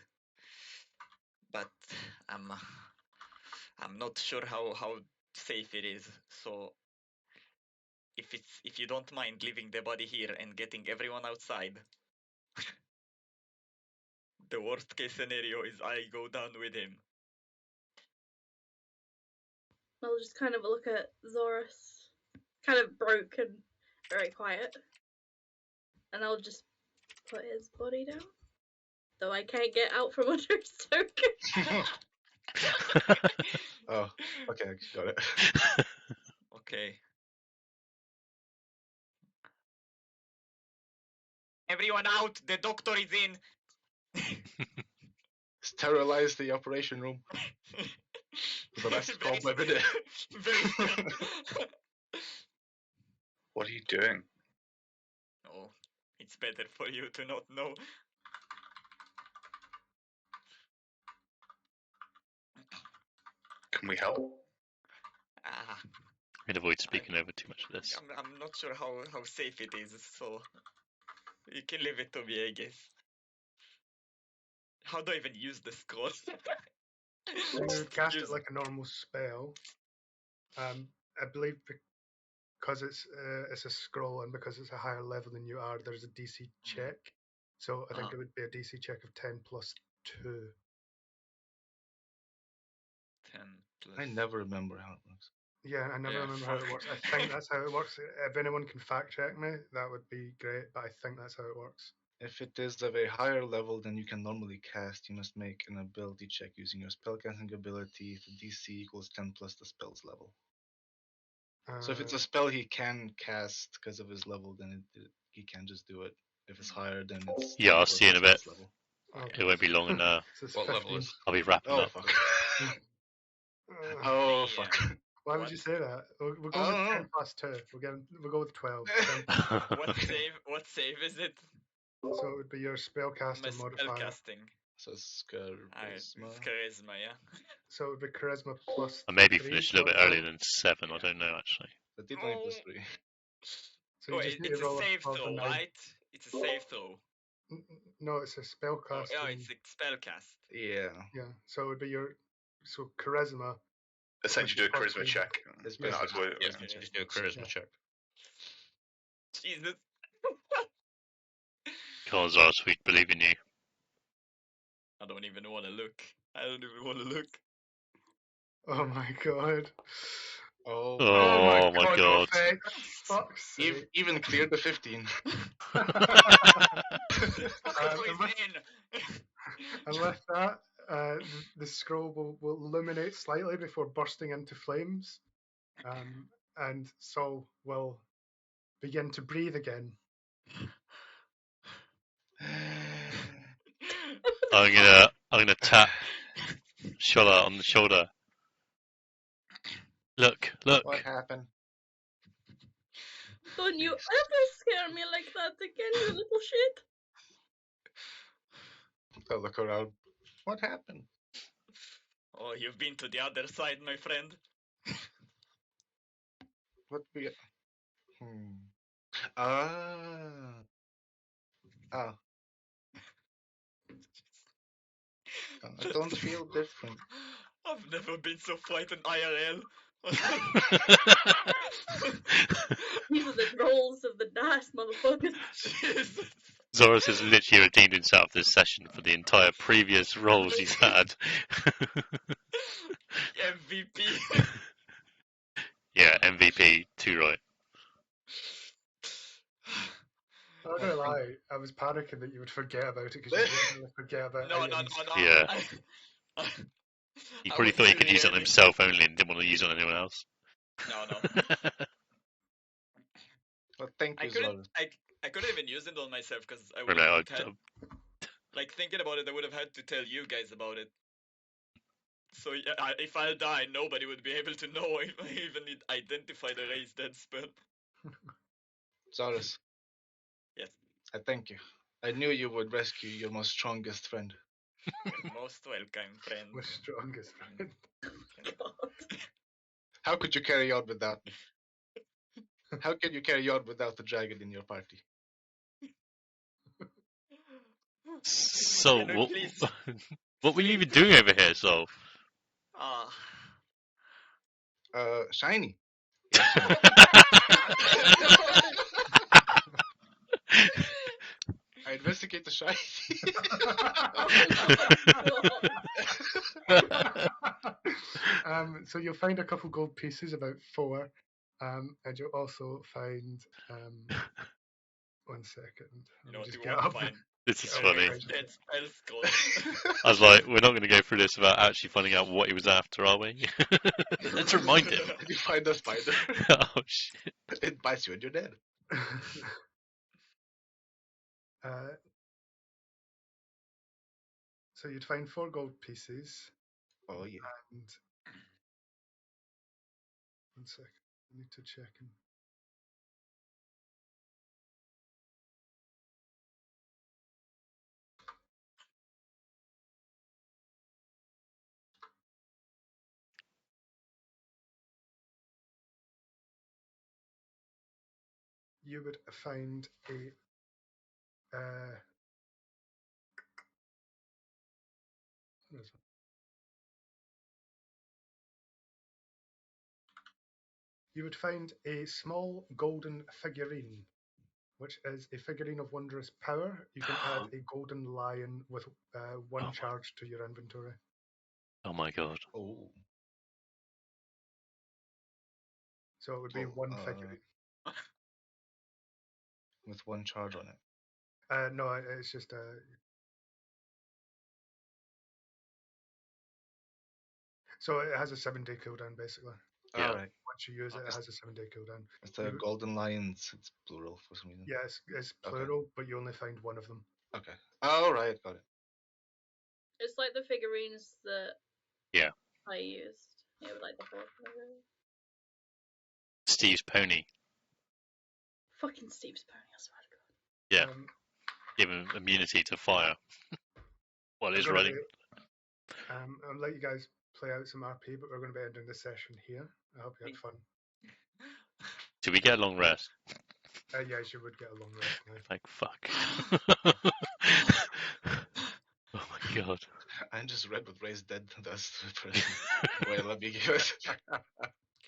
But I'm not sure how safe it is. So if you don't mind leaving the body here and getting everyone outside, the worst case scenario is I go down with him. I'll just kind of look at Zorus, kind of broken, very quiet, and I'll just put his body down. Though I can't get out from under his token. Oh, okay, got it. Okay. Everyone out! The doctor is in! Sterilize the operation room. The last call by the day. Very strange. What are you doing? Oh, it's better for you to not know. Can we help? Ah, We'd avoid speaking over too much of this. I'm not sure how safe it is, so you can leave it to me, I guess. How do I even use the scroll? So you would cast it Use- like a normal spell. I believe because it's a scroll and because it's a higher level than you are, there's a DC check. So I think it would be a DC check of 10 plus 2. 10 plus. I never remember how it works. Yeah, I never Yeah, remember how it fuck. works. I think that's how it works. If anyone can fact check me, that would be great, but I think that's how it works. If it is of a higher level than you can normally cast, you must make an ability check using your spellcasting ability. The DC equals 10 plus the spell's level. So if it's a spell he can cast because of his level, then he can just do it. If it's higher, then it's Yeah, 10 I'll plus see you in the a bit. spell's level. It won't be long, and So it's What 15. level is? I'll be wrapping Oh up. fuck. Uh, Oh Yeah. fuck. why would What? you say that? We'll go I with don't 10 know. plus 2. We'll go with 12. 10 What save is it? So it would be your My spellcasting spell modifier. casting. So it's It's charisma. charisma, yeah. So it would be charisma plus I maybe 3. finish a little bit earlier than 7. I don't know actually. The D20 plus 3. So you just need to It's a roll save above a throw, 9. right? It's a save throw. No, it's a spellcasting. Oh, yeah, it's a spell cast. Yeah. Yeah, so it would be your charisma. Essentially, do a Plus charisma three. check. It's Yeah. basically That's what Yeah, charisma check. just do a charisma Yeah. check. Jesus. Come on, Zara, we believe in you. I don't even want to look. I don't even want to look. Oh my god. Oh Oh my god. Effects. Fuck's sake. even cleared the 15. He's in. And with that, the scroll will illuminate slightly before bursting into flames. And Saul will begin to breathe again. I'm gonna tap Shola on the shoulder. Look. What happened? Don't you Please. ever scare me like that again, you little shit. I look around. What happened? Oh, you've been to the other side, my friend. What we? Ah. Oh. I don't feel different. I've never been so frightened IRL. These are the trolls of the dice, motherfuckers. Jesus. Zorus has literally redeemed himself this session for the entire previous roles he's had. MVP. Yeah, MVP, too right. I'm not gonna lie, I was panicking that you would forget about it because you definitely forget about No. items. Yeah. He I probably was thought he still could use it on learning. himself only and didn't want to use it on anyone else. No. Well, thank I you, couldn't. Zora. I couldn't even use it on myself because I would Really, have had, like, thinking about it. I would have had to tell you guys about it. So yeah, if I'll die, nobody would be able to know if I even identify the raised dead spell. Zorus, Yes, I thank you. I knew you would rescue your most strongest friend. you're most welcome, friend. My strongest friend. God. How could you carry on without me? How can you carry on without the dragon in your party? So, Can we please what were you sleep? even doing over here, Sol? Ah. Shiny. I investigate the shiny. So you'll find a couple gold pieces, about 4, and you'll also find. 1 second. You know Let what me you just get won't up. find? This is Oh, funny. right. Dead spell scroll. I was like, we're not going to go through this without actually finding out what he was after, are we? Let's remind him. Did you find a spider? Oh, shit. It bites you and you're dead. So you'd find 4 gold pieces, Oh yeah. and 1 second. I need to check. You would find a. What is it? You would find a small golden figurine, which is a figurine of wondrous power. You can add a golden lion with 1 charge to your inventory. Oh my god. Oh. So it would be 1 figurine. With 1 charge on it. No, it's just a. So it has a 7-day cooldown, basically. Yeah. Alright. Once you use it, it has a 7-day cooldown. It's the golden lions. It's plural for some reason. Yeah, it's plural, but you only find 1 of them. Okay. Alright, got it. It's like the figurines that Yeah. I used. Yeah, with like the horse. Steve's pony. Fucking Steve's pony, I swear to God. Yeah. Give him immunity to fire. While he's running. I'll let you guys play out some RP, but we're going to be ending this session here. I hope you had fun. Do we get a long rest? Yes, you would get a long rest now. Like, fuck. Oh my god. I just read what Raised Dead does to a person. Wait, let me give it.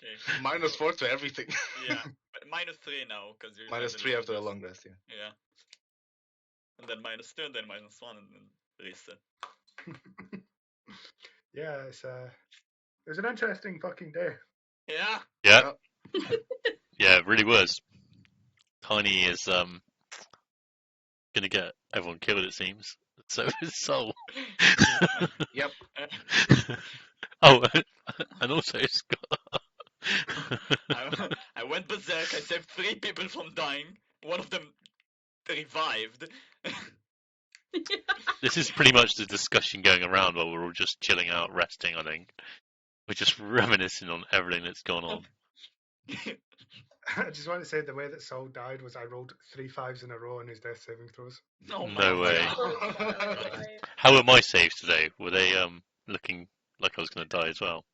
Okay. -4 to everything. Yeah, but -3 now because you. -3 after a long rest, yeah. Yeah. And then -2, and then -1, and then reset. Yeah, it was an interesting fucking day. Yeah. Yeah. Yeah, it really was. Tiny is gonna get everyone killed, it seems. So is Soul. Yep. Oh, and also Scott. I went berserk. I saved 3 people from dying. One of them revived. This is pretty much the discussion going around while we're all just chilling out, resting, I think. We're just reminiscing on everything that's gone on. I just want to say the way that Saul died was I rolled 3 5s in a row on his death saving throws. Oh No my way. God. Oh my. How were my saves today? Were they looking like I was going to die as well?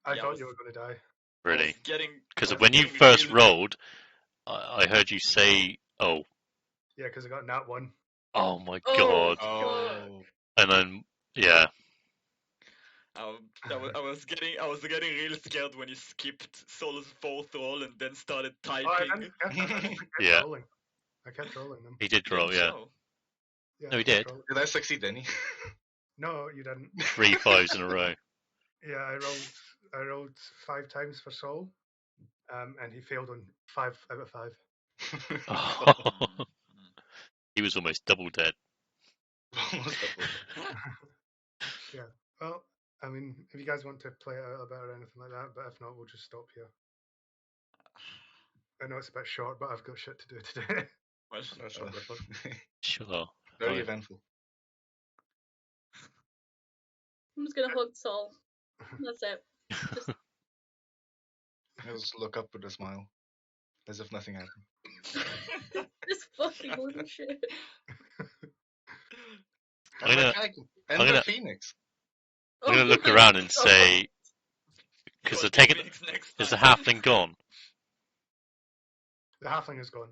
I Yeah, I thought was- you were going to die. I was Really? getting. Because I was when you getting first real- rolled, I heard you say, "Oh, Yeah, because I got nat 1. oh my Oh, god," Oh. and then yeah, I was getting real scared when you skipped Sol's 4th roll and then started Oh, I typing. didn't skip. I kept Yeah. rolling. I kept rolling them. he did You roll. didn't Yeah, show. Yeah, No, I he kept did. rolling. Did I succeed, Denny? No, you didn't. 3 5s in a row. Yeah, I rolled 5 times for Saul, and he failed on 5 out of 5. He was almost double dead. Almost double. Yeah. Well, I mean, if you guys want to play it out a bit or anything like that, but if not, we'll just stop here. I know it's a bit short, but I've got shit to do today. Well, No, sure, go for it. Sure. Very Fine. eventful. I'm just gonna hug Saul. That's it. Just I just look up with a smile, as if nothing happened. this fucking little shit. I'm And gonna- the dragon. And I'm the gonna- phoenix. I'm going to Oh look my around and God. say, because you'll they're taking. Phoenix next Is the time. halfling gone? The halfling is gone.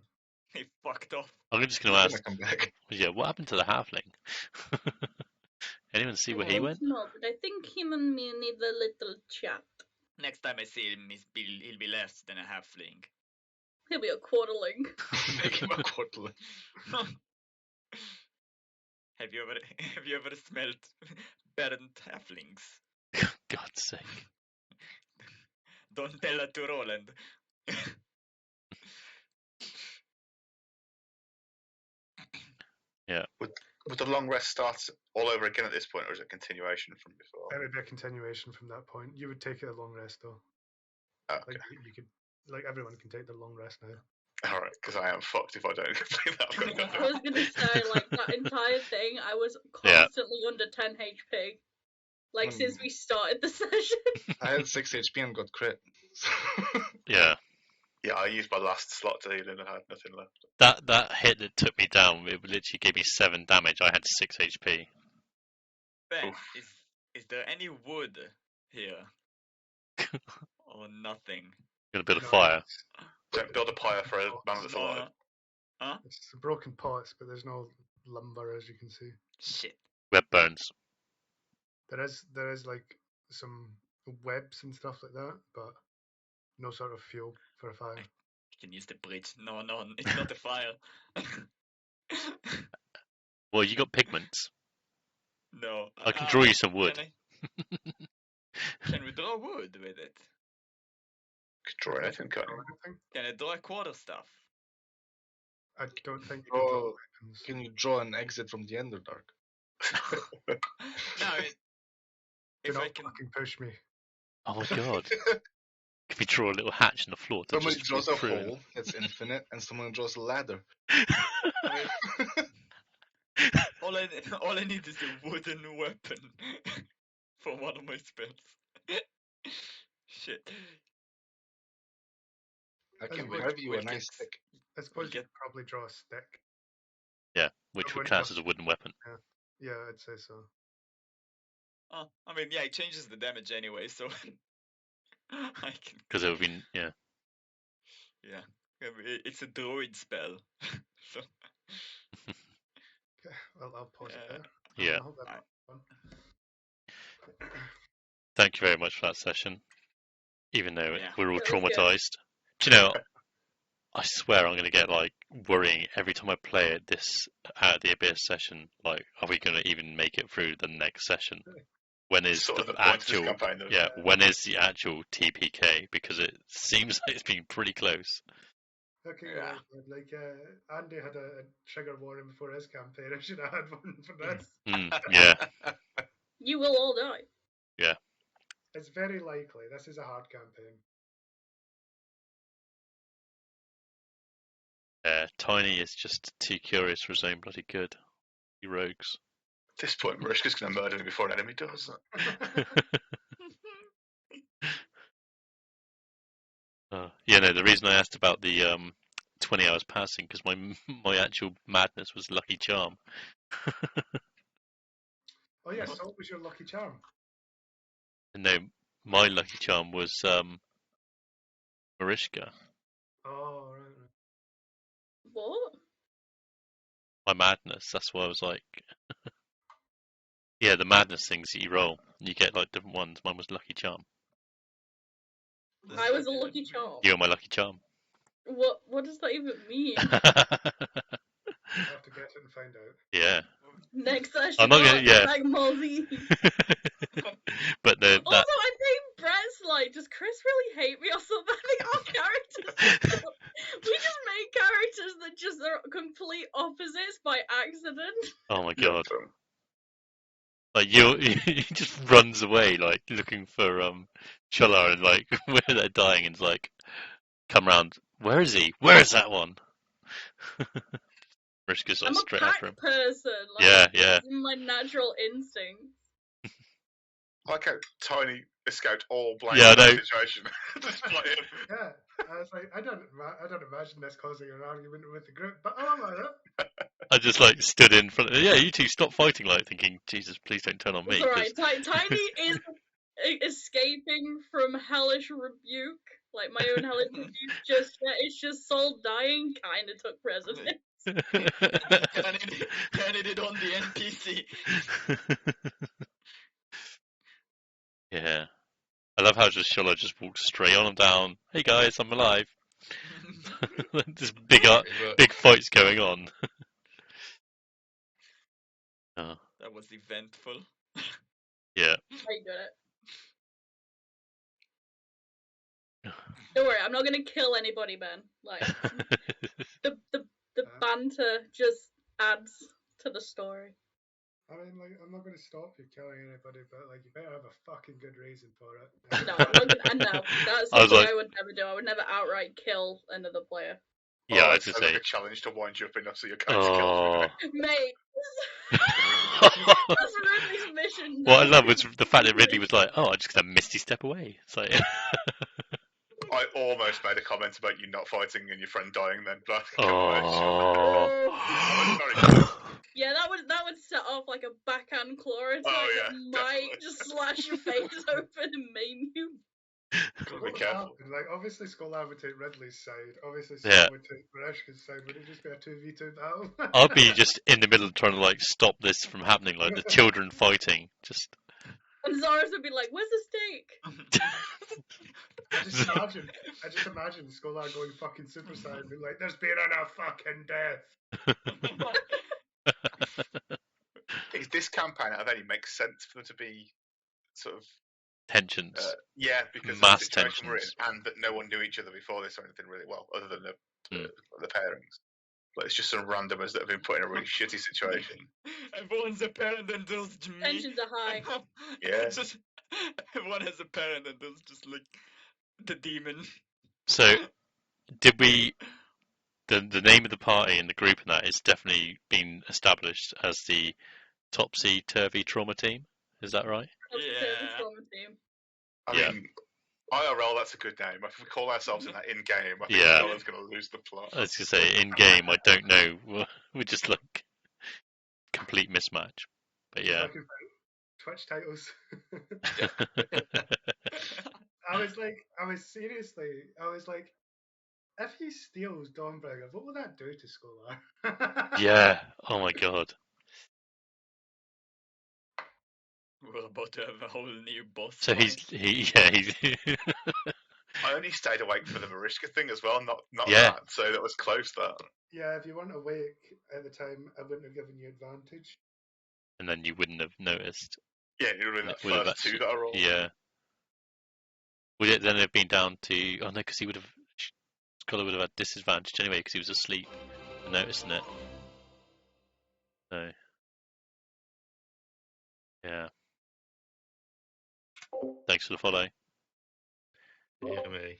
He fucked off. I'm just He's going to gonna ask. come back. Yeah, what happened to the halfling? Anyone see where he I went? don't know, but I think him and me need a little chat. Next time I see him, he'll be less than a halfling. He'll be a quarterling. Make him a quarterling. Have you ever smelled burnt halflings? God's sake. Don't tell that to Roland. Would the long rest start all over again at this point, or is it a continuation from before? It would be a continuation from that point. You would take it a long rest though. Oh, okay. Like you could, like everyone can take their long rest now. All right, because I am fucked if I don't complete that. I've got to go I was gonna say, like, that entire thing, I was Yeah. constantly under 10 HP. Like, since we started the session. I had 6 HP and got crit. Yeah. Yeah, I used my last slot to heal and I had nothing left. That hit that took me down, it literally gave me 7 damage. I had 6 HP. Ben, Oof. is there any wood here? Or nothing? Gonna build a No, fire. Don't build a pyre for a man that's No, alive. no. It's broken pots, but there's no lumber as you can see. Shit. Web bones. There is like some webs and stuff like that, but no sort of fuel for a fire. You can use the bridge. No, it's not a fire. Well, you got pigments. No. I can draw you some wood. Can we draw wood with it? Could draw anything, can't Or you? anything. Can I draw quarter stuff? I don't think you can draw Oh, weapons. Can you draw an exit from the Underdark? No, Do if I not can. fucking push me. Oh my god. Can we draw a little hatch in the floor to Somebody just draws walk a through it? hole that's infinite, and someone draws a ladder. All I need is a wooden weapon for one of my spells. Shit. I can We'll- carve you we'll a nice get- stick. I suppose you get- could probably draw a stick. Yeah, which That would wouldn't class have- as a wooden weapon. Yeah, I'd say so. Oh, I mean, yeah, it changes the damage anyway, so I can. Because it would be, yeah. Yeah, I mean, it's a druid spell. So Okay, well, I'll pause it Yeah. there. Yeah. I hope that was fun. Thank you very much for that session. Even though Yeah. we're all It was good. traumatized. Do you know, I swear I'm going to get like worrying every time I play it this Out of the Abyss session. Like, are we going to even make it through the next session? When is Sort of the the point of this actual, campaign, though. yeah, when is the actual TPK? Because it seems like it's been pretty close. Okay, Yeah. like Andy had a trigger warning before his campaign. I should have had one for this. Yeah, You will all die. It's very likely. This is a hard campaign. Tiny is just too curious for his own bloody good. You rogues. At this point, Marishka's going to murder me before an enemy does. Yeah, no. The reason I asked about the 20 hours passing because my actual madness was Lucky Charm. Oh yeah, salt was your lucky charm. No, my Lucky Charm was Marishka. Oh right. What? My madness. That's why I was like, yeah, the madness things that you roll, you get like different ones. Mine was Lucky Charm. I was a lucky charm. You're my Lucky Charm. What does that even mean? I'll have to get it and find out. Yeah. Next session, I'm not gonna. Yeah. like Mozzie. But that. Also, I think Brett's like, does Chris really hate me or something? I think our characters, we just make characters that just are complete opposites by accident. Oh my Yeah, god. so- Like he just runs away, like looking for Cholar, and like where they're dying, and it's like, come round. Where is he? Where is that one? Rishka's like I'm a straight pack after him. person. Like, Yeah, yeah. It's my natural instinct. I like how Tiny escaped all blame Yeah, I in that know. situation. Just like him. Yeah, I was like, I don't imagine this causing an argument with the group, but oh my. I just like stood in front of. Yeah, you two stop fighting, like thinking, Jesus, please don't turn on me. It's alright. Tiny is escaping from hellish rebuke. Like my own hellish rebuke. It's just Soul dying kind of took precedence. Turn it on the NPC. Yeah. I love how just Shola just walks straight on and down. Hey guys, I'm alive. This big fights going on. Oh, That was eventful. yeah. I get it. Don't worry, I'm not gonna kill anybody, Ben. Like the banter just adds to the story. I mean, like, I'm not going to stop you killing anybody, but like, you better have a fucking good reason for it. No, I'm not gonna. No, that's I was something like- I would never do. I would never outright kill another player. Yeah, I It just sounds like say. a challenge to wind you up enough so you're going to kill me Oh. now. Mate, that's Ridley's mission. What I love was the fact that Ridley was like, "Oh, I'm just gonna misty step away." It's like, I almost made a comment about you not fighting and your friend dying then, but oh. I was very close. Yeah, that would set off like a backhand claw attack yeah, that might definitely. just slash your face open and maim you. Gotta What be would careful. happen? Like, obviously, Skolar would take Ridley's side. Obviously, Yeah. Sam would take Mareshka's side. Would it just be a 2v2 battle? I'll be just in the middle trying to like stop this from happening, like the children fighting. Just And Zaris would be like, "Where's the steak?" I just imagine Skolar going fucking Super Saiyan, being like, "There's been enough fucking death." Is this campaign out of any makes sense for them to be sort of tensions. yeah, because Mass of the situation we're in, tensions. and that no one knew each other before this or anything really well, other than the pairings. Like it's just some randomers that have been put in a really shitty situation. Everyone's a parent and there's me. Tensions are high. Yeah. Just everyone has a parent and there's just like the demon. So, did we? The name of the party and the group and that is definitely been established as the Topsy Turvy Trauma Team. Is that right? Yeah. I mean, IRL, that's a good name. If we call ourselves in that in game, I think Yeah. no one's going to lose the plot. I was going to say, in game, I don't know. We're just like complete mismatch. But yeah. Talking about Twitch titles. I was like, if he steals Dawnbringer, what will that do to Skolar? Yeah. Oh my god. We're about to have a whole new boss. So fight. he's I only stayed awake for the Marishka thing as well, not Yeah. that. So that was close. That. Yeah, if you weren't awake at the time, I wouldn't have given you advantage. and then you wouldn't have noticed. Yeah, it would have been the Would have first two that I rolled. Yeah. Would it then have been down to? Oh no, because he would have. Scholar would have had disadvantage anyway because he was asleep and noticing it. So. Yeah. Thanks for the follow. Yeah, me.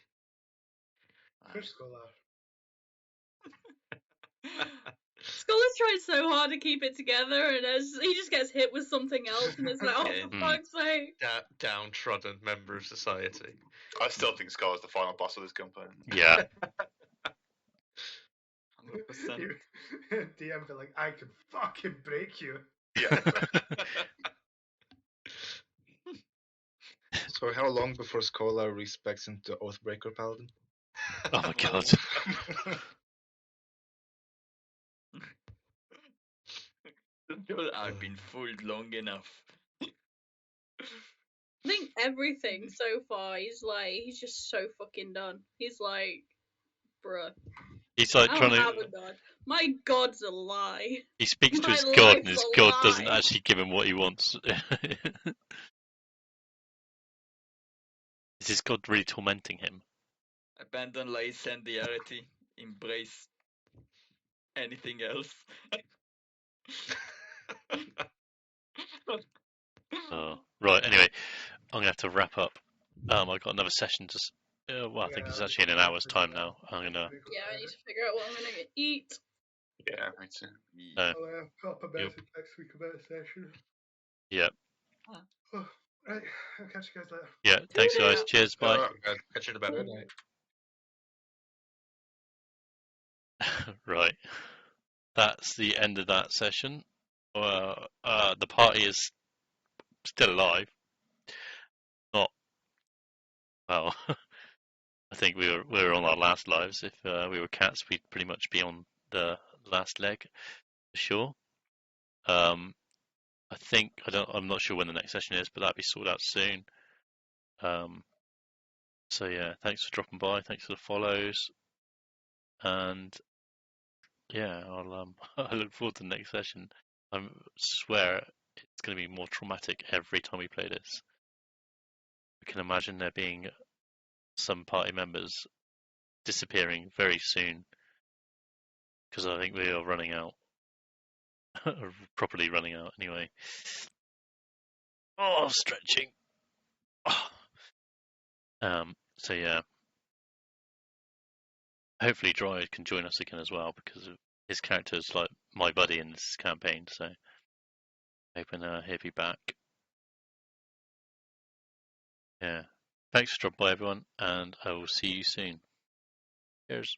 Where's Skolar? Scholar's tried so hard to keep it together, and he just gets hit with something else, and it's like, oh, for Hmm. fuck's sake. Downtrodden member of society. I still think Scar is the final boss of this campaign. Yeah. 100%. DM be like, I can fucking break you. Yeah. So how long before Scholar respecs into Oathbreaker Paladin? Oh my god. I've been fooled long enough. I think everything so far, he's just so fucking done. He's like, bruh, He's like I trying don't have to. a god. My god's a lie. He speaks to My his god, and life's his a god doesn't lie. actually give him what he wants. Is his god really tormenting him? Abandon licentiarity. Embrace anything else. Oh, right. Anyway, I'm gonna have to wrap up. I've got another session to. Well, I think Yeah, it's I actually in need an to go hour's sleep time as now. well. I'm gonna. Yeah, I need to figure out what I'm gonna eat. Yeah, me too. Uh, I'll pop a message next week about a session. yeah. Oh, right, I'll catch you guys later. Yeah. Thanks, guys. Toodaloo. Cheers. Bye. Catch you in a bit. Good night. Right. That's the end of that session. The party is still alive. Not well. I think we were on our last lives. If we were cats, we'd pretty much be on the last leg for sure. I think I'm not sure when the next session is, but that'll be sorted out soon. So yeah, thanks for dropping by. Thanks for the follows, and yeah, I'll I look forward to the next session. I swear it's going to be more traumatic every time we play this. I can imagine there being some party members disappearing very soon because I think we are running out, properly running out anyway. Oh, stretching. So yeah, hopefully Dryad can join us again as well because his character is like my buddy in this campaign. So hoping he'll be back. Yeah. Thanks for dropping by, everyone, and I will see you soon. Cheers.